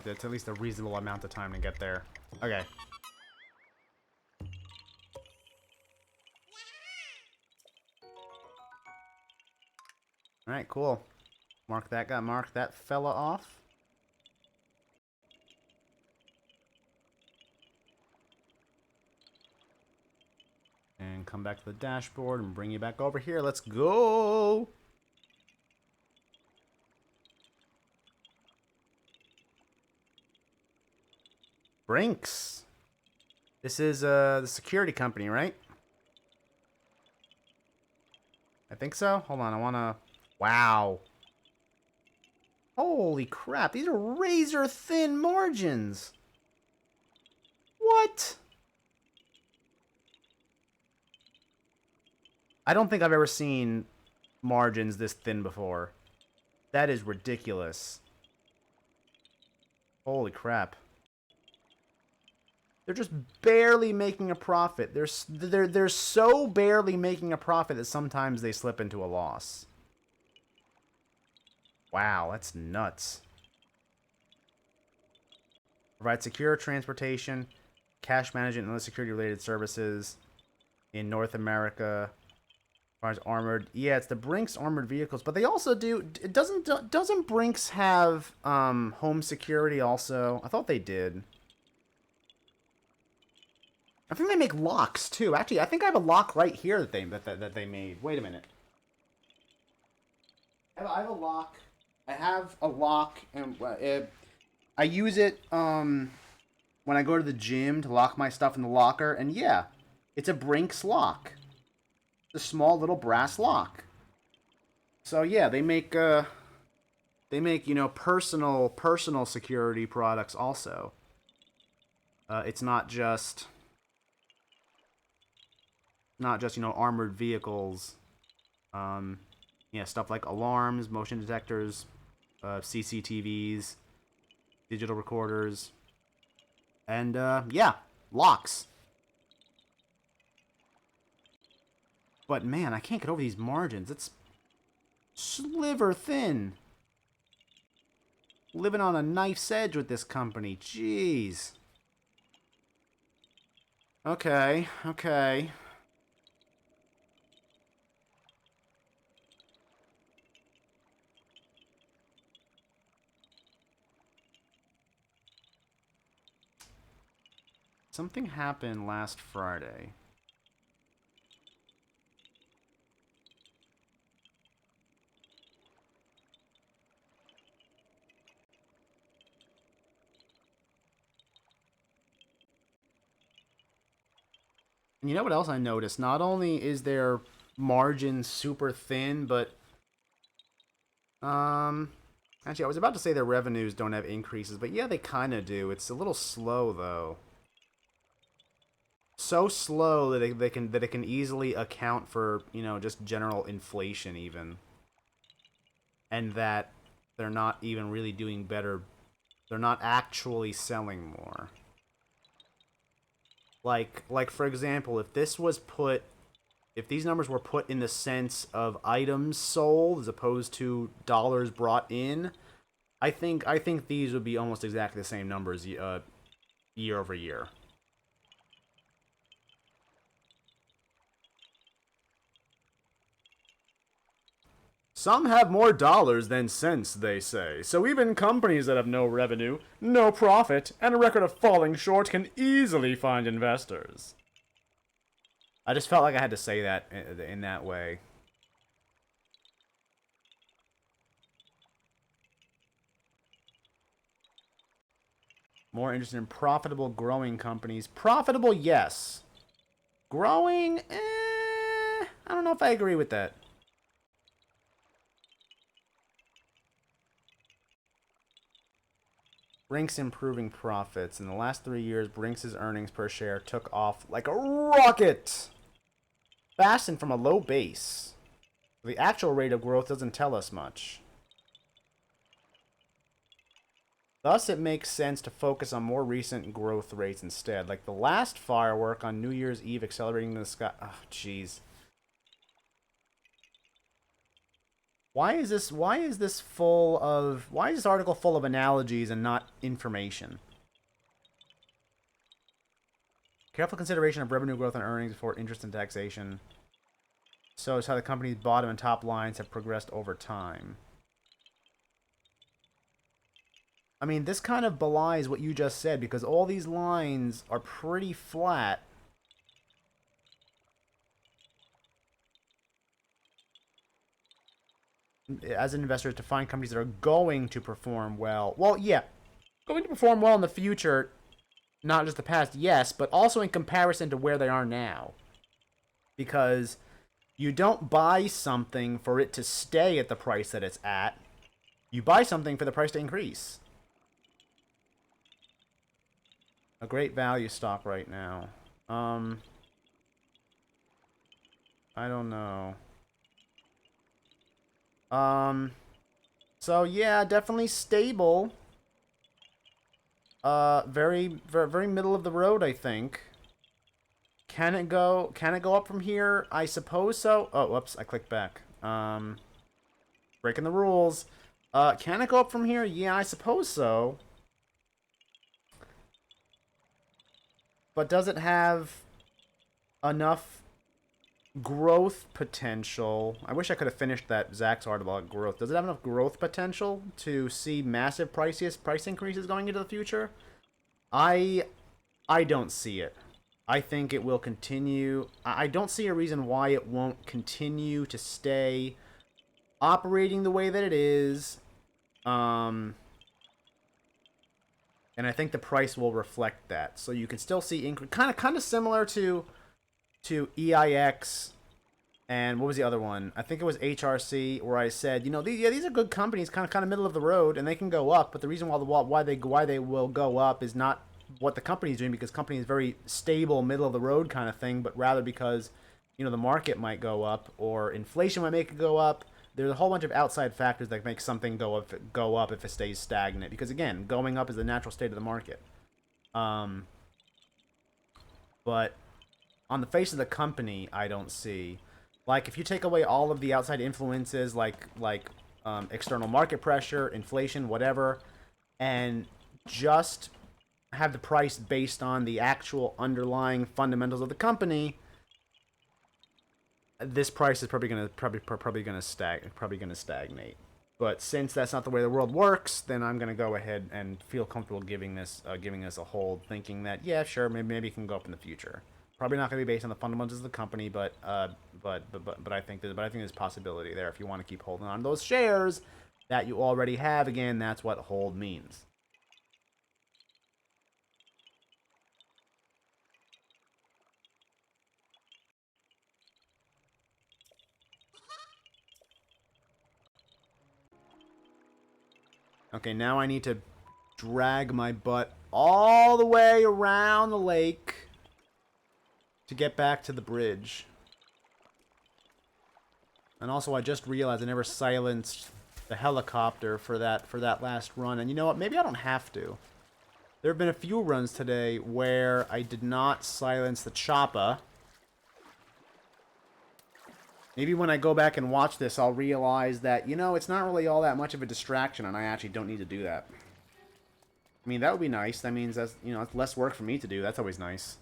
Like, it's at least a reasonable amount of time to get there. Okay. Alright, cool. Mark that fella off. And come back to the dashboard and bring you back over here. Let's go! Brinks. This is the security company, right? I think so. Hold on, I wanna... Wow. Holy crap, these are razor thin margins. What? I don't think I've ever seen margins this thin before. That is ridiculous. Holy crap. They're just barely making a profit. They're so barely making a profit that sometimes they slip into a loss. Wow, that's nuts. Provide secure transportation, cash management, and other security-related services in North America. As armored, yeah, it's the Brinks armored vehicles, but they also do. Doesn't Brinks have home security also? I thought they did. I think they make locks too. Actually, I think I have a lock right here that they made. Wait a minute. I have a lock. I have a lock, and I use it when I go to the gym to lock my stuff in the locker. And yeah, it's a Brinks lock. The small little brass lock. So yeah, they make you know, personal security products also. It's not just you know, armored vehicles. Yeah, stuff like alarms, motion detectors, CCTVs, digital recorders, and yeah, locks. But man, I can't get over these margins. It's sliver thin. Living on a knife's edge with this company. Jeez. Okay, okay. Something happened last Friday. And you know what else I noticed? Not only is their margin super thin, but actually I was about to say their revenues don't have increases, but yeah, they kind of do. It's a little slow though. So slow that it can easily account for, you know, just general inflation even. And that they're not even really doing better. They're not actually selling more. Like for example, if these numbers were put in the sense of items sold as opposed to dollars brought in, I think these would be almost exactly the same numbers year over year. Some have more dollars than cents, they say. So even companies that have no revenue, no profit, and a record of falling short can easily find investors. I just felt like I had to say that in that way. More interested in profitable, growing companies. Profitable, yes. Growing, I don't know if I agree with that. Brinks improving profits. In the last 3 years, Brinks' earnings per share took off like a rocket. Fast and from a low base. The actual rate of growth doesn't tell us much. Thus, it makes sense to focus on more recent growth rates instead. Like the last firework on New Year's Eve accelerating the sky. Oh, jeez. Why is this why is this article full of analogies and not information? Careful consideration of revenue growth and earnings before interest and taxation. So it's how the company's bottom and top lines have progressed over time. I mean, this kind of belies what you just said, because all these lines are pretty flat. As an investor, to find companies that are going to perform well. Well, yeah, going to perform well in the future, not just the past, yes, but also in comparison to where they are now. Because you don't buy something for it to stay at the price that it's at. You buy something for the price to increase. A great value stock right now. I don't know. So yeah, definitely stable. Very middle of the road, I think. Can it go up from here? I suppose so. Oh, whoops, I clicked back. Breaking the rules. Can it go up from here? Yeah, I suppose so. But does it have enough growth potential? I wish I could have finished that Zach's article about growth. Does it have enough growth potential to see massive price increases going into the future? I don't see it. I think it will continue. I don't see a reason why it won't continue to stay operating the way that it is. And I think the price will reflect that. So you can still see kind of similar to EIX and what was the other one? I think it was HRC, where I said, you know, these are good companies, kind of middle of the road, and they can go up. But the reason why they will go up is not what the company is doing, because company is very stable, middle of the road kind of thing, but rather because, you know, the market might go up or inflation might make it go up. There's a whole bunch of outside factors that make something go up if it stays stagnant. Because again, going up is the natural state of the market. But on the face of the company, I don't see, like, if you take away all of the outside influences, like external market pressure, inflation, whatever, and just have the price based on the actual underlying fundamentals of the company, this price is probably gonna stagnate. But since that's not the way the world works, then I'm gonna go ahead and feel comfortable giving this a hold, thinking that yeah, sure, maybe it can go up in the future. Probably not gonna be based on the fundamentals of the company, but I think there's possibility there if you want to keep holding on to those shares that you already have. Again, that's what hold means. Okay, now I need to drag my butt all the way around the lake to get back to the bridge. And also, I just realized I never silenced the helicopter for that last run. And you know what? Maybe I don't have to. There have been a few runs today where I did not silence the chopper. Maybe when I go back and watch this, I'll realize that, you know, it's not really all that much of a distraction, and I actually don't need to do that. I mean, that would be nice. That means that's, you know, it's less work for me to do. That's always nice.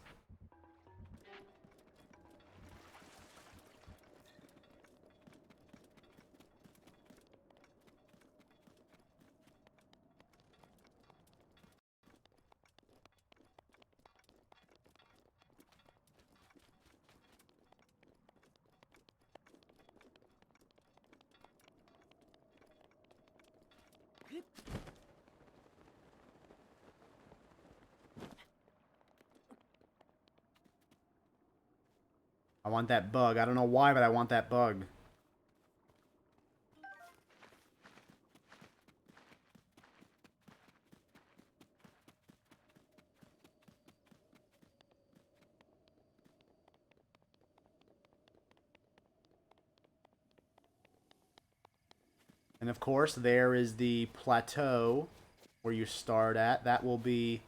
I want that bug. I don't know why, but I want that bug. And of course, there is the plateau where you start at. That will be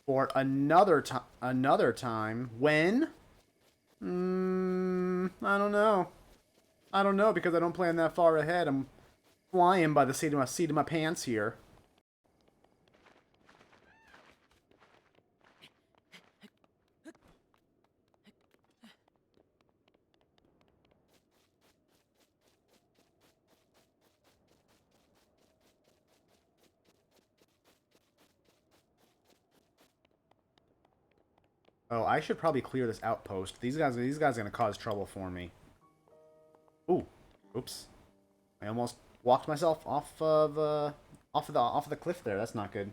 for another time. When? I don't know. I don't know, because I don't plan that far ahead. I'm flying by the seat of my pants here. Oh, I should probably clear this outpost. These guys are gonna cause trouble for me. Ooh, oops! I almost walked myself off of the cliff there. That's not good.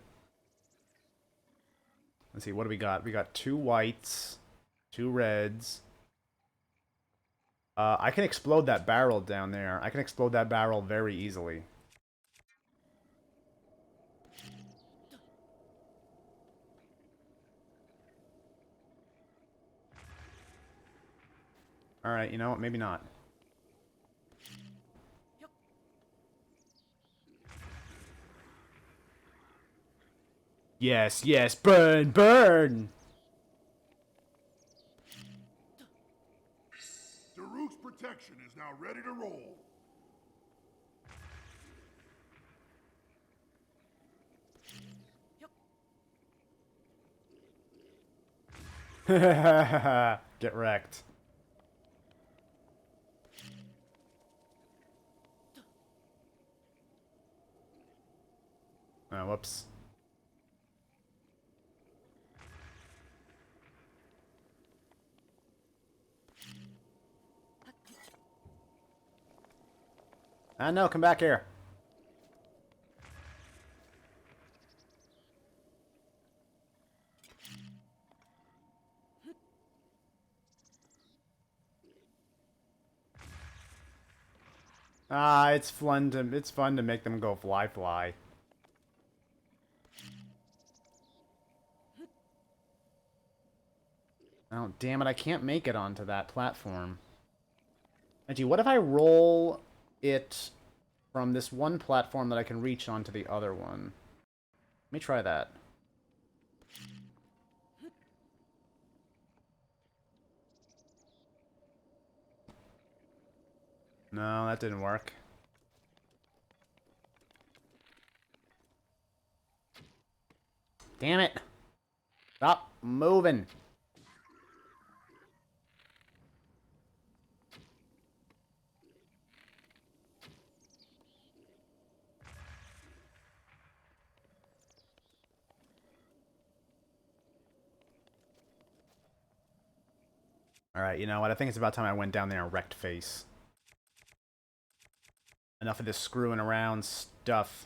Let's see, what do we got? We got 2 whites, 2 reds. I can explode that barrel down there. I can explode that barrel very easily. Alright, you know what? Maybe not. Yes, yes, burn, burn! Daruk's protection is now ready to roll. Get wrecked. Oh, whoops. Ah, no, come back here. Ah, it's fun to make them go fly fly. Oh, damn it, I can't make it onto that platform. Actually, what if I roll it from this one platform that I can reach onto the other one? Let me try that. No, that didn't work. Damn it! Stop moving! Alright, you know what? I think it's about time I went down there and wrecked face. Enough of this screwing around stuff.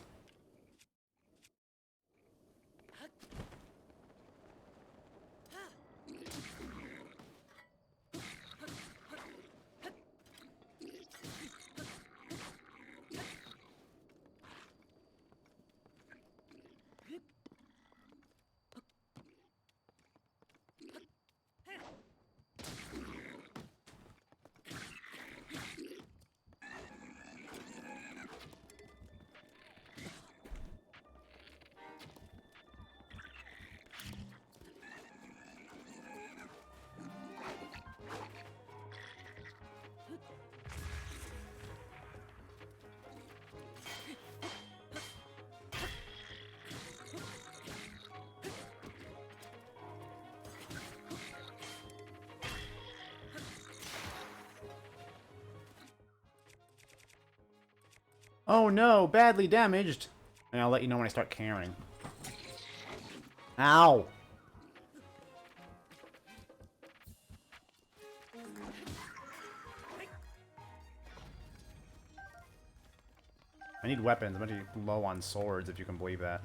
Oh no, badly damaged. And I'll let you know when I start caring. Ow! I need weapons. I'm actually low on swords, if you can believe that.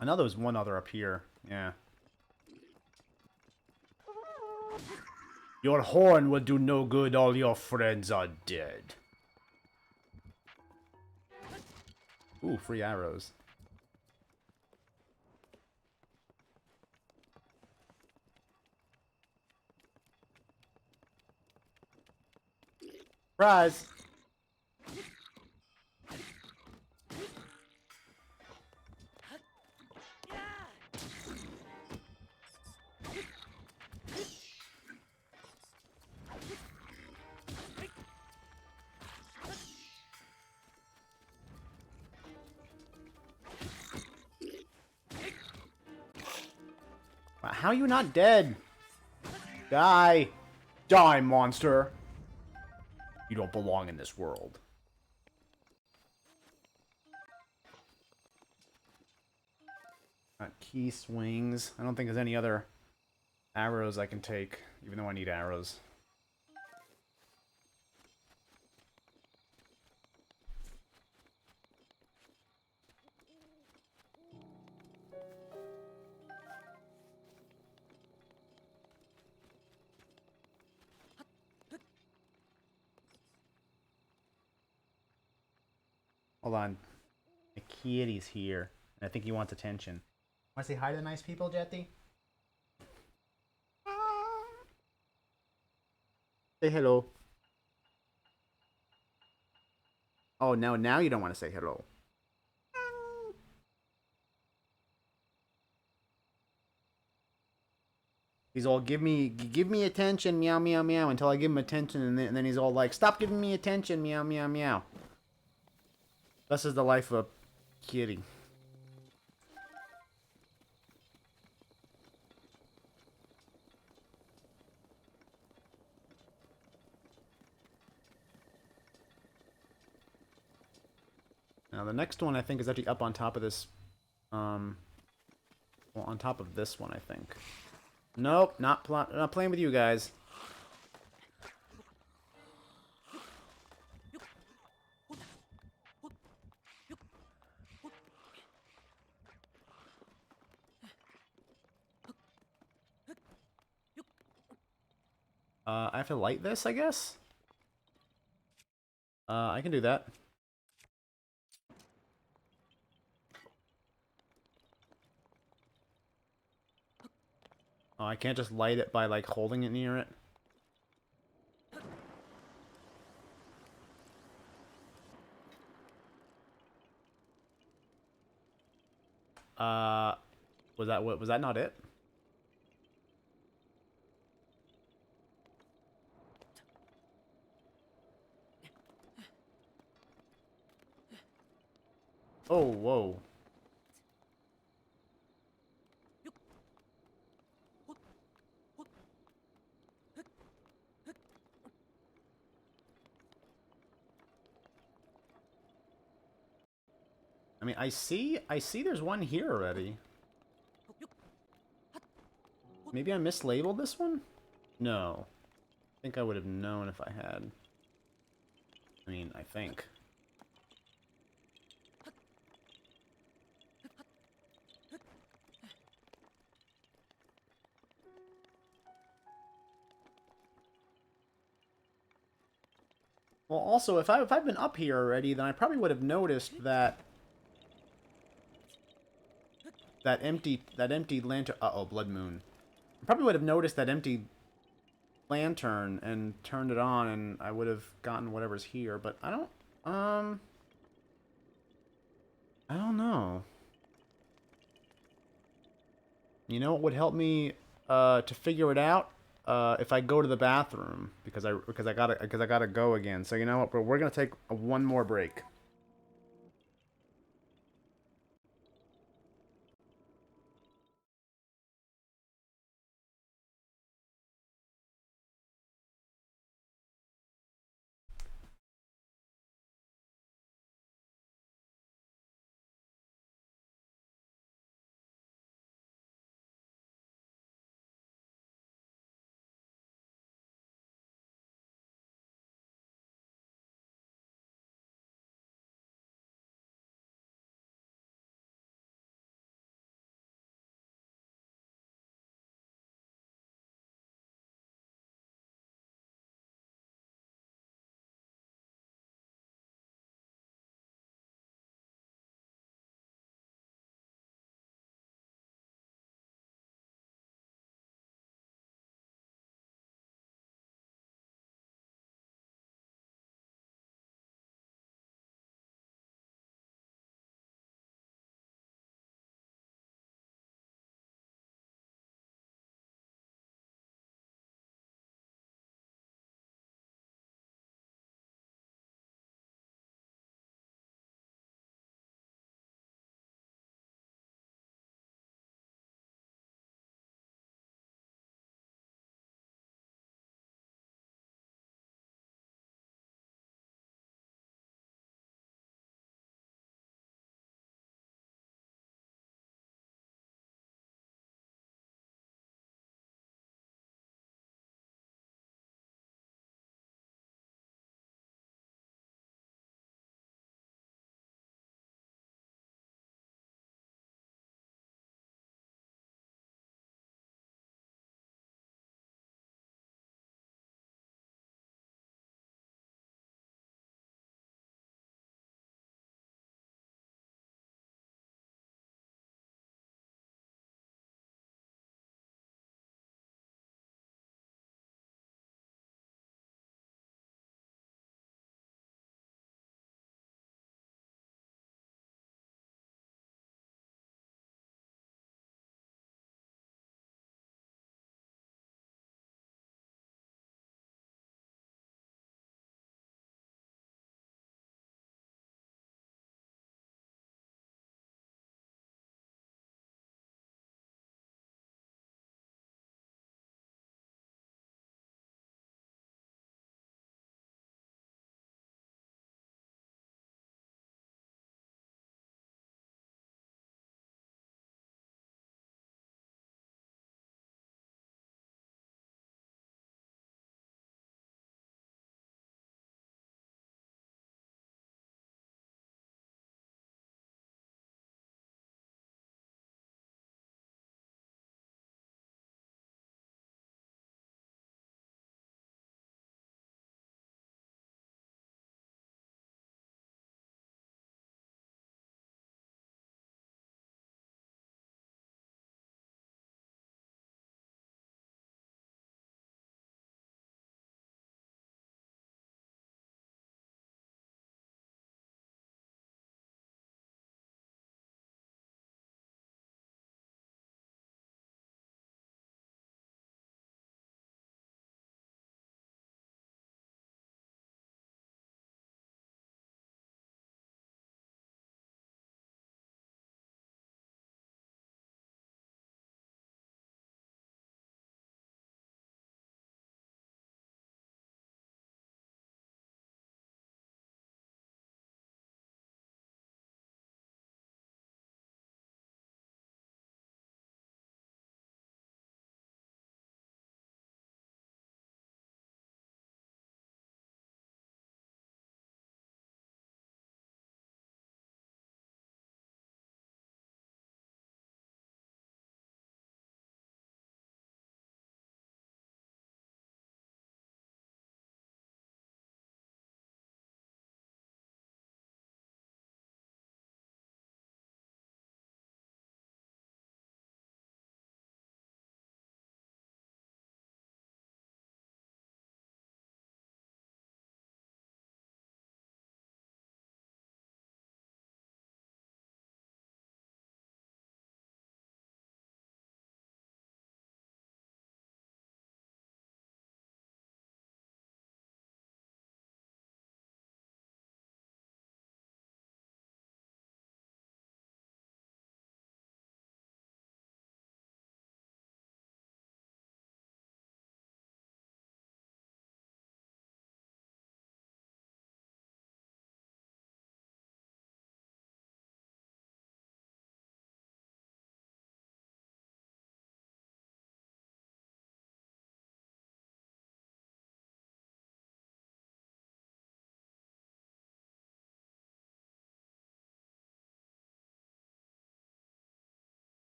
I know there was one other up here. Yeah. Your horn will do no good. All your friends are dead. Ooh, free arrows. Surprise! Wow, how are you not dead? Die! Die, monster! You don't belong in this world. Got key swings. I don't think there's any other arrows I can take, even though I need arrows. Hold on. My kitty's here. And I think he wants attention. Want to say hi to the nice people, Jetty? Say hello. Oh, no, now you don't want to say hello. He's all, give me attention, meow, meow, meow, until I give him attention, and then he's all like, stop giving me attention, meow, meow, meow. This is the life of a kitty. Now, the next one, I think, is actually up on top of this, well, on top of this one, I think. Nope, not playing with you guys. I have to light this, I guess? I can do that. Oh, I can't just light it by, like, holding it near it? Was that not it? Oh, whoa. I mean, I see there's one here already. Maybe I mislabeled this one? No. I think I would have known if I had. I mean, I think. Well, also, if I've been up here already, then I probably would have noticed that empty lantern. Uh-oh, blood moon. I probably would have noticed that empty lantern and turned it on, and I would have gotten whatever's here. But I don't. I don't know. You know what would help me to figure it out? If I go to the bathroom because I gotta go again. So you know what? We're gonna take one more break.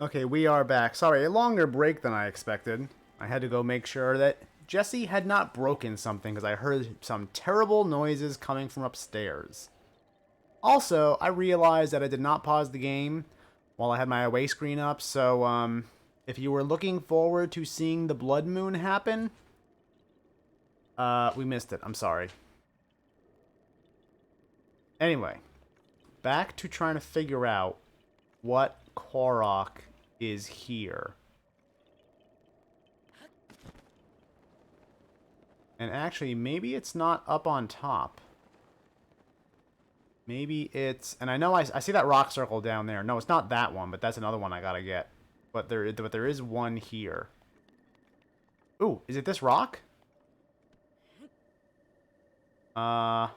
Okay, we are back. Sorry, a longer break than I expected. I had to go make sure that Jesse had not broken something because I heard some terrible noises coming from upstairs. Also, I realized that I did not pause the game while I had my away screen up, so if you were looking forward to seeing the blood moon happen, we missed it. I'm sorry. Anyway, back to trying to figure out what Korok is here. And actually, maybe it's not up on top. Maybe it's... And I know I see that rock circle down there. No, it's not that one, but that's another one I gotta get. But there is one here. Ooh, is it this rock? No.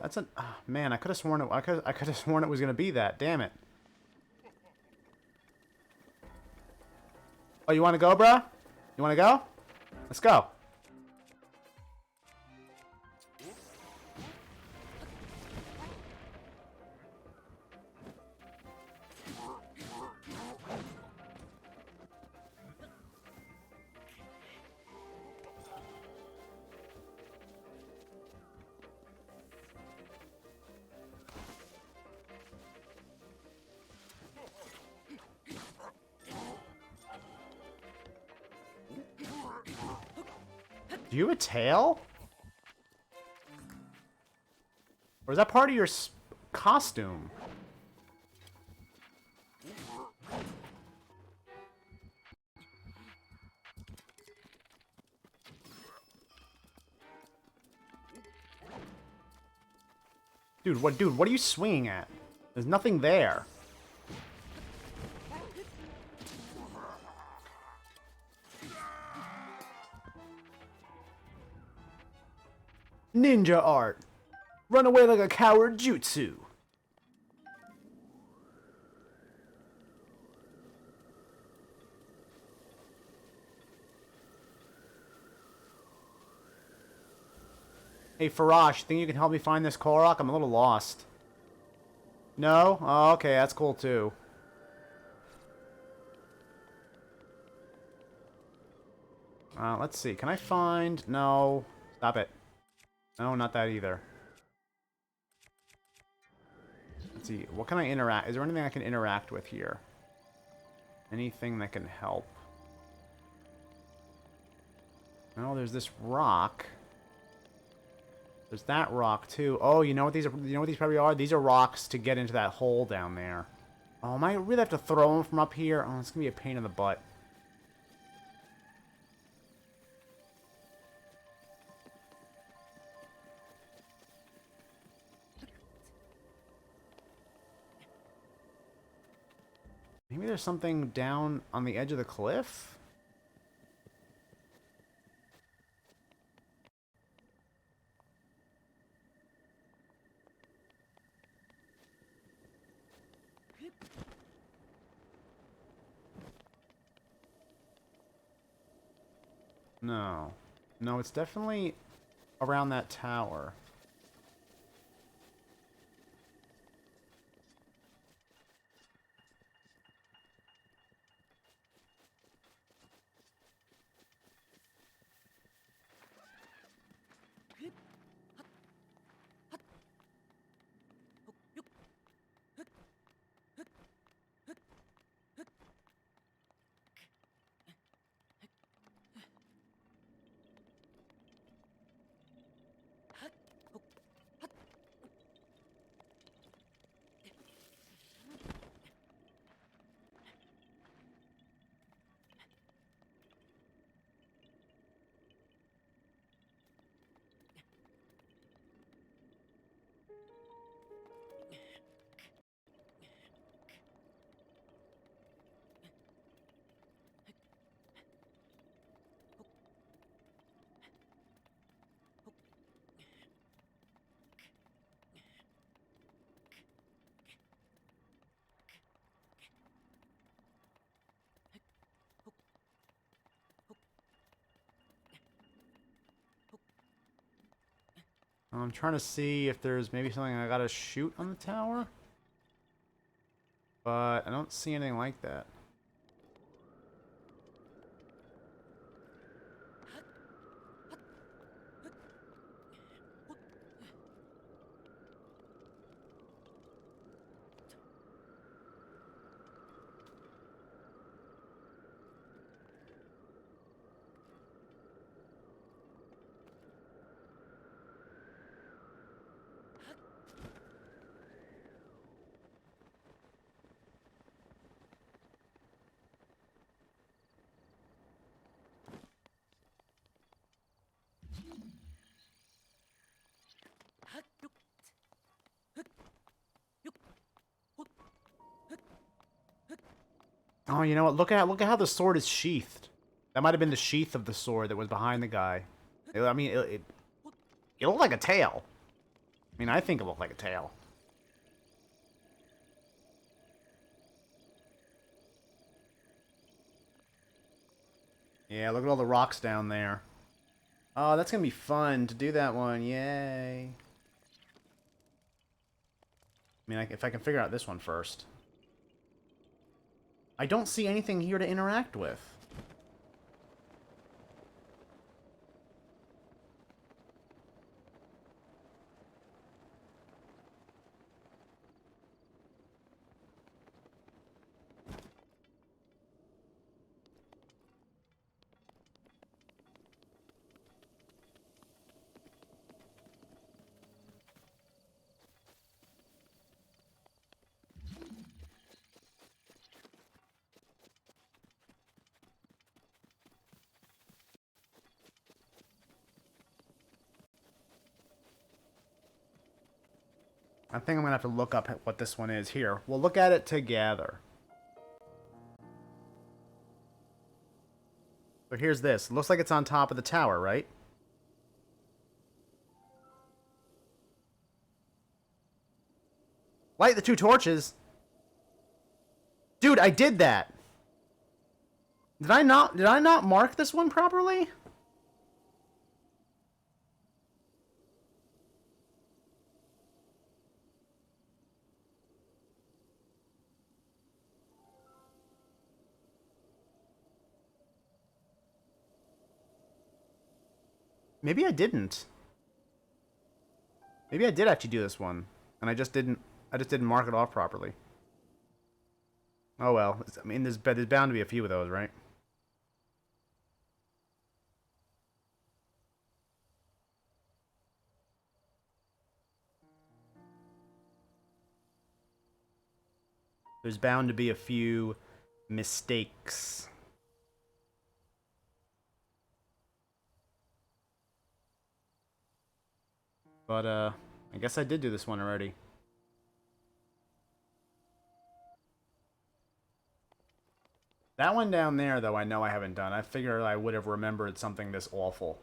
That's a... Oh, man, I could have sworn it... I could have sworn it was gonna be that. Damn it. Oh, you wanna go, bruh? You wanna go? Let's go. Do you have a tail? Or is that part of your costume? Dude, what are you swinging at? There's nothing there. Ninja art. Run away like a coward jutsu. Hey, Farash, think you can help me find this Korok? I'm a little lost. No? Oh, okay, that's cool too. Let's see. Can I find... No. Stop it. No, not that either. Let's see. What can I interact... Is there anything I can interact with here? Anything that can help? No, there's this rock. There's that rock too. Oh, you know what these are? You know what these probably are? These are rocks to get into that hole down there. Oh, am I really have to throw them from up here? Oh, it's gonna be a pain in the butt. Maybe there's something down on the edge of the cliff? No. No, it's definitely around that tower. I'm trying to see if there's maybe something I gotta shoot on the tower. But I don't see anything like that. Oh, you know what? Look at how the sword is sheathed. That might have been the sheath of the sword that was behind the guy. I mean, it looked like a tail. I mean, I think it looked like a tail. Yeah, look at all the rocks down there. Oh, that's gonna be fun to do that one. Yay. I mean, if I can figure out this one first. I don't see anything here to interact with. I think I'm gonna have to look up what this one is. Here, we'll look at it together. So here's this. Looks like it's on top of the tower, right? Light the 2 torches. Dude, I did that. Did I not mark this one properly? Maybe I didn't. Maybe I did actually do this one, and I just didn't mark it off properly. Oh well. I mean, there's bound to be a few of those, right? There's bound to be a few mistakes. But, I guess I did do this one already. That one down there, though, I know I haven't done. I figured I would have remembered something this awful.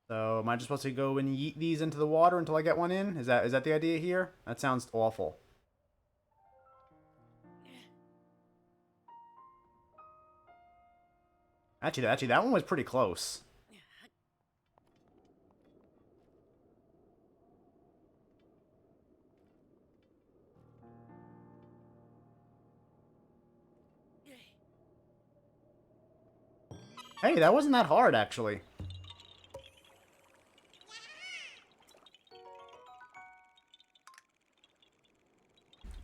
So, am I just supposed to go and yeet these into the water until I get one in? Is that the idea here? That sounds awful. Actually, that one was pretty close. Hey, that wasn't that hard, actually.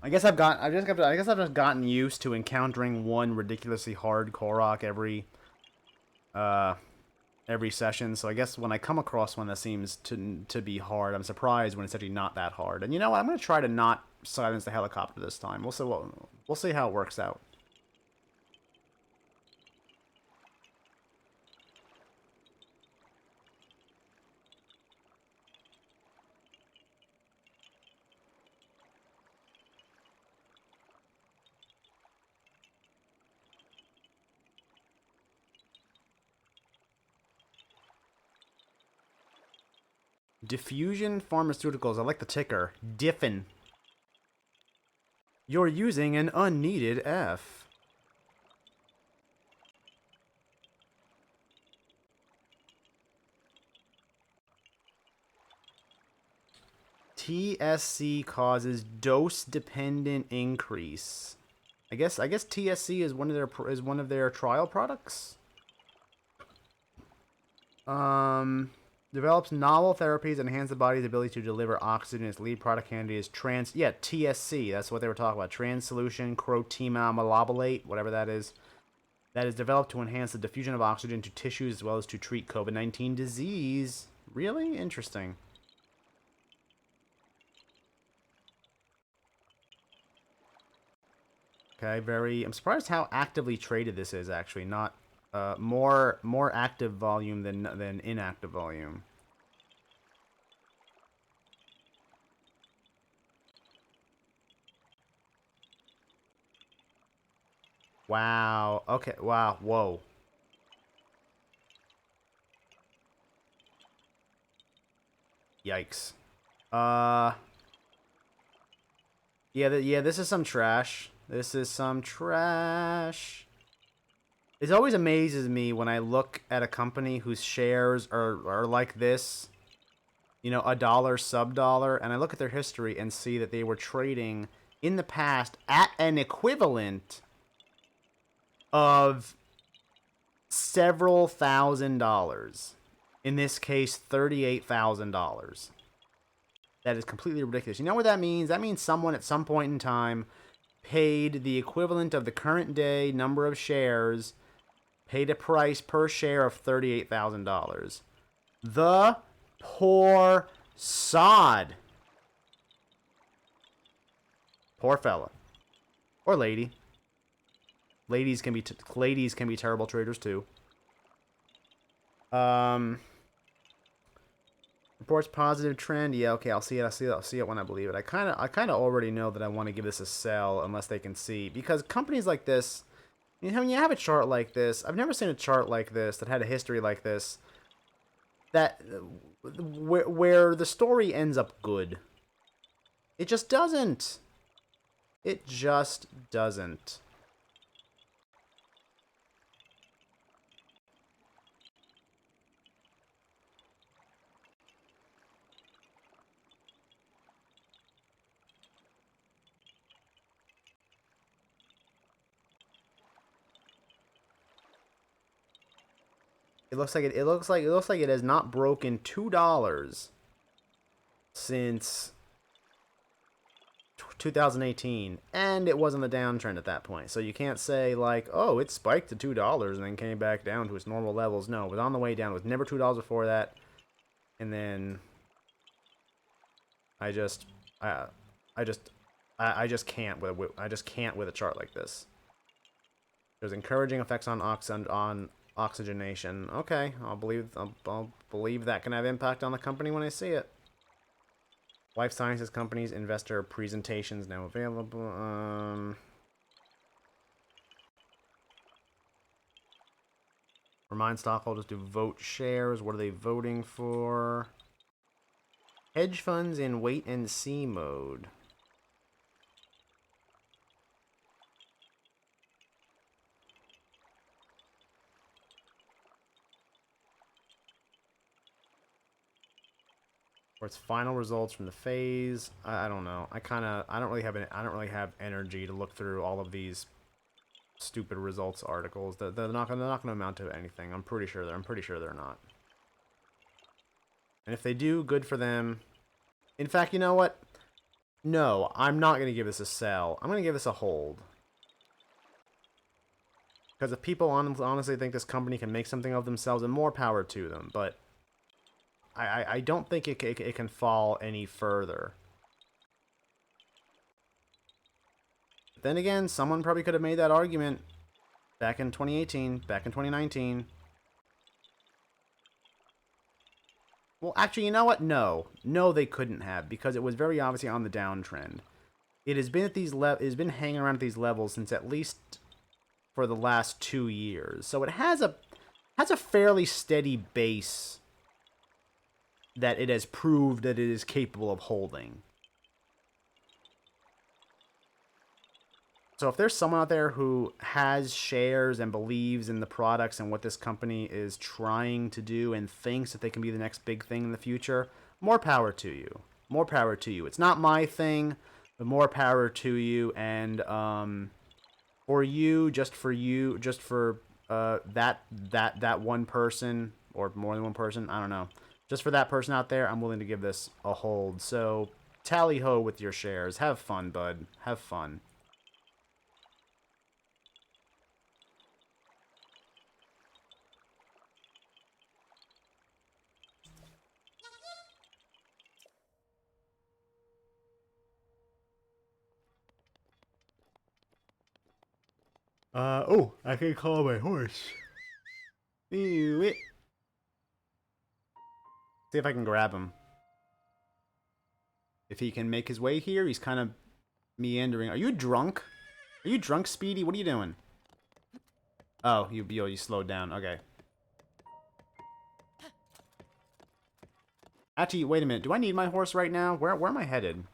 I guess I've just gotten used to encountering one ridiculously hard Korok every session. So I guess when I come across one that seems to be hard, I'm surprised when it's actually not that hard. And you know what? I'm gonna try to not silence the helicopter this time. We'll see how it works out. Diffusion Pharmaceuticals. I like the ticker. Diffin. You're using an unneeded F. TSC causes dose-dependent increase. I guess TSC is one of their trial products. Develops novel therapies and enhance the body's ability to deliver oxygen. Its lead product candidate is TSC. That's what they were talking about. Trans-solution crotemam malobalate, whatever that is. That is developed to enhance the diffusion of oxygen to tissues as well as to treat COVID-19 disease. Really interesting. Okay, I'm surprised how actively traded this is, actually. Not more active volume than inactive volume. Wow. Okay. Wow. Whoa. Yikes. Yeah, this is some trash. This is some trash. It always amazes me when I look at a company whose shares are like this, you know, $1 sub-dollar, and I look at their history and see that they were trading in the past at an equivalent of several $1,000s. In this case, $38,000. That is completely ridiculous. You know what that means? That means someone at some point in time paid the equivalent of the current day number of shares, paid a price per share of $38,000. The poor sod. Poor fella. Or lady. Ladies can be terrible traders too. Reports positive trend. Yeah, okay, I'll see it when I believe it. I kind of already know that I want to give this a sell unless they can see, because companies like this, you know, when you have a chart like this, I've never seen a chart like this that had a history like this, that where the story ends up good. It just doesn't. It just doesn't. It looks like it has not broken $2 since 2018, and it was on the downtrend at that point. So you can't say like, oh, it spiked to $2 and then came back down to its normal levels. No, it was on the way down. It was never $2 before that, and then I just can't with a chart like this. There's encouraging effects on oxygenation. Okay, I'll believe that can have impact on the company when I see it. Life sciences companies investor presentations now available. Remind stockholders to vote shares. What are they voting for? Hedge funds in wait and see mode. Or its final results from the phase. I don't know. I don't really have energy to look through all of these stupid results articles. They're not gonna amount to anything. I'm pretty sure they're not. And if they do, good for them. In fact, you know what? No, I'm not gonna give this a sell. I'm gonna give this a hold. Because if people honestly think this company can make something of themselves, then more power to them. But I don't think it can fall any further. But then again, someone probably could have made that argument back in 2018, back in 2019. Well, actually, you know what? No, they couldn't have, because it was very obviously on the downtrend. It has been at these it has been hanging around at these levels since at least for the last 2 years. So it has a fairly steady base that it has proved that it is capable of holding. So if there's someone out there who has shares and believes in the products and what this company is trying to do and thinks that they can be the next big thing in the future, more power to you. More power to you. It's not my thing, but more power to you. And for you, just for that one person, or more than one person, I don't know. Just for that person out there, I'm willing to give this a hold. So tally ho with your shares. Have fun, bud. Have fun. Oh, I can call my horse. Ew, it. See if I can grab him. If he can make his way here, he's kind of meandering. Are you drunk? Are you drunk, Speedy? What are you doing? Oh, you slowed down. Okay. Actually, wait a minute. Do I need my horse right now? Where am I headed?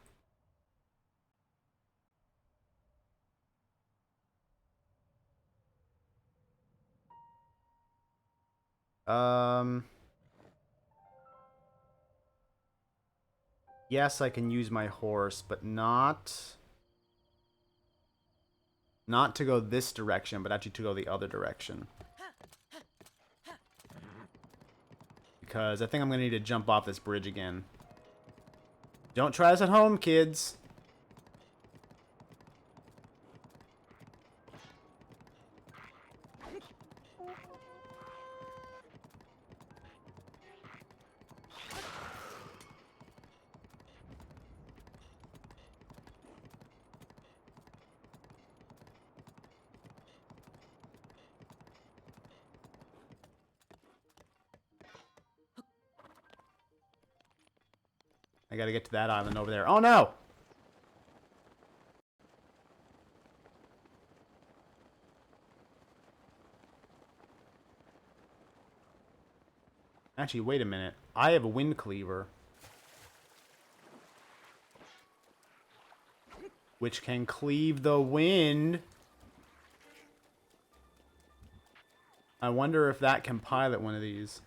Yes, I can use my horse, but not to go this direction, but actually to go the other direction. Because I think I'm going to need to jump off this bridge again. Don't try this at home, kids. I gotta get to that island over there. Oh no! Actually, wait a minute. I have a wind cleaver. Which can cleave the wind. I wonder if that can pilot one of these.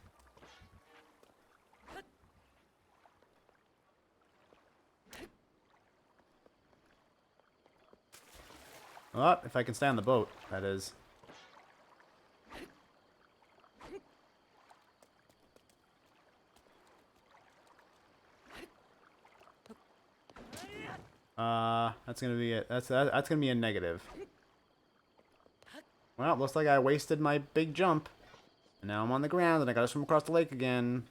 Well, if I can stay on the boat, that is. That's gonna be it. That's gonna be a negative. Well, looks like I wasted my big jump. And now I'm on the ground and I gotta swim across the lake again.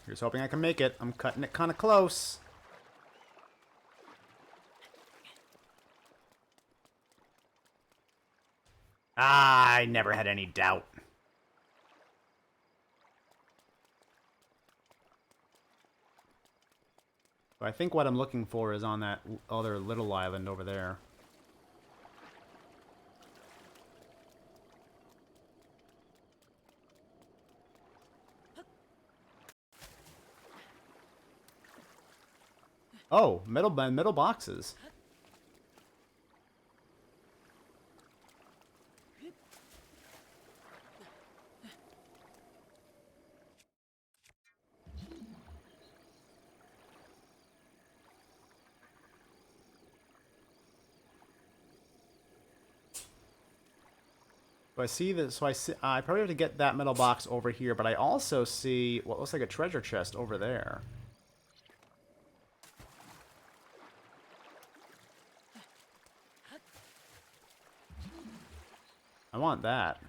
Here's hoping I can make it. I'm cutting it kind of close. I never had any doubt. So I think what I'm looking for is on that other little island over there. Oh, middle boxes. So I see that. So I probably have to get that metal box over here, but I also see what looks like a treasure chest over there. I want that.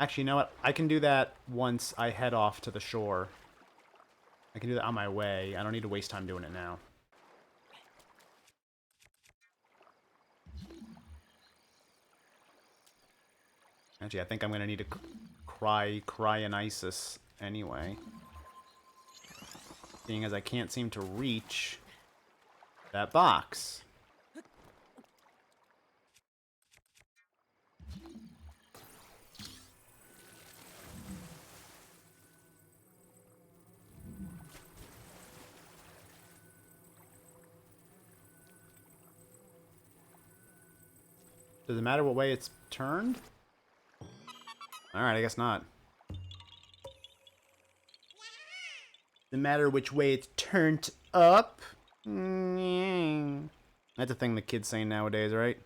Actually, you know what? I can do that once I head off to the shore. I can do that on my way. I don't need to waste time doing it now. Actually, I think I'm going to need to cryonisis anyway. Seeing as I can't seem to reach that box. Does it matter what way it's turned? Alright, I guess not. Doesn't matter which way it's turned up. That's a thing the kids say nowadays, right?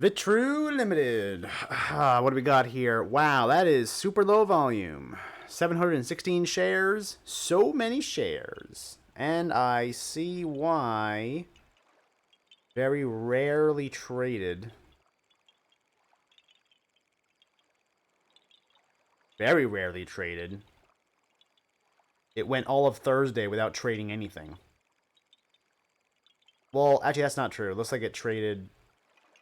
The True Limited. What do we got here? Wow, that is super low volume. 716 shares. So many shares. And I see why. Very rarely traded. Very rarely traded. It went all of Thursday without trading anything. Well, actually, that's not true. It looks like it traded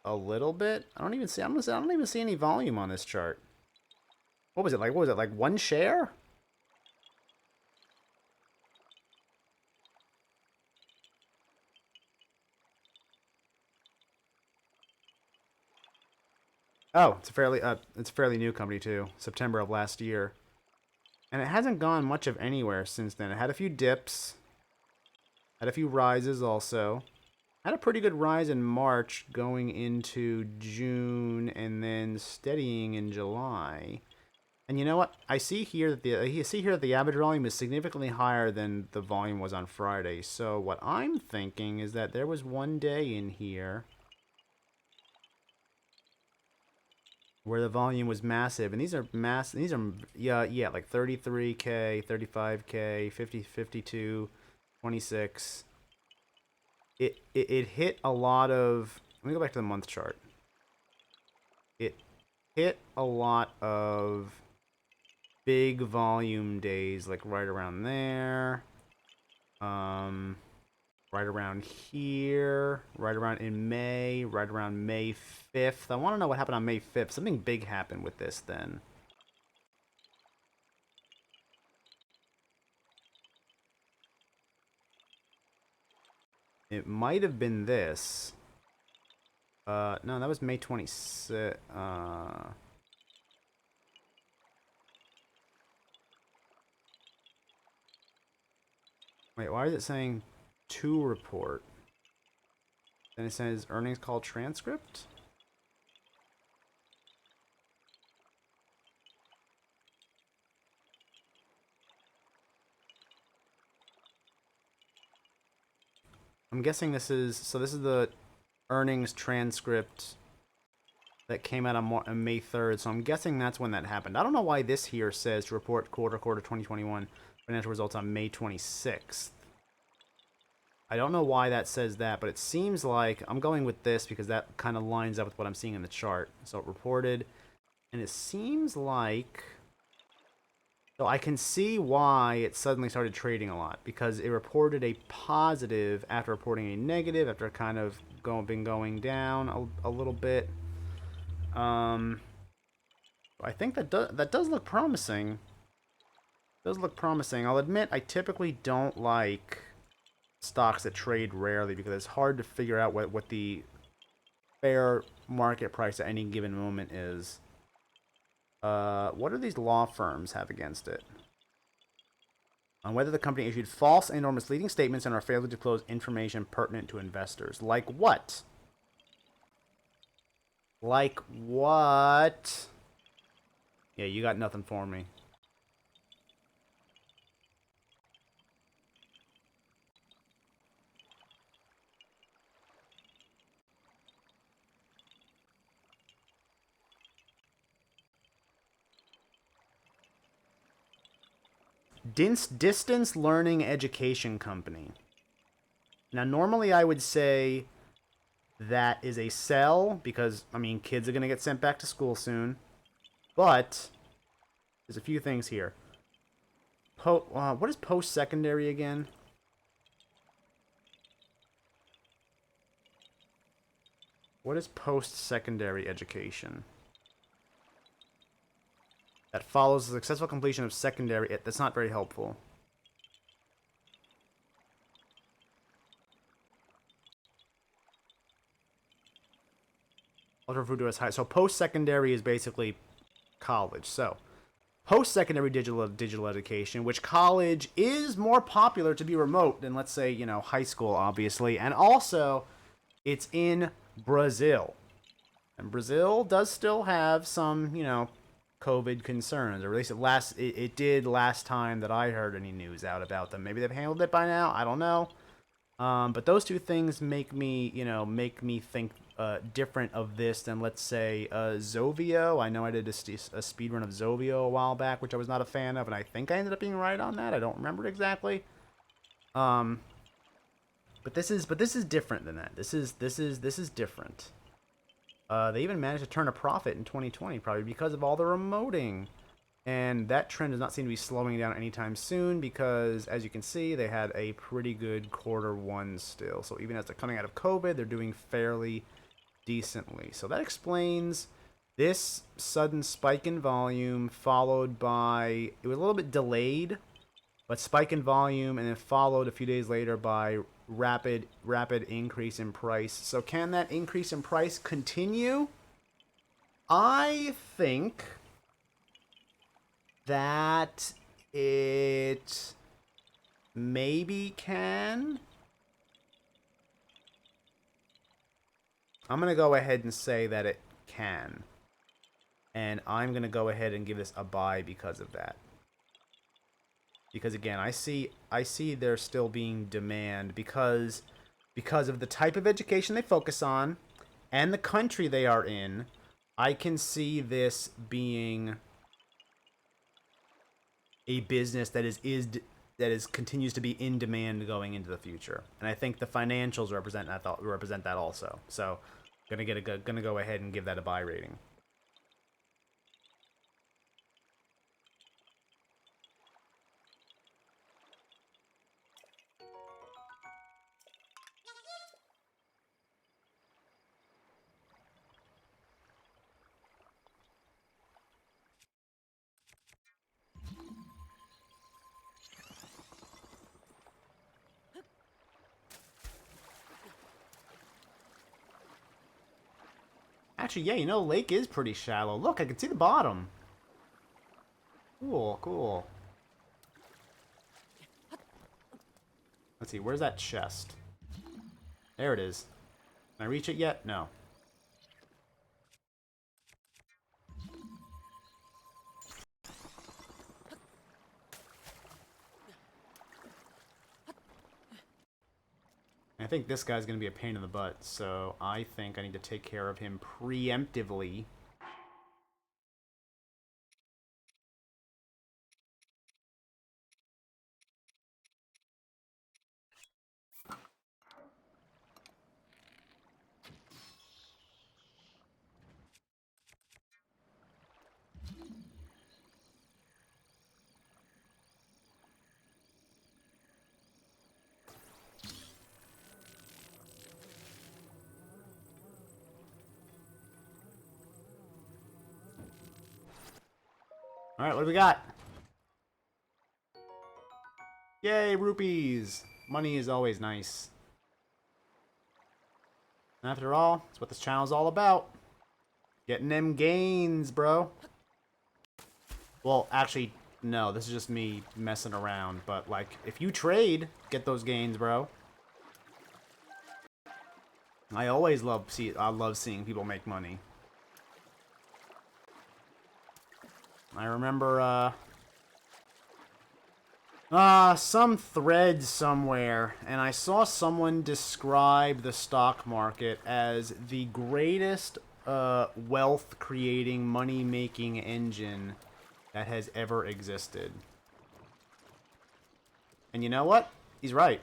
a little bit. I don't even see. I don't even see any volume on this chart. What was it like? What was it like? One share? Oh, it's a fairly new company too. September of last year, and it hasn't gone much of anywhere since then. It had a few dips, had a few rises also. Had a pretty good rise in March going into June and then steadying in July. And you know what? I see here that the average volume is significantly higher than the volume was on Friday. So what I'm thinking is that there was one day in here where the volume was massive, and these are yeah, like 33k, 35k, 50, 52, 26. It hit a lot of. Let me go back to the month chart. It hit a lot of big volume days, like right around there, right around here, right around in May, right around May 5th. I want to know what happened on May 5th. Something big happened with this then. It might have been this. No, that was May 26th. Wait, why is it saying to report? Then it says earnings call transcript? I'm guessing this is the earnings transcript that came out on May 3rd, so I'm guessing that's when that happened. I don't know why this here says to report quarter 2021 financial results on May 26th. I don't know why that says that, but it seems like I'm going with this because that kind of lines up with what I'm seeing in the chart. So it reported, and it seems like... So I can see why it suddenly started trading a lot, because it reported a positive after reporting a negative, after kind of been going down a little bit. I think that does look promising. It does look promising. I'll admit I typically don't like stocks that trade rarely because it's hard to figure out what the fair market price at any given moment is. What do these law firms have against it? On whether the company issued false and or misleading statements and are failed to disclose information pertinent to investors. Like what? Like what? Yeah, you got nothing for me. Distance Learning Education Company. Now, normally I would say that is a sell because, I mean, kids are going to get sent back to school soon. But there's a few things here. What is post-secondary again? What is post-secondary education? That follows the successful completion of secondary. That's not very helpful. Ultra Voodoo is high. So post-secondary is basically college. So post-secondary digital education, which college is more popular to be remote than, let's say, you know, high school, obviously. And also, it's in Brazil. And Brazil does still have some, you know, COVID concerns. Or at least it did last time that I heard any news out about them. Maybe they've handled it by now. I don't know. But those two things make me think different of this than, let's say, Zovio. I know I did a speedrun of Zovio a while back, which I was not a fan of, and I think I ended up being right on that. I don't remember exactly. But this is different than that. This is different. They even managed to turn a profit in 2020, probably because of all the remoting. And that trend does not seem to be slowing down anytime soon because, as you can see, they had a pretty good Q1 still. So even as they're coming out of COVID, they're doing fairly decently. So that explains this sudden spike in volume followed by... It was a little bit delayed, but spike in volume and then followed a few days later by rapid increase in price. So can that increase in price continue? I think that it maybe can. I'm going to go ahead and say that it can. And I'm going to go ahead and give this a buy because of that. Because again, I see there still being demand because of the type of education they focus on and the country they are in. I can see this being a business that continues to be in demand going into the future, and I think the financials represent that also. So, gonna go ahead and give that a buy rating. Actually, yeah, you know, lake is pretty shallow. Look, I can see the bottom. Cool, cool. Let's see, where's that chest? There it is. Can I reach it yet? No. I think this guy's going to be a pain in the butt, so I think I need to take care of him preemptively. Alright, what do we got? Yay, rupees! Money is always nice. After all, that's what this channel's all about. Getting them gains, bro. Well, actually, no, this is just me messing around. But, like, if you trade, get those gains, bro. I always love seeing people make money. I remember, some thread somewhere, and I saw someone describe the stock market as the greatest wealth-creating, money-making engine that has ever existed. And you know what? He's right.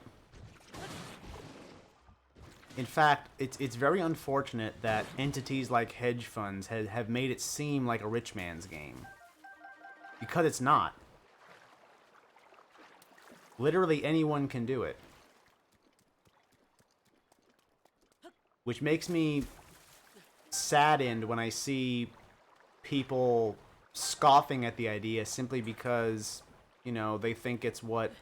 In fact, it's very unfortunate that entities like hedge funds have made it seem like a rich man's game. Because it's not. Literally anyone can do it. Which makes me saddened when I see people scoffing at the idea simply because, you know, they think it's what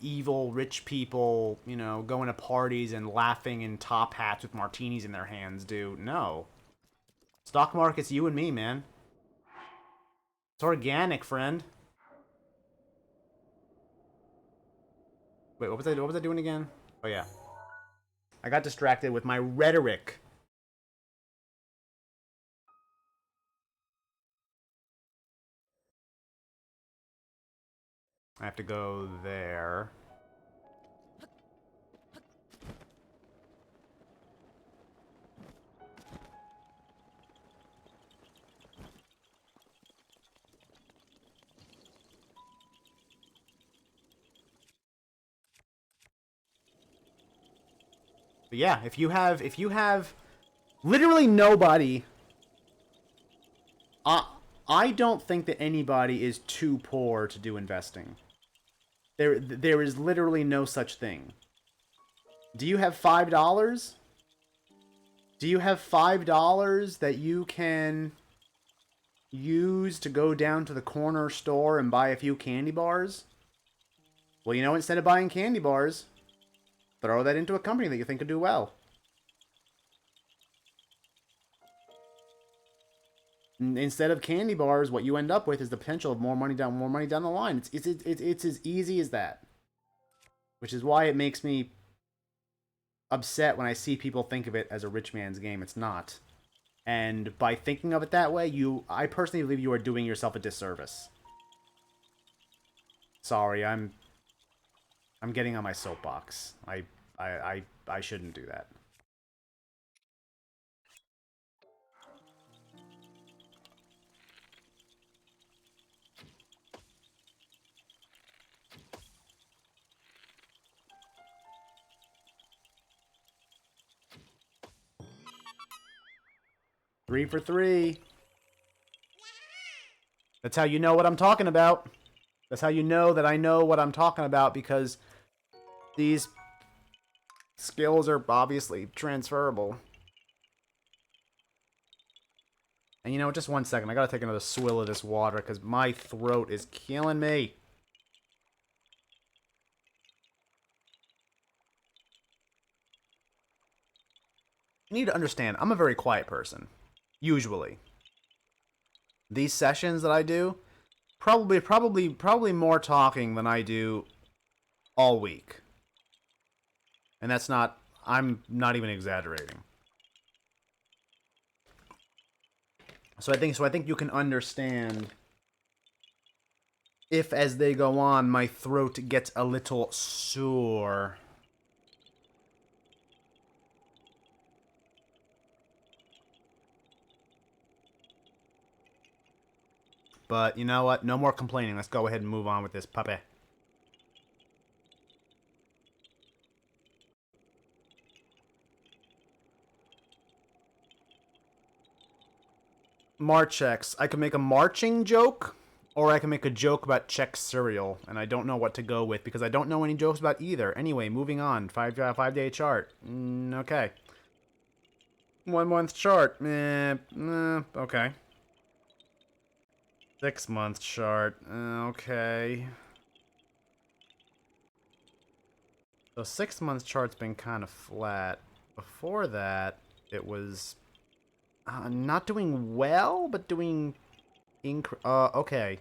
evil rich people, you know, going to parties and laughing in top hats with martinis in their hands do. No. Stock market's you and me, man. It's organic, friend. Wait, what was I doing again? Oh yeah. I got distracted with my rhetoric. I have to go there. But yeah, if you have literally nobody, I don't think that anybody is too poor to do investing. There is literally no such thing. Do you have $5? Do you have $5 that you can use to go down to the corner store and buy a few candy bars? Well, you know, instead of buying candy bars, throw that into a company that you think could do well. Instead of candy bars, what you end up with is the potential of more money down the line. It's as easy as that. Which is why it makes me upset when I see people think of it as a rich man's game. It's not. And by thinking of it that way, I personally believe you are doing yourself a disservice. Sorry, I'm getting on my soapbox. I shouldn't do that. Three for three. That's how you know what I'm talking about. That's how you know that I know what I'm talking about, because these skills are obviously transferable. And you know, just 1 second. I gotta take another swill of this water because my throat is killing me. You need to understand, I'm a very quiet person. Usually. These sessions that I do, probably more talking than I do all week. And that's not, I'm not even exaggerating. So I think you can understand if as they go on my throat gets a little sore. But you know what? No more complaining. Let's go ahead and move on with this puppy. Marchex. I can make a marching joke, or I can make a joke about Czech cereal, and I don't know what to go with because I don't know any jokes about either. Anyway, moving on. 5-day chart. Okay. 1 month chart. Okay. 6 month chart. Okay. So 6 month chart's been kind of flat. Before that, it was not doing well, but doing okay.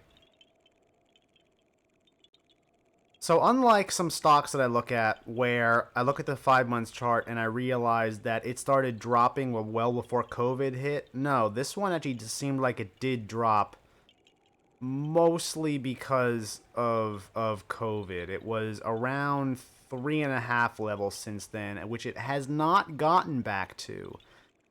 So unlike some stocks that I look at, where I look at the 5 months chart and I realize that it started dropping well before COVID hit, no, this one actually just seemed like it did drop mostly because of COVID. It was around 3.5 levels since then, which it has not gotten back to,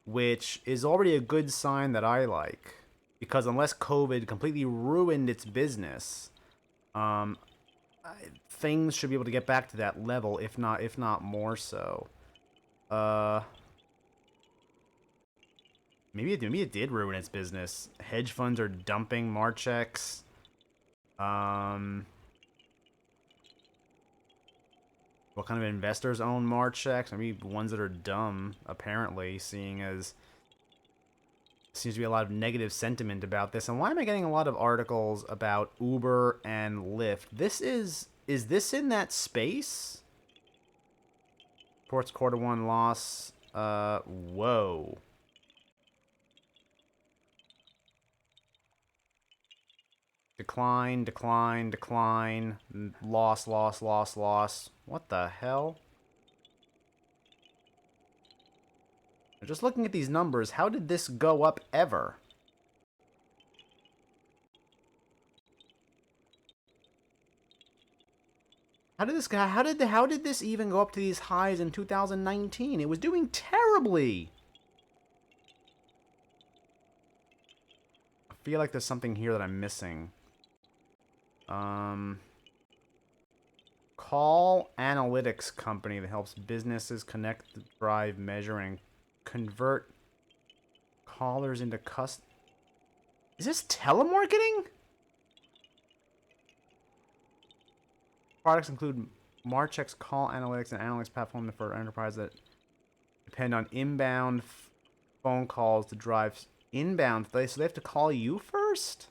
which is already a good sign that I like, because unless COVID completely ruined its business, things should be able to get back to that level, if not more so. Maybe it did ruin its business. Hedge funds are dumping Marchex. What kind of investors own Marchex? I mean, ones that are dumb, apparently, seeing as seems to be a lot of negative sentiment about this. And why am I getting a lot of articles about Uber and Lyft? Is this in that space? Reports Q1 loss. Whoa. Decline, decline, decline. Loss, loss, loss, loss. What the hell? Just looking at these numbers, how did this go up ever? How did this even go up to these highs in 2019? It was doing terribly. I feel like there's something here that I'm missing. Call analytics company that helps businesses connect, drive, measure, and convert callers into Is this telemarketing? Products include Marchex call analytics and analytics platform for enterprise that depend on inbound phone calls to drive inbound. So they have to call you first?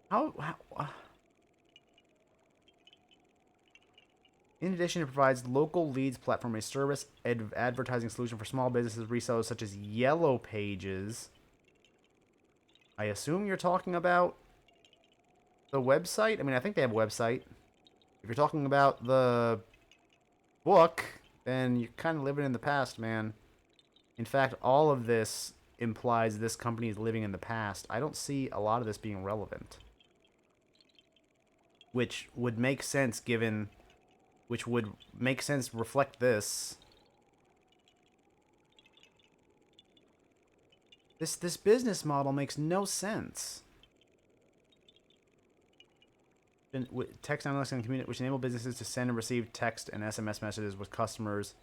How In addition, it provides local leads platform, a service advertising solution for small businesses, resellers such as Yellow Pages. I assume you're talking about the website? I mean, I think they have a website. If you're talking about the book, then you're kind of living in the past, man. In fact, all of this implies this company is living in the past. I don't see a lot of this being relevant. Which would make sense given... Which would make sense reflect this. This business model makes no sense. Text analytics and community, which enable businesses to send and receive text and SMS messages with customers.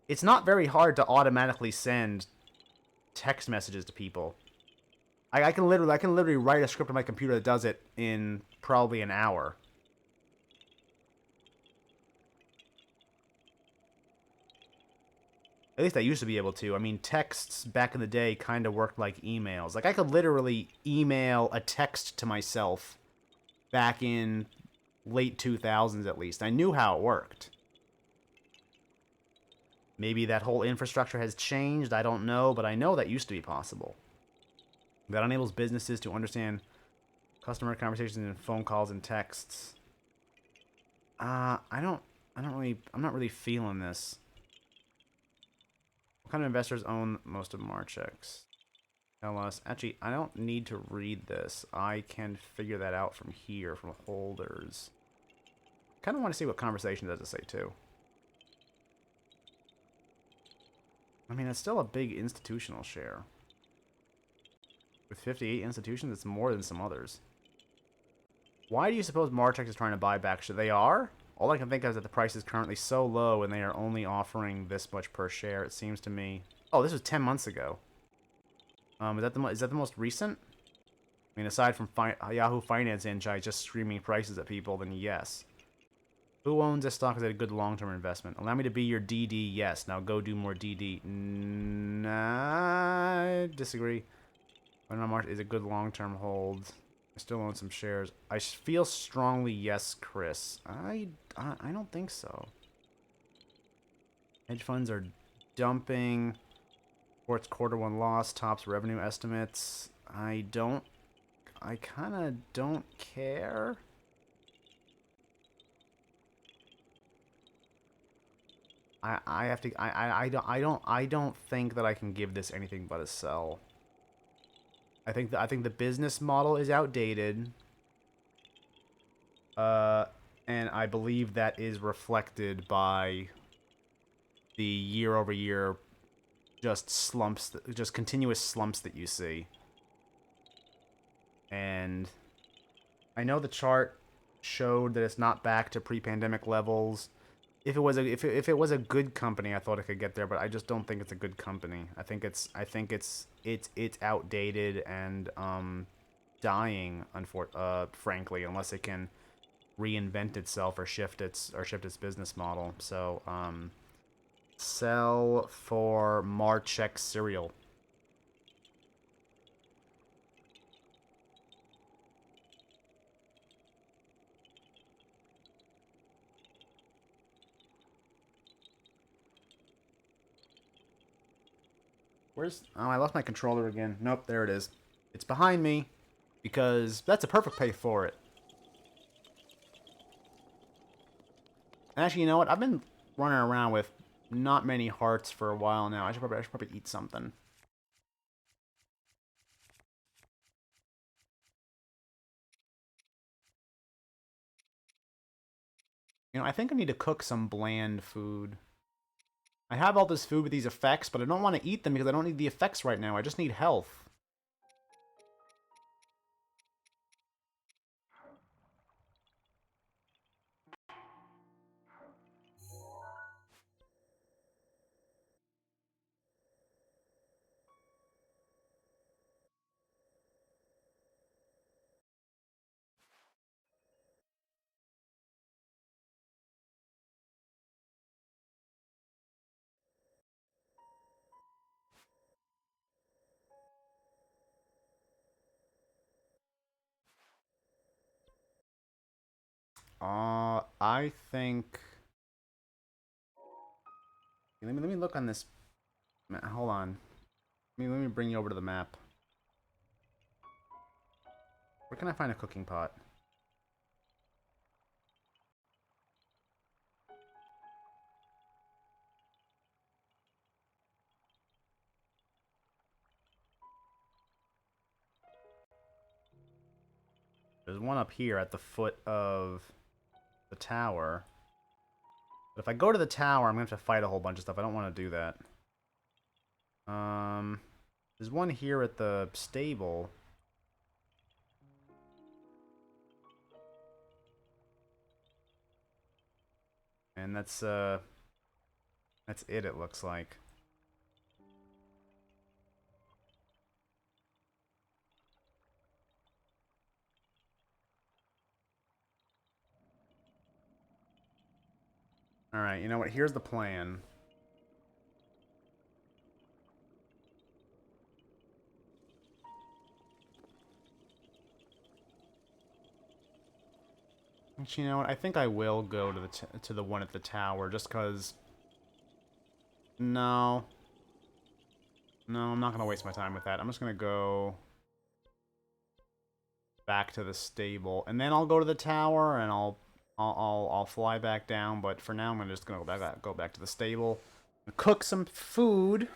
It's not very hard to automatically send text messages to people. I can literally write a script on my computer that does it in probably an hour. At least I used to be able to. I mean, texts back in the day kind of worked like emails. Like, I could literally email a text to myself back in late 2000s, at least. I knew how it worked. Maybe that whole infrastructure has changed. I don't know, but I know that used to be possible. That enables businesses to understand customer conversations and phone calls and texts. I'm not really feeling this. What kind of investors own most of Marchex? Tell us. Actually, I don't need to read this. I can figure that out from here, from holders. Kind of want to see what conversation does it say, too. I mean, it's still a big institutional share. With 58 institutions, it's more than some others. Why do you suppose Marchex is trying to buy back? They are? All I can think of is that the price is currently so low and they are only offering this much per share, it seems to me. Oh, this was 10 months ago. Is that the most recent? I mean, aside from Yahoo Finance Insight just screaming prices at people, then yes. Who owns this stock? Is it a good long-term investment? Allow me to be your DD. Yes. Now go do more DD. Nah, I disagree. March is a good long-term hold. I still own some shares. I feel strongly yes, Chris. I don't think so. Hedge funds are dumping. Reports Q1 loss, tops revenue estimates. I kind of don't care. I don't think that I can give this anything but a sell. I think the business model is outdated. And I believe that is reflected by the year-over-year just continuous slumps that you see. And I know the chart showed that it's not back to pre-pandemic levels. If it was a good company, I thought it could get there, but I just don't think it's a good company. I think it's outdated and dying, frankly, unless it can reinvent itself or shift its business model. So, sell for Marchex cereal. Where's... Oh, I lost my controller again. Nope, there it is. It's behind me, because that's a perfect pay for it. And actually, you know what? I've been running around with not many hearts for a while now. I should probably eat something. You know, I think I need to cook some bland food. I have all this food with these effects, but I don't want to eat them because I don't need the effects right now. I just need health. I think... Let me look on this... Hold on. Let me bring you over to the map. Where can I find a cooking pot? There's one up here at the foot of the tower. But if I go to the tower, I'm going to have to fight a whole bunch of stuff. I don't want to do that. There's one here at the stable. And that's it, it looks like. Alright, you know what? Here's the plan. Actually, you know what? I think I will go to the one at the tower, just because... No. No, I'm not going to waste my time with that. I'm just going to go back to the stable, and then I'll go to the tower, and I'll fly back down. But for now, I'm just going to go back to the stable, and cook some food.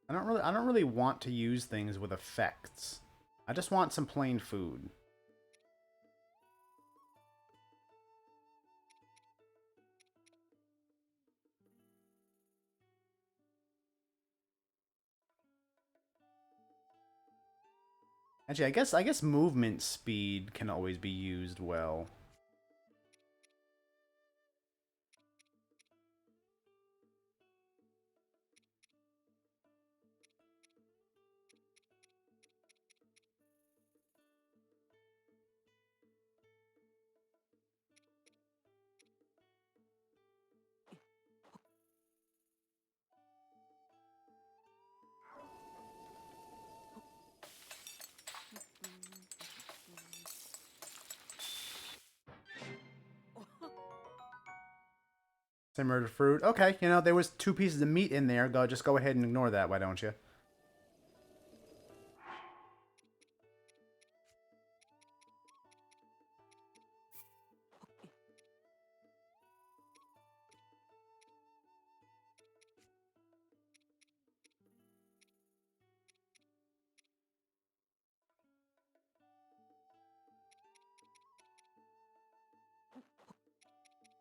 I don't really want to use things with effects. I just want some plain food. Actually, I guess movement speed can always be used well. Simmered fruit. Okay, you know, there was 2 pieces of meat in there. Just go ahead and ignore that, why don't you?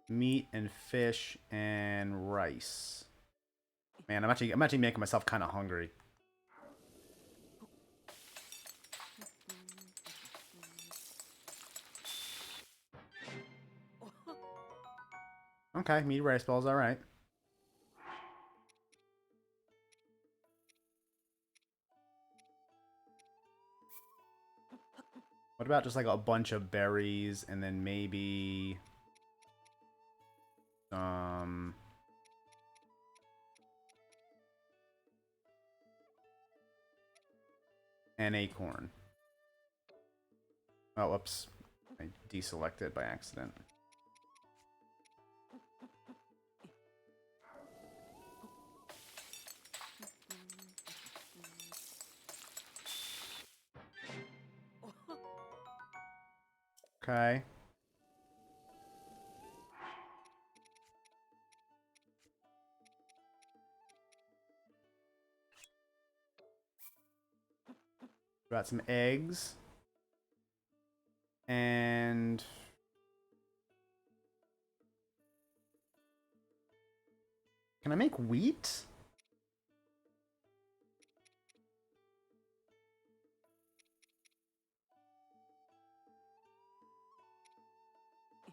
Meat and fish and rice. Man, I'm actually making myself kind of hungry. Okay, meat rice balls, all right. What about just like a bunch of berries and then maybe some an acorn. Oh, whoops. I deselected by accident. Okay. Got some eggs. And can I make wheat?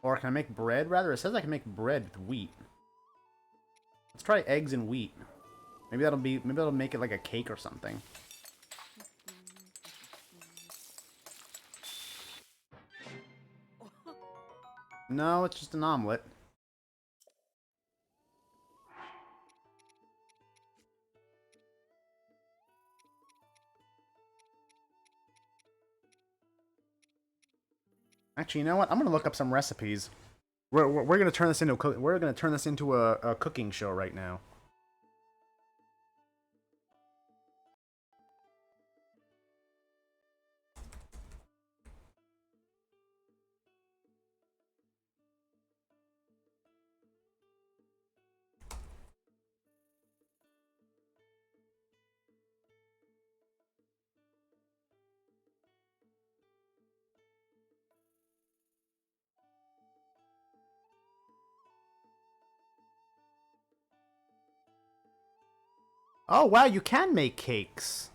Or can I make bread, rather? It says I can make bread with wheat. Let's try eggs and wheat. Maybe that'll make it like a cake or something. No, it's just an omelet. Actually, you know what? I'm gonna look up some recipes. We're gonna turn this into a cooking show right now. Oh wow, you can make cakes.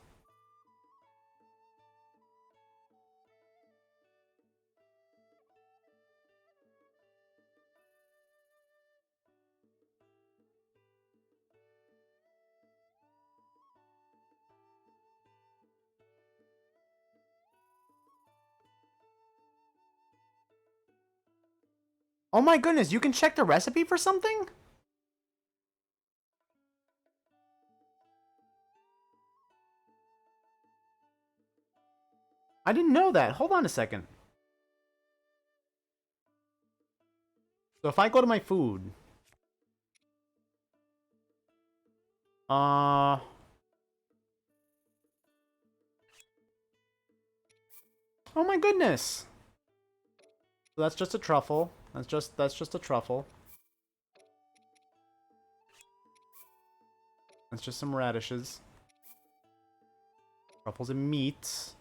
Oh my goodness, you can check the recipe for something? I didn't know that. Hold on a second. So if I go to my food... Oh my goodness. So that's just a truffle. That's just a truffle. That's just some radishes. Truffles and meat.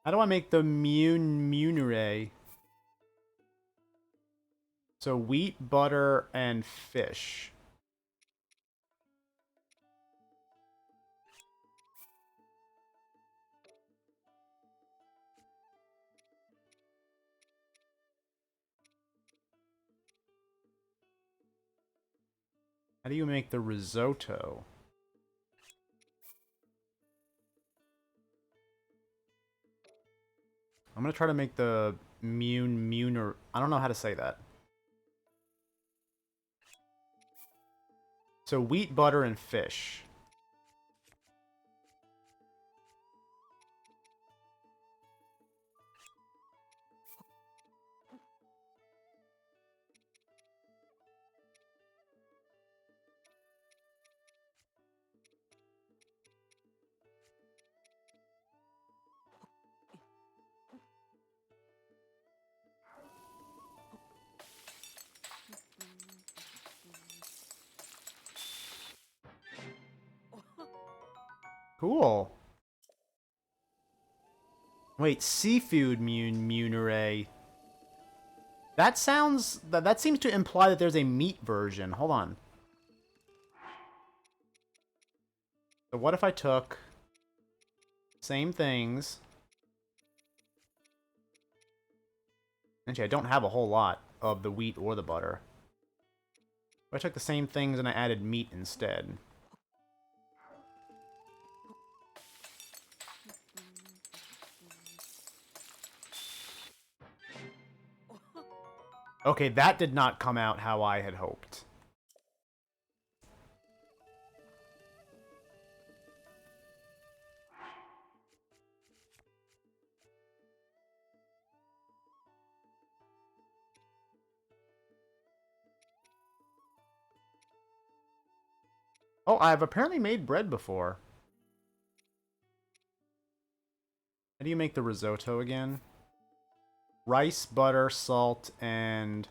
How do I make the munire? So wheat, butter, and fish. How do you make the risotto? I'm gonna try to make the Muner. I don't know how to say that. So wheat, butter, and fish. Cool. Wait, seafood munere. That sounds... That seems to imply that there's a meat version. Hold on. So what if I took... Same things. Actually, I don't have a whole lot of the wheat or the butter. But I took the same things and I added meat instead. Okay, that did not come out how I had hoped. Oh, I've apparently made bread before. How do you make the risotto again? Rice, butter, salt, and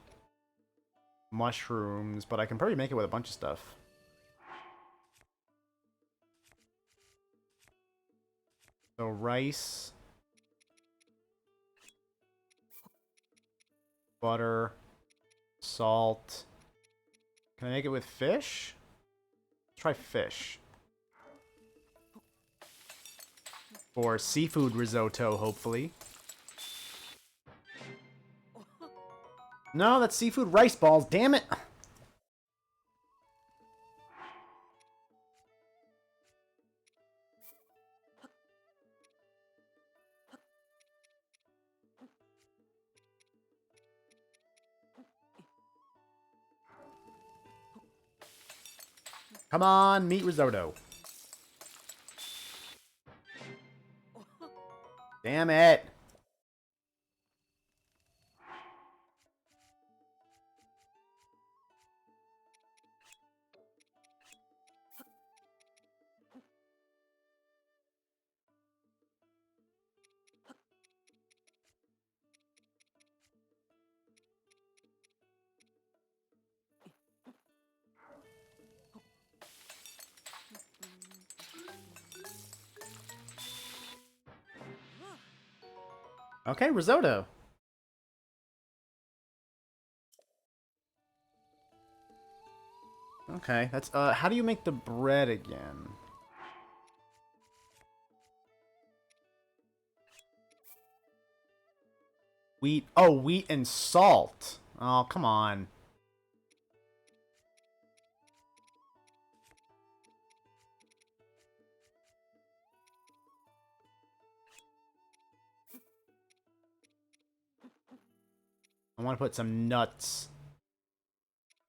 mushrooms, but I can probably make it with a bunch of stuff. So rice, butter, salt. Can I make it with fish? Let's try fish. Or seafood risotto, hopefully. No, that's seafood rice balls, damn it! Come on, meat risotto. Damn it! Okay, risotto. Okay, that's, how do you make the bread again? Wheat, oh, wheat and salt. Oh, come on. I want to put some nuts.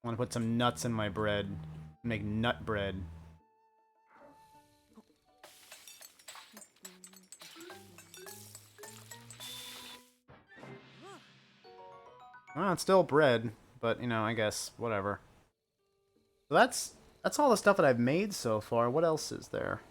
I want to put some nuts in my bread. Make nut bread. Well, it's still bread, but, you know, I guess, whatever. So that's all the stuff that I've made so far. What else is there?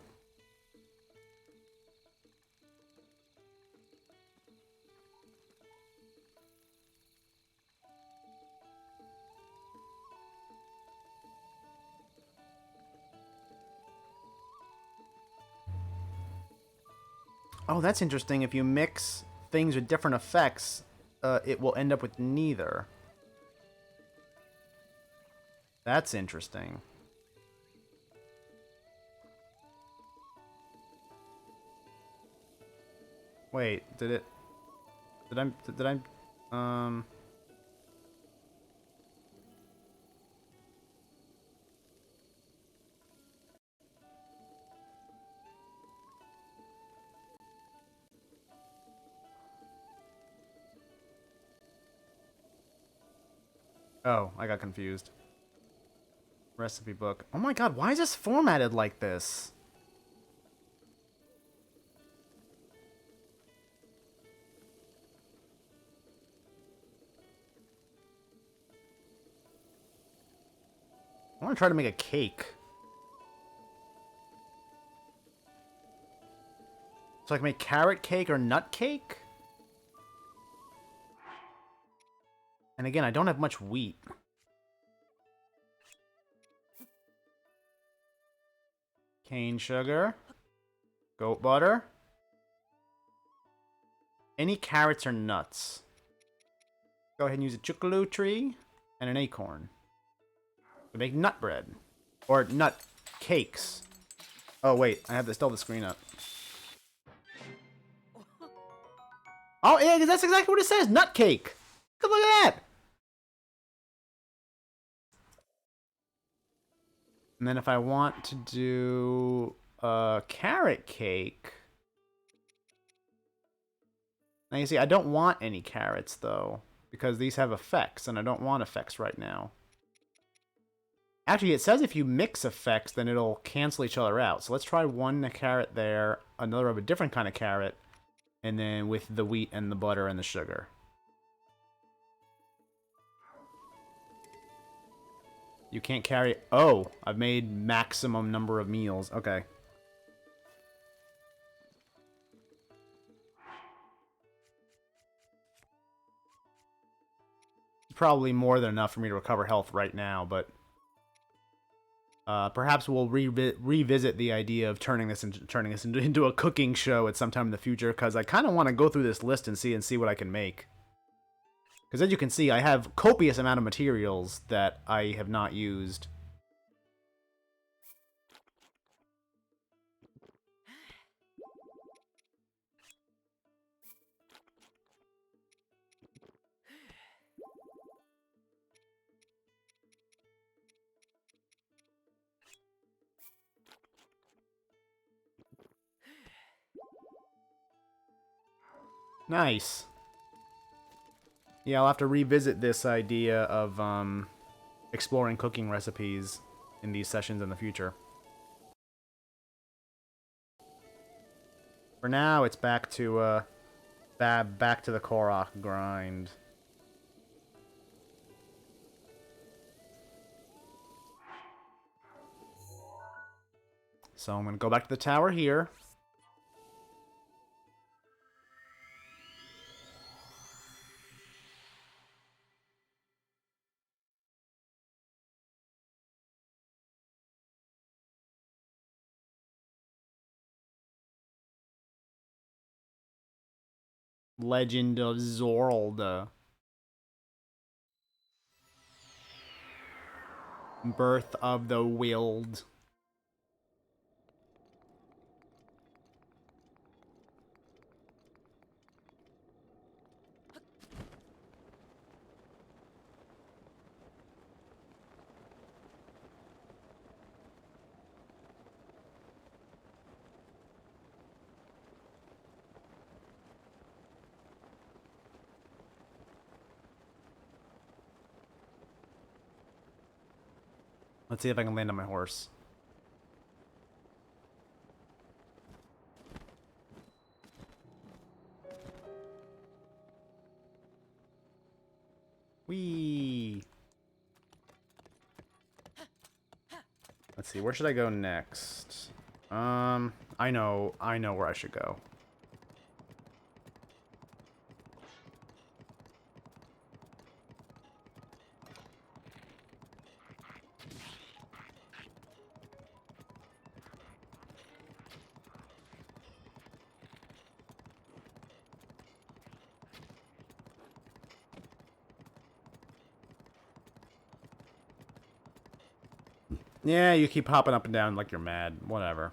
Oh, that's interesting. If you mix things with different effects, it will end up with neither. That's interesting. Wait, did I, Oh, I got confused. Recipe book. Oh my god, why is this formatted like this? I want to try to make a cake. So I can make carrot cake or nut cake? And again, I don't have much wheat. Cane sugar. Goat butter. Any carrots or nuts? Go ahead and use a chocolo tree and an acorn. To make nut bread. Or nut cakes. Oh wait, I have still the screen up. Oh yeah, that's exactly what it says. Nut cake. Look at that. And then if I want to do a carrot cake... Now you see, I don't want any carrots, though. Because these have effects, and I don't want effects right now. Actually, it says if you mix effects, then it'll cancel each other out. So let's try one carrot there, another of a different kind of carrot, and then with the wheat and the butter and the sugar. You can't carry... Oh, I've made maximum number of meals. Okay. Probably more than enough for me to recover health right now, but... perhaps we'll revisit the idea of turning this into a cooking show at some time in the future, because I kind of want to go through this list and see what I can make. Because as you can see, I have copious amount of materials that I have not used. Nice. Yeah, I'll have to revisit this idea of exploring cooking recipes in these sessions in the future. For now, it's back to back to the Korok grind. So I'm gonna go back to the tower here. Legend of Zorld. Birth of the Wild. Let's see if I can land on my horse. Whee! Let's see, where should I go next? I know where I should go. Yeah, you keep hopping up and down like you're mad. Whatever.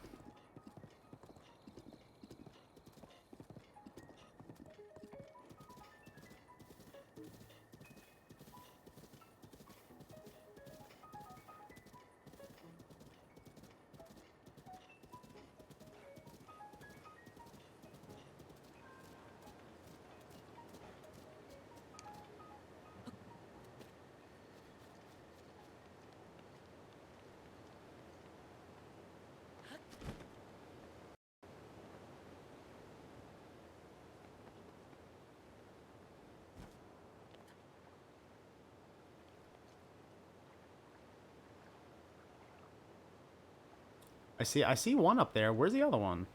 I see one up there. Where's the other one?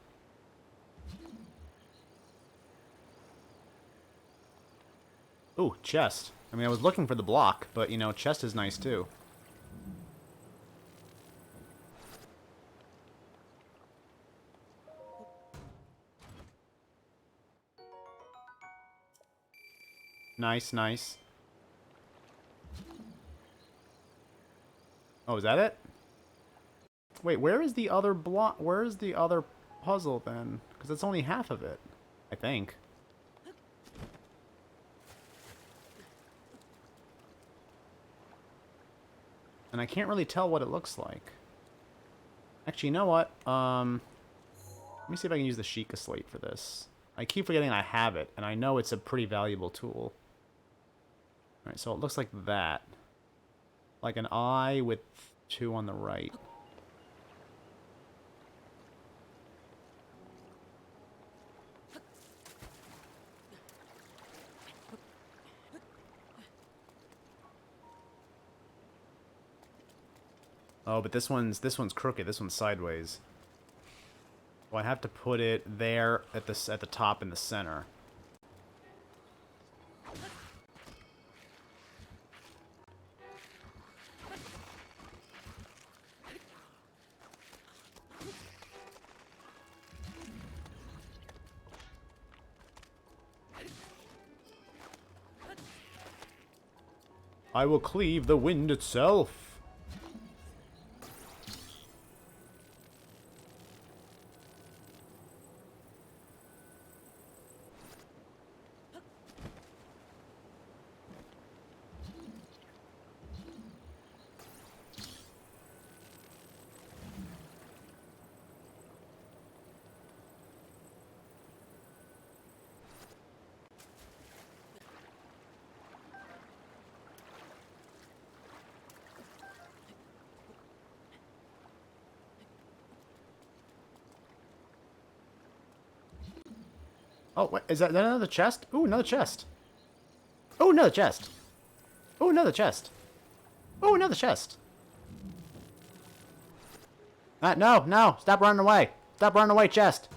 Ooh, chest. I mean, I was looking for the block, but, you know, chest is nice, too. Nice, nice. Oh, is that it? Wait, where is the other block? Where is the other puzzle, then? Because it's only half of it, I think. And I can't really tell what it looks like. Actually, you know what? Let me see if I can use the Sheikah Slate for this. I keep forgetting I have it, and I know it's a pretty valuable tool. Alright, so it looks like that. Like an eye with 2 on the right. Oh, but this one's crooked. This one's sideways. So I have to put it there at the top in the center. I will cleave the wind itself. Oh, wait, is that another chest? Ooh, another chest. Oh, another chest. Oh, another chest. Oh, another chest. No, no, stop running away. Stop running away, chest.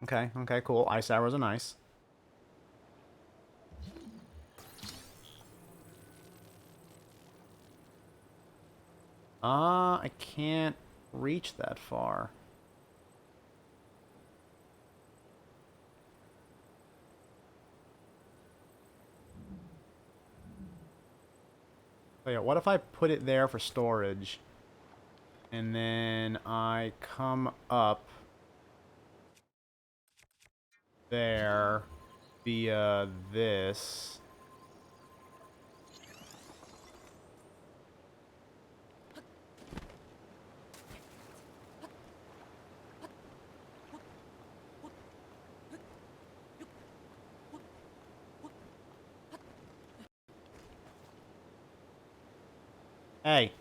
Okay, okay, cool. Ice arrows are nice. I can't reach that far. Oh yeah, what if I put it there for storage? And then I come up there via this. Hey.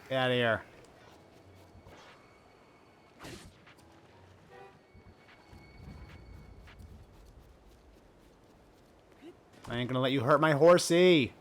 Get out of here. I ain't gonna let you hurt my horsey.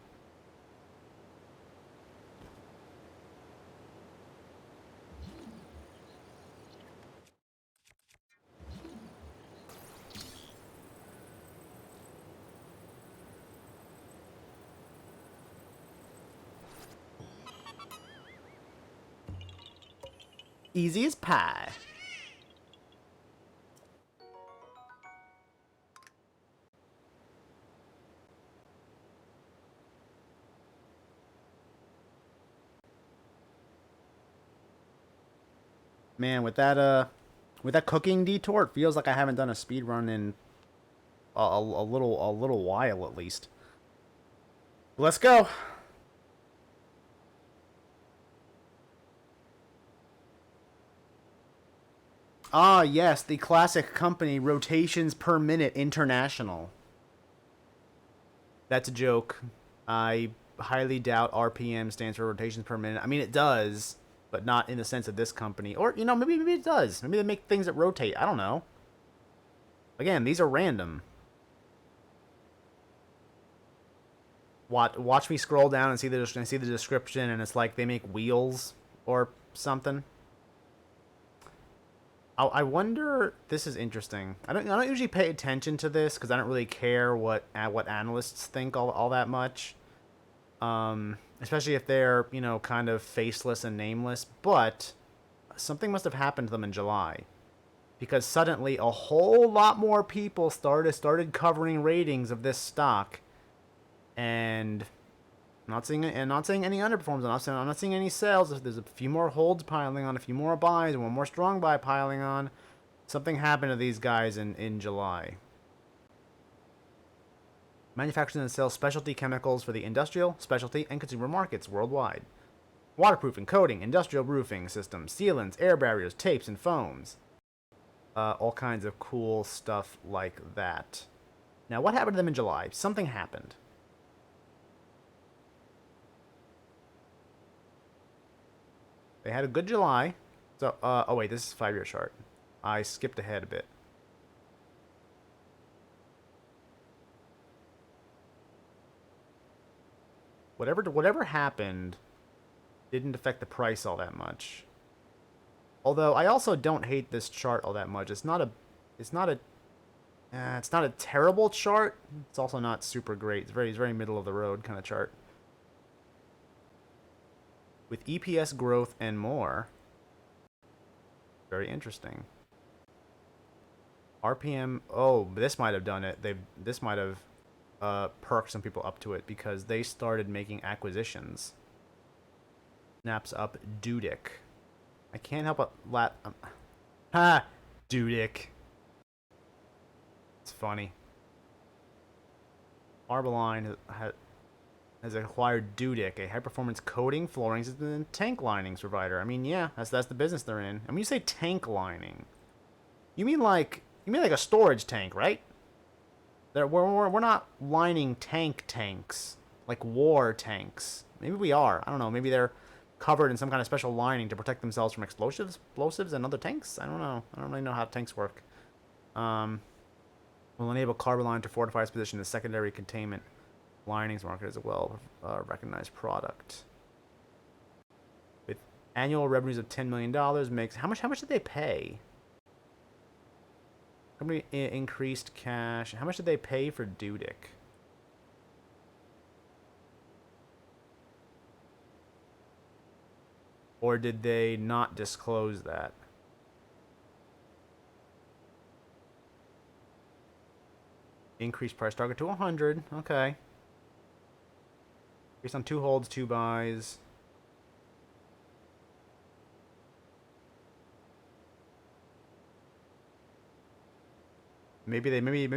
Easy as pie. Man, with that cooking detour, it feels like I haven't done a speed run in a little while at least. Let's go. Ah, yes, the classic company, Rotations Per Minute International. That's a joke. I highly doubt RPM stands for rotations per minute. I mean, it does, but not in the sense of this company. Or, you know, maybe it does. Maybe they make things that rotate. I don't know. Again, these are random. watch me scroll down and see the description, and it's like they make wheels or something. I wonder. This is interesting. I don't usually pay attention to this because I don't really care what analysts think all that much. Especially if they're kind of faceless and nameless. But something must have happened to them in July, because suddenly a whole lot more people started covering ratings of this stock, and I'm not seeing any underperforms. I'm not seeing any sales. There's a few more holds piling on, a few more buys, and one more strong buy piling on. Something happened to these guys in July. Manufactures and sells specialty chemicals for the industrial, specialty, and consumer markets worldwide. Waterproofing, coating, industrial roofing systems, sealants, air barriers, tapes, and foams. All kinds of cool stuff like that. Now, what happened to them in July? Something happened. They had a good July. So, oh wait, this is 5-year chart. I skipped ahead a bit. Whatever happened didn't affect the price all that much. Although I also don't hate this chart all that much. It's not a terrible chart. It's also not super great. It's very middle of the road kind of chart. With EPS growth and more. Very interesting. RPM. Oh, this might have done it. This might have perked some people up to it because they started making acquisitions. Snaps up Dudick. I can't help but Dudick. It's funny. Arbaline has acquired Dudick, a high-performance coating, floorings, and tank linings provider. I mean, yeah, that's the business they're in. I mean, you say tank lining, you mean like a storage tank, right? We're not lining tanks like war tanks. Maybe we are. I don't know. Maybe they're covered in some kind of special lining to protect themselves from explosives and other tanks. I don't know. I don't really know how tanks work. Will enable Carboline to fortify its position in the secondary containment linings market as a well-recognized product. With annual revenues of $10 million, makes how much did they pay? Company increased cash. How much did they pay for Dudick? Or did they not disclose that? Increased price target to 100. Okay. Based on 2 holds, 2 buys. Maybe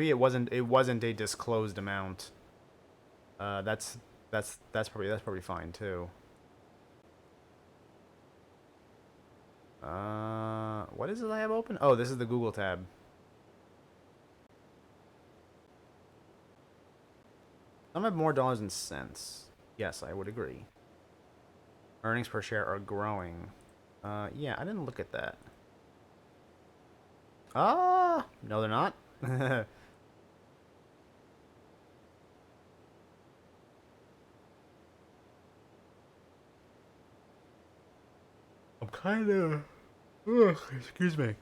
it wasn't a disclosed amount. That's probably fine too. What is it I have open? Oh, this is the Google tab. Some have more dollars and cents. Yes, I would agree. Earnings per share are growing. Yeah, I didn't look at that. Ah, no, they're not. I'm kind of... excuse me.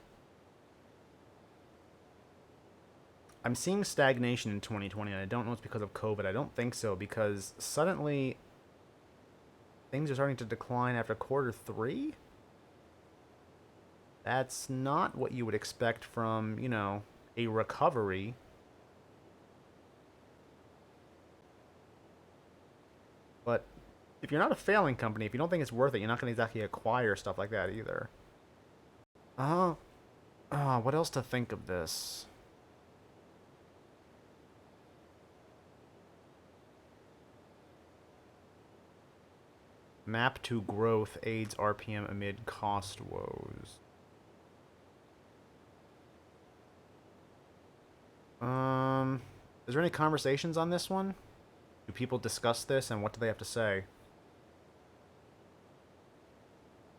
I'm seeing stagnation in 2020, and I don't know it's because of COVID. I don't think so, because suddenly things are starting to decline after Q3. That's not what you would expect from, a recovery. But if you're not a failing company, if you don't think it's worth it, you're not going to exactly acquire stuff like that either. What else to think of this? Map to growth aids RPM amid cost woes. Is there any conversations on this one? Do people discuss this, and what do they have to say?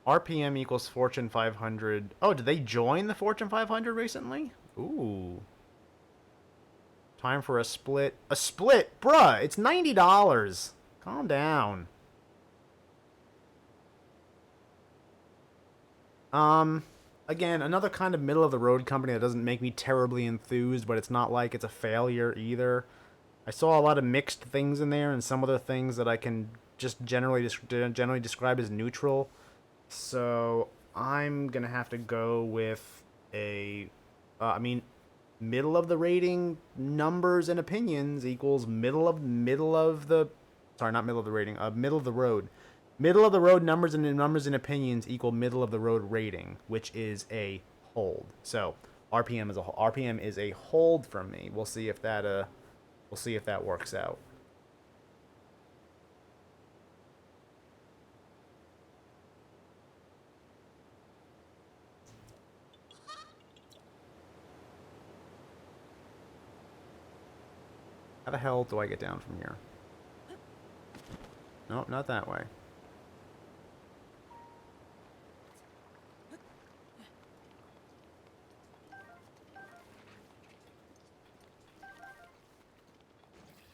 RPM equals Fortune 500. Oh, did they join the Fortune 500 recently? Ooh. Time for a split. A split? Bruh, it's $90. Calm down. Again, another kind of middle-of-the-road company that doesn't make me terribly enthused, but it's not like it's a failure either. I saw a lot of mixed things in there, and some other things that I can just generally describe as neutral. So I'm gonna have to go with a, middle of the rating numbers and opinions equals middle of the, sorry, not middle of the rating, middle of the road. Middle of the road numbers and opinions equal middle of the road rating, which is a hold. So RPM is a hold from me. We'll see if that works out. How the hell do I get down from here? Nope, not that way.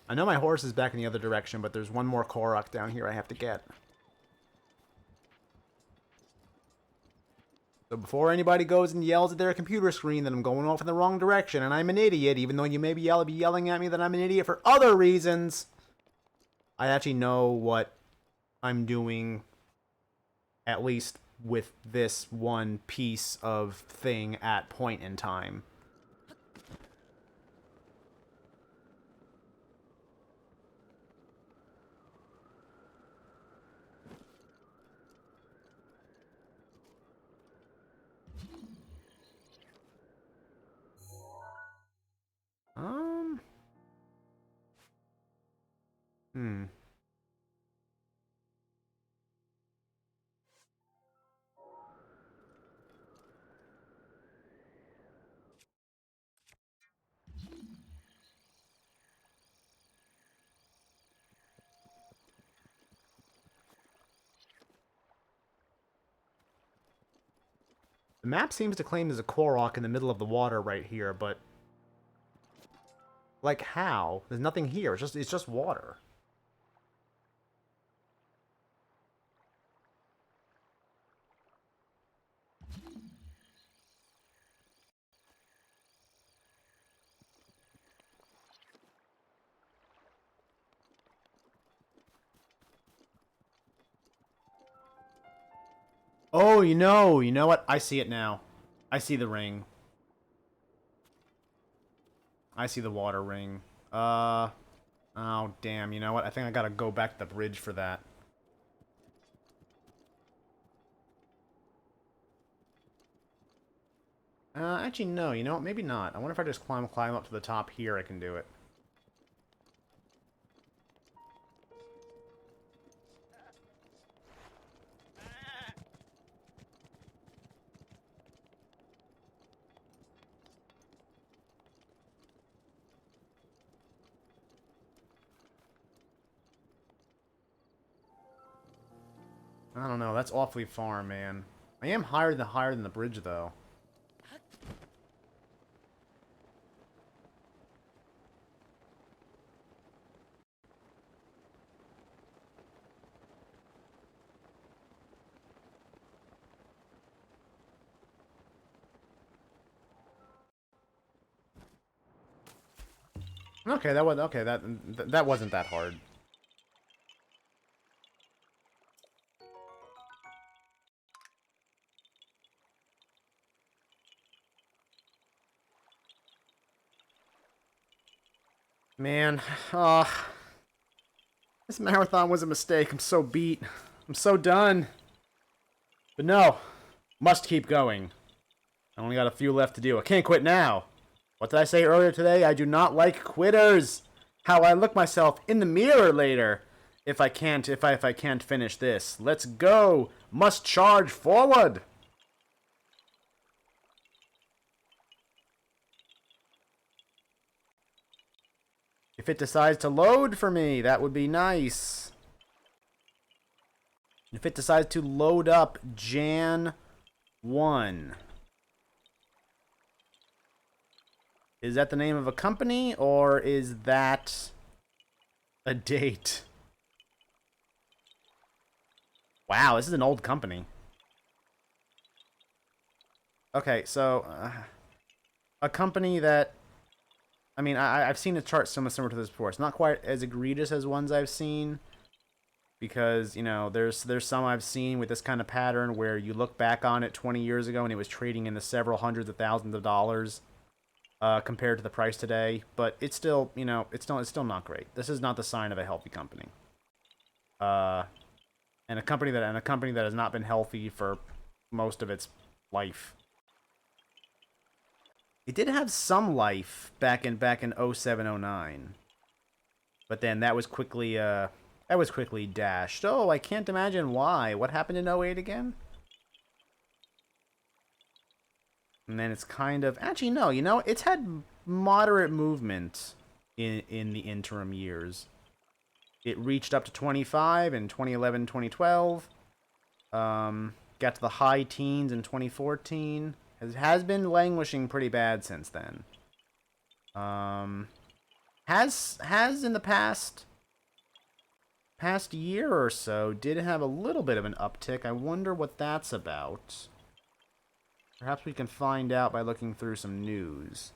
I know my horse is back in the other direction, but there's one more Korok down here I have to get. So before anybody goes and yells at their computer screen that I'm going off in the wrong direction and I'm an idiot, even though you may be yelling at me that I'm an idiot for other reasons, I actually know what I'm doing, at least with this one piece of thing at point in time. Hmm. The map seems to claim there's a Korok in the middle of the water right here, but like how? There's nothing here. It's just water. Oh, you know what? I see it now. I see the ring. I see the water ring. Oh damn, you know what? I think I gotta go back to the bridge for that. Actually no, you know what? Maybe not. I wonder if I just climb up to the top here, I can do it. I don't know, that's awfully far, man. I am higher than the bridge though. Okay, that wasn't that hard. Man, this marathon was a mistake. I'm so beat. I'm so done. But no, must keep going. I only got a few left to do. I can't quit now. What did I say earlier today? I do not like quitters. How I look myself in the mirror later if I can't finish this. Let's go. Must charge forward. If it decides to load for me, that would be nice. If it decides to load up Jan 1. Is that the name of a company, or is that a date? Wow, this is an old company. Okay, so a company that, I mean, I've seen a chart similar to this before. It's not quite as egregious as ones I've seen, because, you know, there's some I've seen with this kind of pattern where you look back on it 20 years ago and it was trading in the several hundreds of thousands of dollars compared to the price today. But it's still, you know, it's still not great. This is not the sign of a healthy company. And a company that has not been healthy for most of its life. It did have some life back in 0709, but then that was quickly dashed. Oh, I can't imagine why. What happened in 08 again? And then it's kind of, actually no, you know, it's had moderate movement in the interim years. It reached up to 25 in 2011, 2012. Got to the high teens in 2014. Has been languishing pretty bad since then. Has in the past year or so did have a little bit of an uptick. I wonder what that's about. Perhaps we can find out by looking through some news.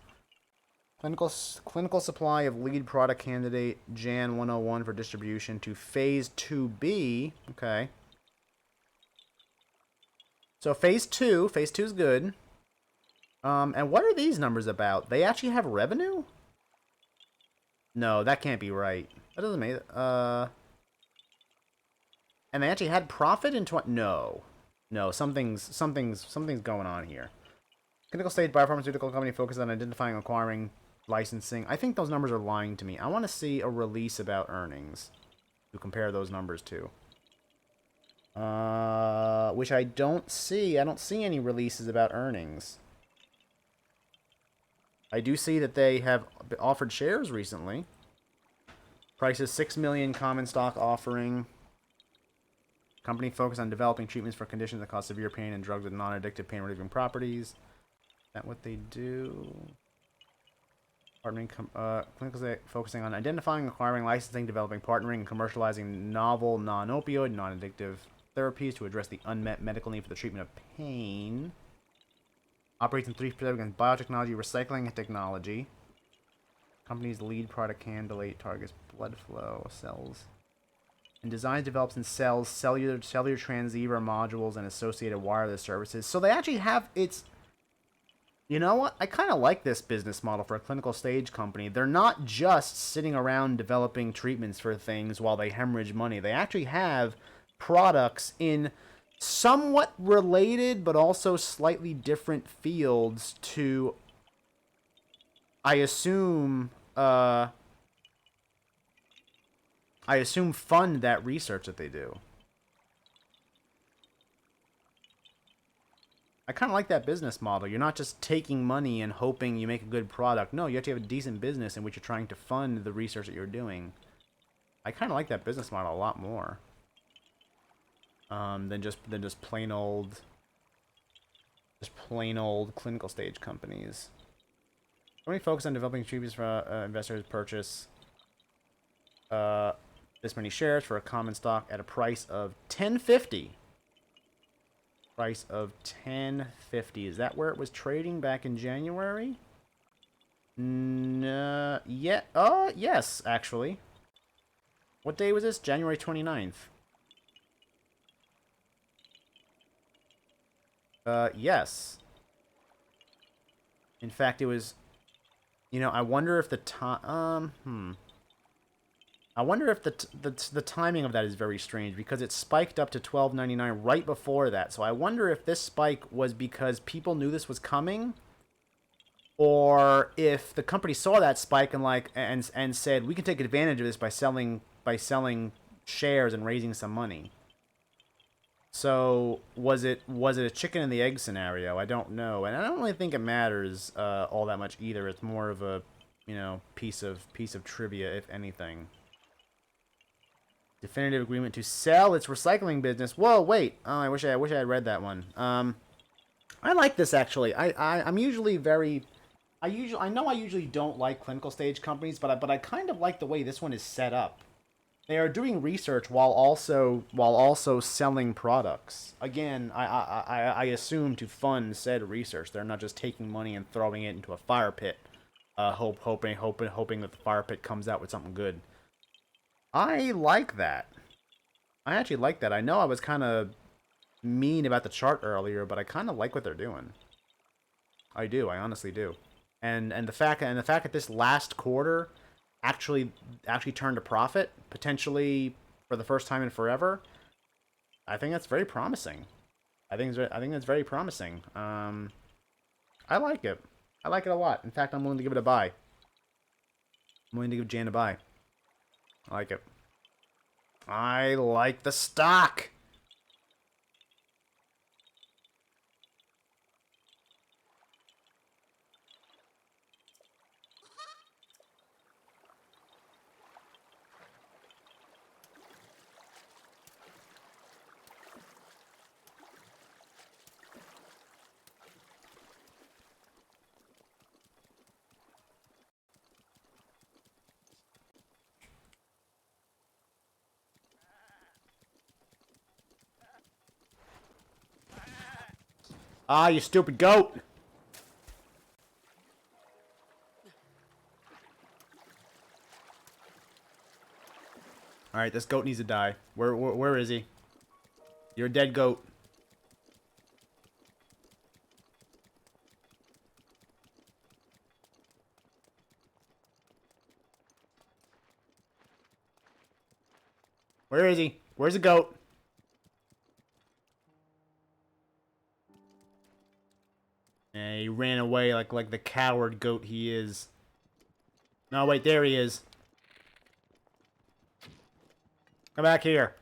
Clinical supply of lead product candidate Jan 101 for distribution to phase 2B. Okay. So phase 2 is good. And what are these numbers about? They actually have revenue? No, that can't be right. That doesn't make it. And they actually had profit in No, something's going on here. Clinical stage biopharmaceutical company focused on identifying, acquiring, licensing. I think those numbers are lying to me. I want to see a release about earnings to compare those numbers to. Which I don't see. I don't see any releases about earnings. I do see that they have offered shares recently. Price is 6 million common stock offering. Company focused on developing treatments for conditions that cause severe pain and drugs with non-addictive pain-relieving properties. Is that what they do? Partnering, clinical focusing on identifying, acquiring, licensing, developing, partnering, and commercializing novel, non-opioid, non-addictive therapies to address the unmet medical need for the treatment of pain. Operates in 3 against biotechnology, recycling, and technology. Company's lead product candidate targets blood flow cells. And designs, develops, and sells cellular transceiver modules and associated wireless services. So they actually have its... You know what? I kind of like this business model for a clinical stage company. They're not just sitting around developing treatments for things while they hemorrhage money. They actually have products in somewhat related but also slightly different fields to, I assume fund that research that they do. I kind of like that business model. You're not just taking money and hoping you make a good product. No, you have to have a decent business in which you're trying to fund the research that you're doing. I kind of like that business model a lot more. Than just plain old clinical stage companies. Company focused on developing treatments for investors purchase this many shares for a common stock at a price of $10.50. Price of $10.50. Is that where it was trading back in January? No, yeah. Yes, actually. What day was this? January 29th. Yes. In fact, it was... You know, I wonder if the time... I wonder if the timing of that is very strange, because it spiked up to $12.99 right before that. So I wonder if this spike was because people knew this was coming, or if the company saw that spike and said, we can take advantage of this by selling shares and raising some money. So was it a chicken and the egg scenario? I don't know, and I don't really think it matters all that much either. It's more of a, you know, piece of trivia, if anything. Definitive agreement to sell its recycling business. Whoa, wait. Oh, I wish I had read that one. I like this actually. I'm usually very. I know I usually don't like clinical stage companies, but I kind of like the way this one is set up. They are doing research while also selling products. Again, I assume to fund said research. They're not just taking money and throwing it into a fire pit, hoping that the fire pit comes out with something good. I like that. I actually like that. I know I was kind of mean about the chart earlier, but I kind of like what they're doing. I do. I honestly do. And the fact that this last quarter actually turned a profit, potentially for the first time in forever, I think that's very promising. I think that's very promising. I like it. I like it a lot. In fact, I'm willing to give it a buy. I'm willing to give Jan a buy. I like it. I like the stock. Ah, you stupid goat. All right, this goat needs to die. Where is he? You're a dead goat. Where is he? Where's the goat? Yeah, he ran away like the coward goat he is. No, wait, there he is. Come back here.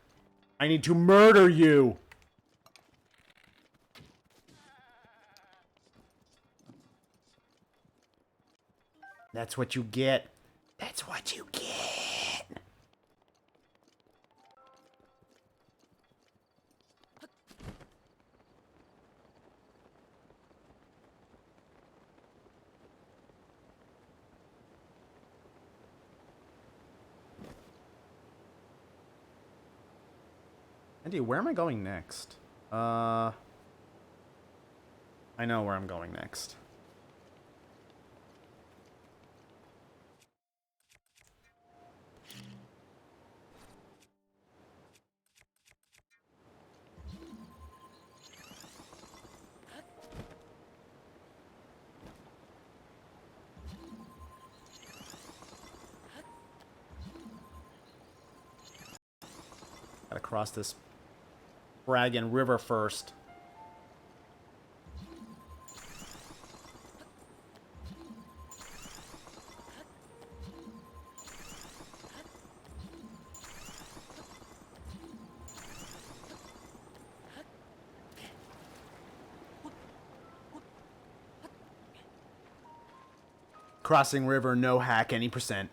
I need to murder you. That's what you get. That's what you get. Andy, where am I going next? I know where I'm going next. Gotta cross this Bragan River first. Crossing river, no hack, any percent.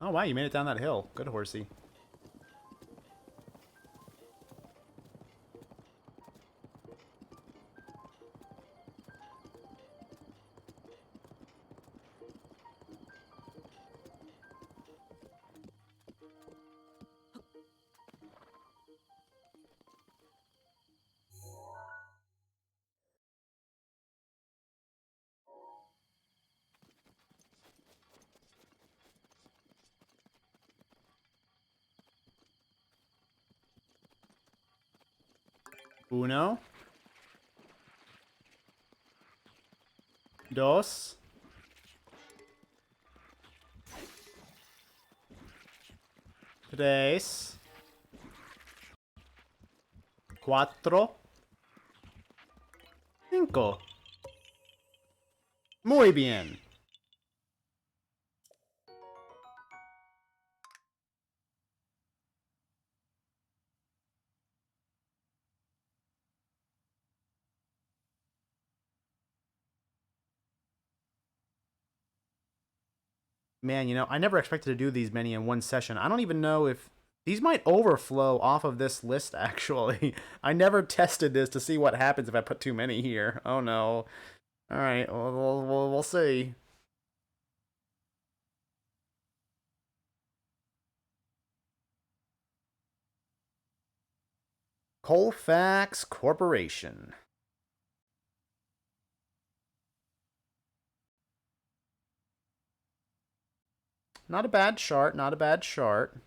Oh, wow, you made it down that hill. Good horsey. Uno. Dos. Tres. Cuatro. Cinco. Muy bien. Man, I never expected to do these many in one session. I don't even know if these might overflow off of this list, actually. I never tested this to see what happens if I put too many here. Oh no. Alright, we'll see. Colfax Corporation. Not a bad chart, not a bad chart.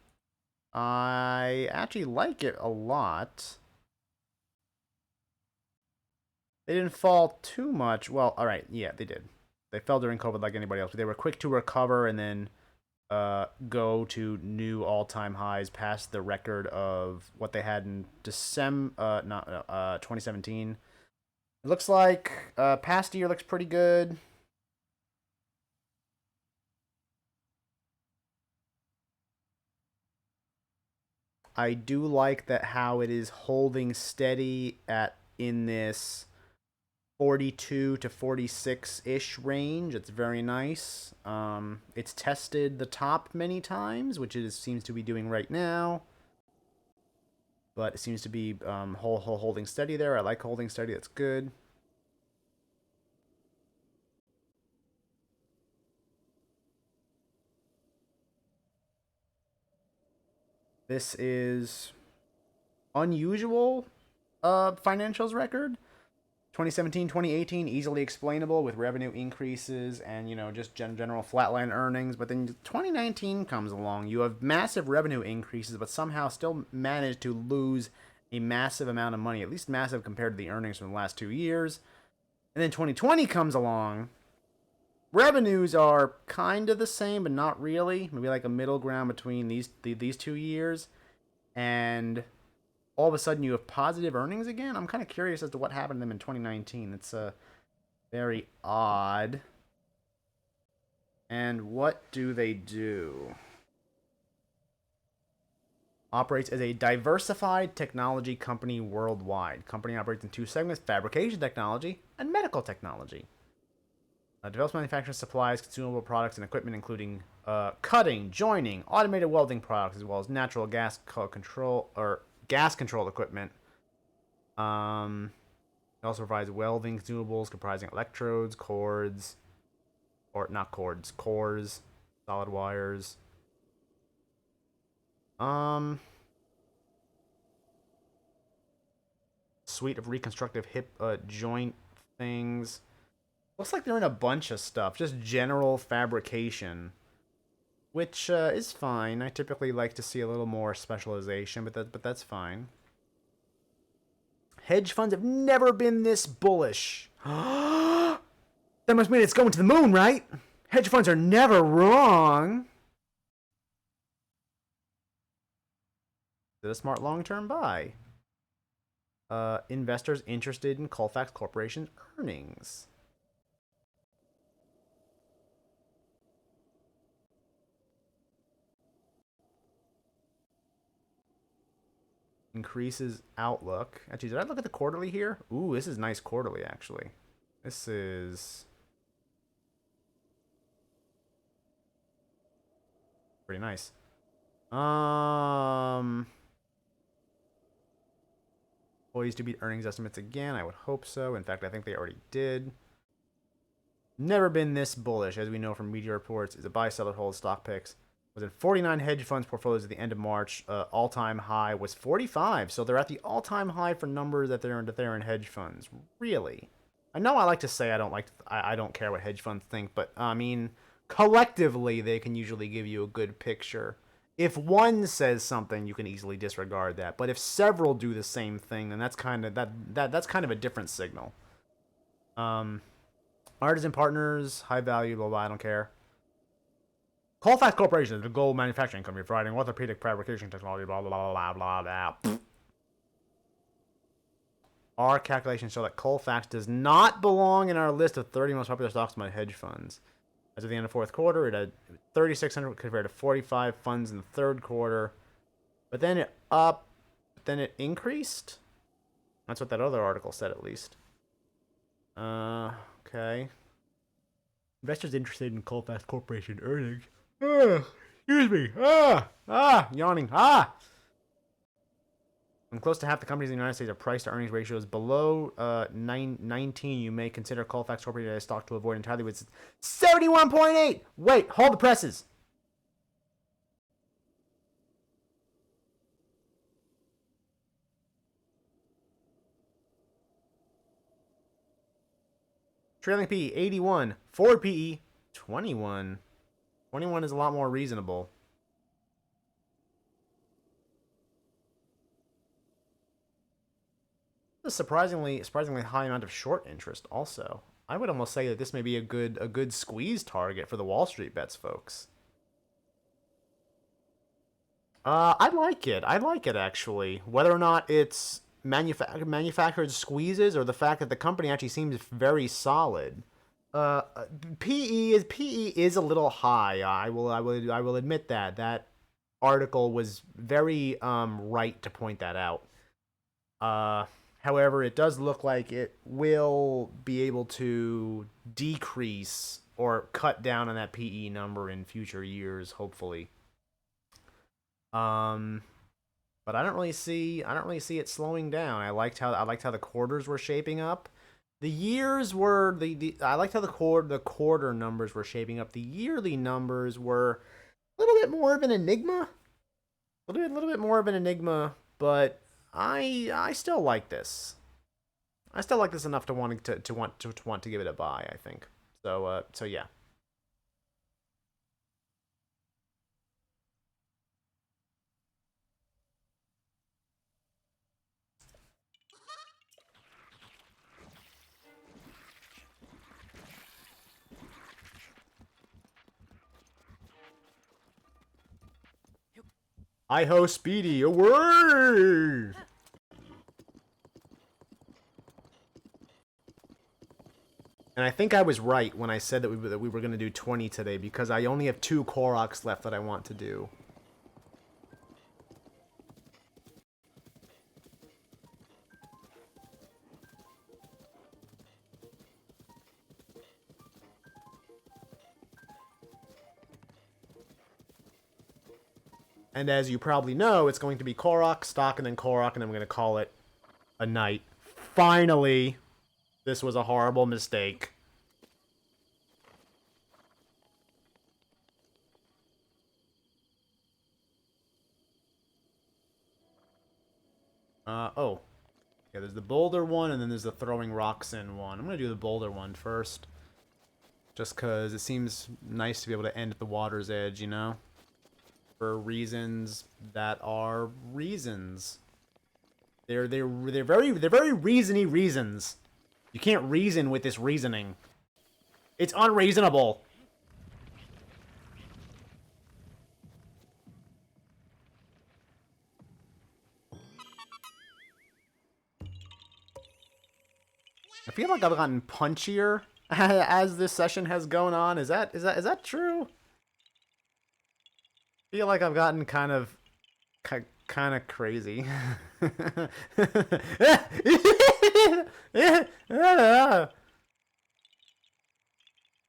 I actually like it a lot. They didn't fall too much. Well, alright, yeah, they did. They fell during COVID like anybody else, but they were quick to recover and then go to new all-time highs past the record of what they had in December, 2017. It looks like past year looks pretty good. I do like that how it is holding steady at in this 42 to 46 ish range. It's very nice. It's tested the top many times, which it seems to be doing right now. But it seems to be holding steady there. I like holding steady. That's good. This is unusual financials record. 2017, 2018, easily explainable with revenue increases and, just general flatline earnings. But then 2019 comes along. You have massive revenue increases, but somehow still manage to lose a massive amount of money, at least massive compared to the earnings from the last 2 years. And then 2020 comes along. Revenues are kind of the same, but not really. Maybe like a middle ground between these 2 years. And all of a sudden you have positive earnings again. I'm kind of curious as to what happened to them in 2019. It's very odd. And what do they do? Operates as a diversified technology company worldwide. Company operates in two segments: fabrication technology and medical technology. Develops, manufactures, supplies consumable products and equipment, including cutting, joining, automated welding products, as well as natural gas control or gas control equipment. It also provides welding consumables comprising electrodes, cords, or not cords, cores, solid wires. Suite of reconstructive hip joint things. Looks like they're in a bunch of stuff, just general fabrication, which is fine. I typically like to see a little more specialization, but that's fine. Hedge funds have never been this bullish. That must mean it's going to the moon, right? Hedge funds are never wrong. Is it a smart long-term buy? Investors interested in Colfax Corporation's earnings. Increases outlook. Actually, did I look at the quarterly here? Ooh, this is nice quarterly, actually. This is pretty nice. Poised to beat earnings estimates again. I would hope so. In fact, I think they already did. Never been this bullish, as we know from media reports. Is a buy, seller, hold, stock picks. Was in 49 hedge funds portfolios at the end of March. All-time high was 45. So they're at the all-time high for numbers that they're in hedge funds. Really? I know I like to say I don't care what hedge funds think, but I mean, collectively they can usually give you a good picture. If one says something, you can easily disregard that. But if several do the same thing, then that's kind of that's kind of a different signal. Artisan partners, high value, blah blah. I don't care. Colfax Corporation is a global manufacturing company providing orthopedic fabrication technology. Blah blah blah blah blah blah. Our calculations show that Colfax does not belong in our list of 30 most popular stocks by hedge funds. As of the end of fourth quarter, it had 3,600 compared to 45 funds in the third quarter. But then it increased. That's what that other article said, at least. Okay. Investors interested in Colfax Corporation earnings. Excuse me. Yawning. When close to half the companies in the United States are price to earnings ratios below 19, you may consider Colfax Corporation as stock to avoid entirely with 71.8. Wait, hold the presses. Trailing PE 81, forward PE 21. 21 is a lot more reasonable. A surprisingly high amount of short interest also. I would almost say that this may be a good squeeze target for the Wall Street bets folks. I like it. I like it actually. Whether or not it's manufactured squeezes or the fact that the company actually seems very solid. Uh, PE is a little high. I will admit that article was very right to point that out. However, it does look like it will be able to decrease or cut down on that PE number in future years, hopefully. Um, but I don't really see it slowing down. I liked how the quarters were shaping up. The years were I liked how the quarter numbers were shaping up. The yearly numbers were a little bit more of an enigma. A little bit more of an enigma, but I still like this. I still like this enough to want to give it a buy, I think. So yeah. Hi-ho, Speedy, away! And I think I was right when I said that we were going to do 20 today, because I only have 2 Koroks left that I want to do. And as you probably know, it's going to be Korok, Stock, and then Korok, and I'm going to call it a night. Finally! This was a horrible mistake. Oh. Yeah, there's the boulder one, and then there's the throwing rocks in one. I'm going to do the boulder one first. Just because it seems nice to be able to end at the water's edge, you know? For reasons that are reasons. They're very reasony reasons. You can't reason with this reasoning. It's unreasonable. I feel like I've gotten punchier as this session has gone on. Is that true? I feel like I've gotten kind of crazy.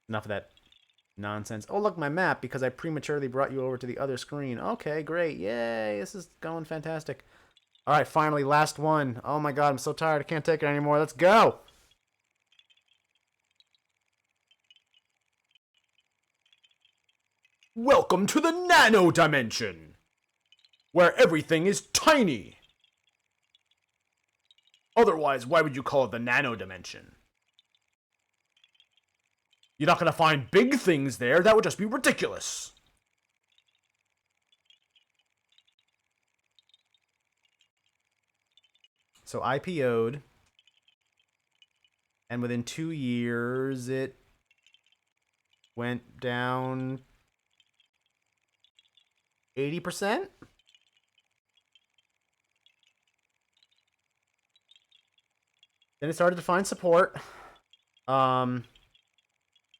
Enough of that nonsense. Oh, look, my map, because I prematurely brought you over to the other screen. Okay, great. Yay, this is going fantastic. All right, finally, last one. Oh my god, I'm so tired. I can't take it anymore. Let's go. Welcome to the nano dimension, where everything is tiny. Otherwise, why would you call it the nano dimension? You're not going to find big things there. That would just be ridiculous. So IPO'd, and within 2 years, it went down 80%? Then it started to find support.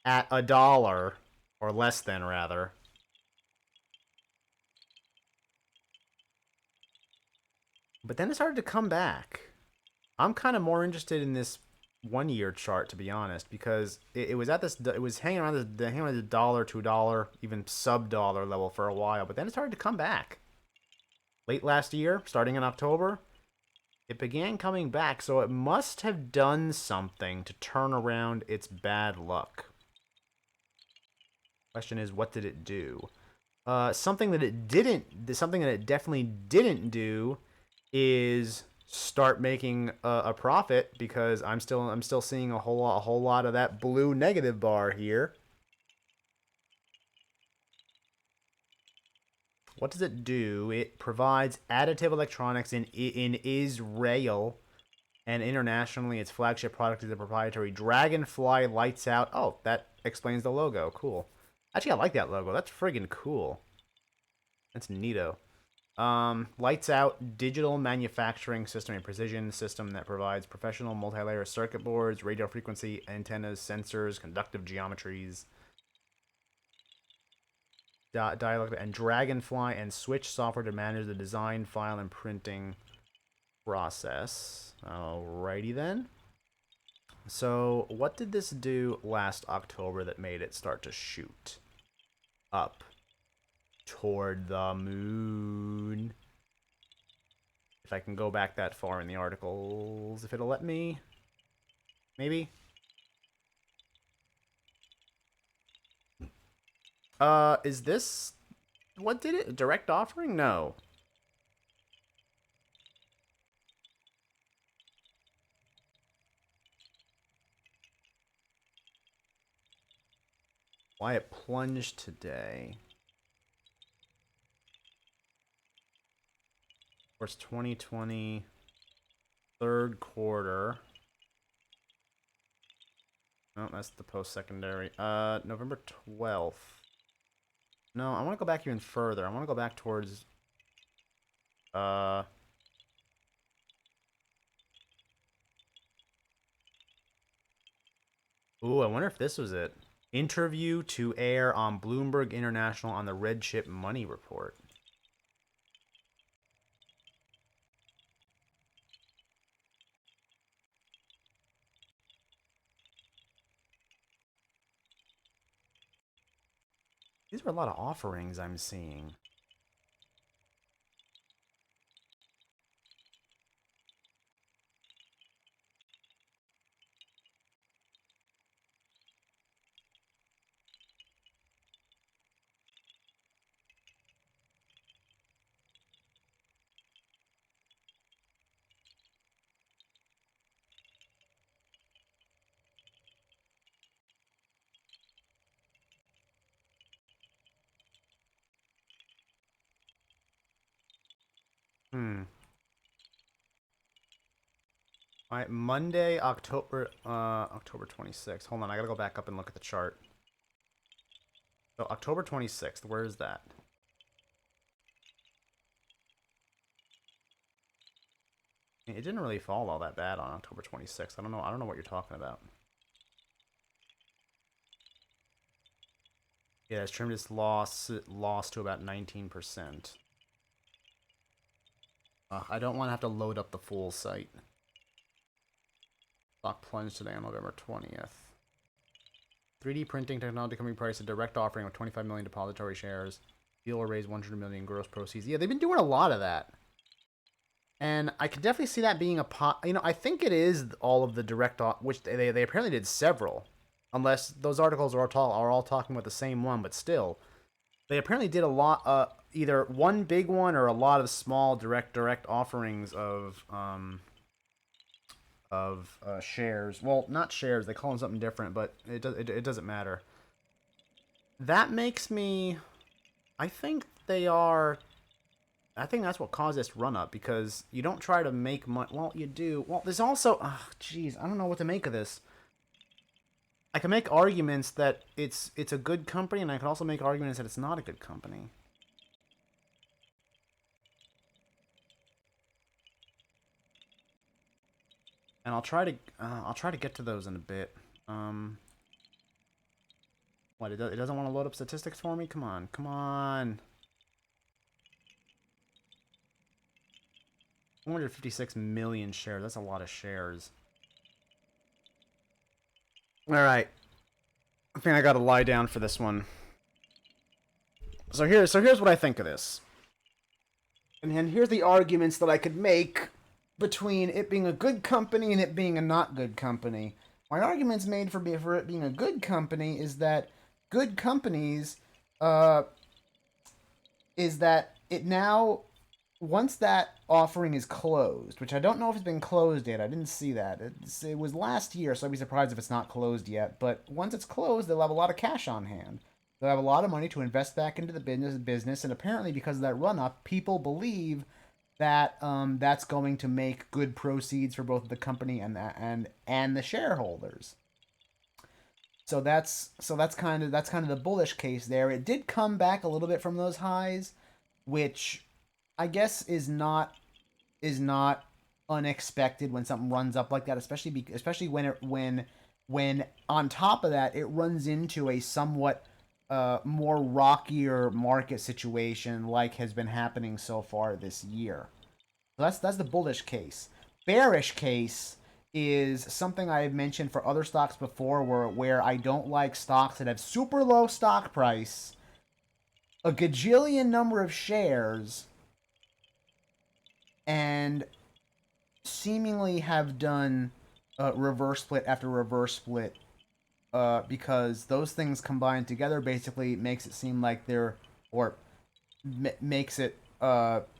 At $1, or less than, rather. But then it started to come back. I'm kind of more interested in this 1 year chart, to be honest, because it was at this, it was hanging around the dollar, $2, even sub-dollar level for a while, but then it started to come back. Late last year, starting in October, it began coming back, so it must have done something to turn around its bad luck. Question is, what did it do? Something that it definitely didn't do is start making a profit, because I'm still seeing a whole lot of that blue negative bar here. What does it do? It provides additive electronics in Israel, and internationally its flagship product is a proprietary Dragonfly Lights Out. Oh, that explains the logo. Cool. Actually, I like that logo. That's friggin' cool. That's neato. Lights Out digital manufacturing system, a precision system that provides professional multi-layer circuit boards, radio frequency antennas, sensors, conductive geometries, dialect, and Dragonfly and Switch software to manage the design, file, and printing process. Alrighty then. So, what did this do last October that made it start to shoot up toward the moon? If I can go back that far in the articles, if it'll let me. Maybe? Is this... What did it? Direct offering? No. Why it plunged today. Of course, 2020, third quarter. No, that's the post-secondary. November 12th. No, I want to go back even further. I want to go back towards... Ooh, I wonder if this was it. Interview to air on Bloomberg International on the Red Chip Money Report. These are a lot of offerings I'm seeing. All right, Monday, October 26th. Hold on, I gotta go back up and look at the chart. So October 26th, where is that? It didn't really fall all that bad on October 26th. I don't know what you're talking about. Yeah, it's trimmed its loss to about 19%. I don't want to have to load up the full site. Stock plunged today on November 20th. 3D printing technology company priced a direct offering of 25 million depository shares. Deal will raise 100 million gross proceeds. Yeah, they've been doing a lot of that. And I can definitely see that being a I think it is all of the direct which they apparently did several. Unless those articles are all talking about the same one, but still. They apparently did a lot either one big one or a lot of small direct offerings of shares. Well, not shares. They call them something different, but it doesn't matter. That makes me... I think they are... I think that's what caused this run up, because you don't try to make money. Well, you do. Well, there's also... jeez, I don't know what to make of this. I can make arguments that it's a good company, and I can also make arguments that it's not a good company. And I'll try to get to those in a bit. What, it doesn't want to load up statistics for me? Come on, come on. 456 million shares. That's a lot of shares. All right. I think I got to lie down for this one. So here's what I think of this. And here's the arguments that I could make between it being a good company and it being a not good company. My arguments made for it being a good company is that good companies, is that it now, once that offering is closed, which I don't know if it's been closed yet. I didn't see that. It was last year, so I'd be surprised if it's not closed yet. But once it's closed, they'll have a lot of cash on hand. They'll have a lot of money to invest back into the business, and apparently because of that run up, people believe that that's going to make good proceeds for both the company and the shareholders. So that's kind of the bullish case there. It did come back a little bit from those highs, which I guess is not unexpected when something runs up like that, especially when on top of that it runs into a somewhat more rockier market situation like has been happening so far this year. So that's the bullish case. Bearish case is something I've mentioned for other stocks before, where I don't like stocks that have super low stock price, a gajillion number of shares, and seemingly have done reverse split after reverse split, because those things combined together basically makes it seem like makes it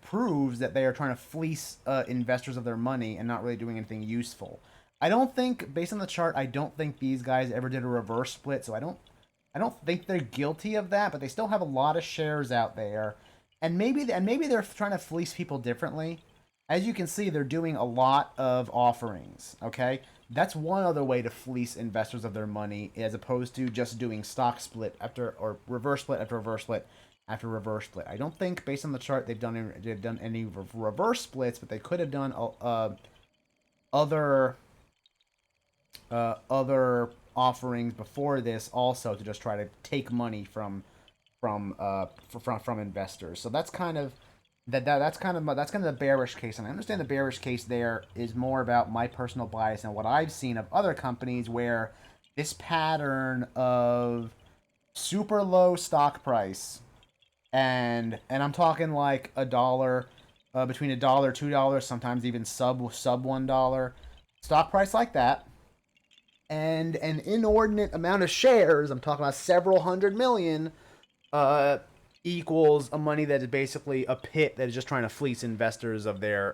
proves that they are trying to fleece investors of their money and not really doing anything useful. I don't think, based on the chart, I don't think these guys ever did a reverse split, so I don't think they're guilty of that, but they still have a lot of shares out there, and maybe they're trying to fleece people differently. As you can see, they're doing a lot of offerings, okay? That's one other way to fleece investors of their money, as opposed to just doing stock split or reverse split after reverse split after reverse split. I don't think, based on the chart, they've done any reverse splits, but they could have done other offerings before this also to just try to take money from investors. So that's kind of that's kind of the bearish case, and I understand the bearish case there is more about my personal bias and what I've seen of other companies where this pattern of super low stock price, and I'm talking like $1, between $1, $2, sometimes even sub $1 stock price like that, and an inordinate amount of shares, I'm talking about several hundred million, equals a money that is basically a pit that is just trying to fleece investors of their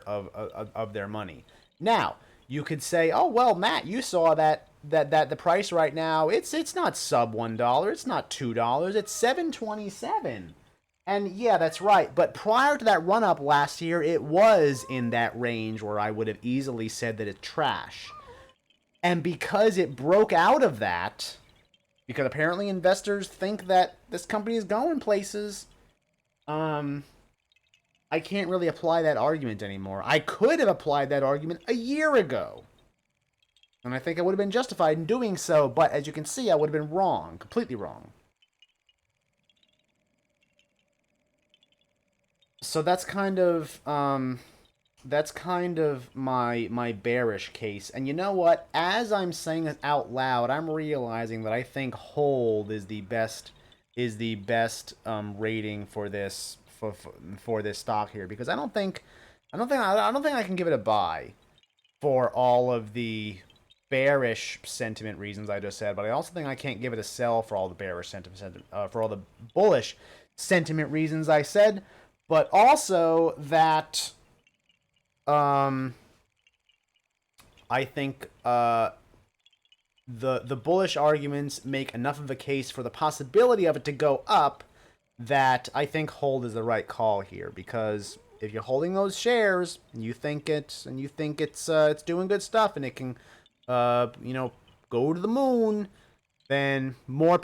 money. Now, you could say, oh well, Matt, you saw that the price right now, it's not sub $1, it's not $2, it's $7.27. And yeah, that's right. But prior to that run up last year, it was in that range where I would have easily said that it's trash. And because it broke out of that, because apparently investors think that this company is going places, I can't really apply that argument anymore. I could have applied that argument a year ago, and I think I would have been justified in doing so, but as you can see, I would have been wrong, completely wrong. So that's kind of my bearish case. And you know what? As I'm saying it out loud, I'm realizing that I think hold is the best rating for this stock here, because I don't think I can give it a buy for all of the bearish sentiment reasons I just said, but I also think I can't give it a sell for all the bearish sentiment for all the bullish sentiment reasons I said, but also that I think the bullish arguments make enough of a case for the possibility of it to go up that I think hold is the right call here, because if you're holding those shares and you think it's doing good stuff and it can go to the moon, then more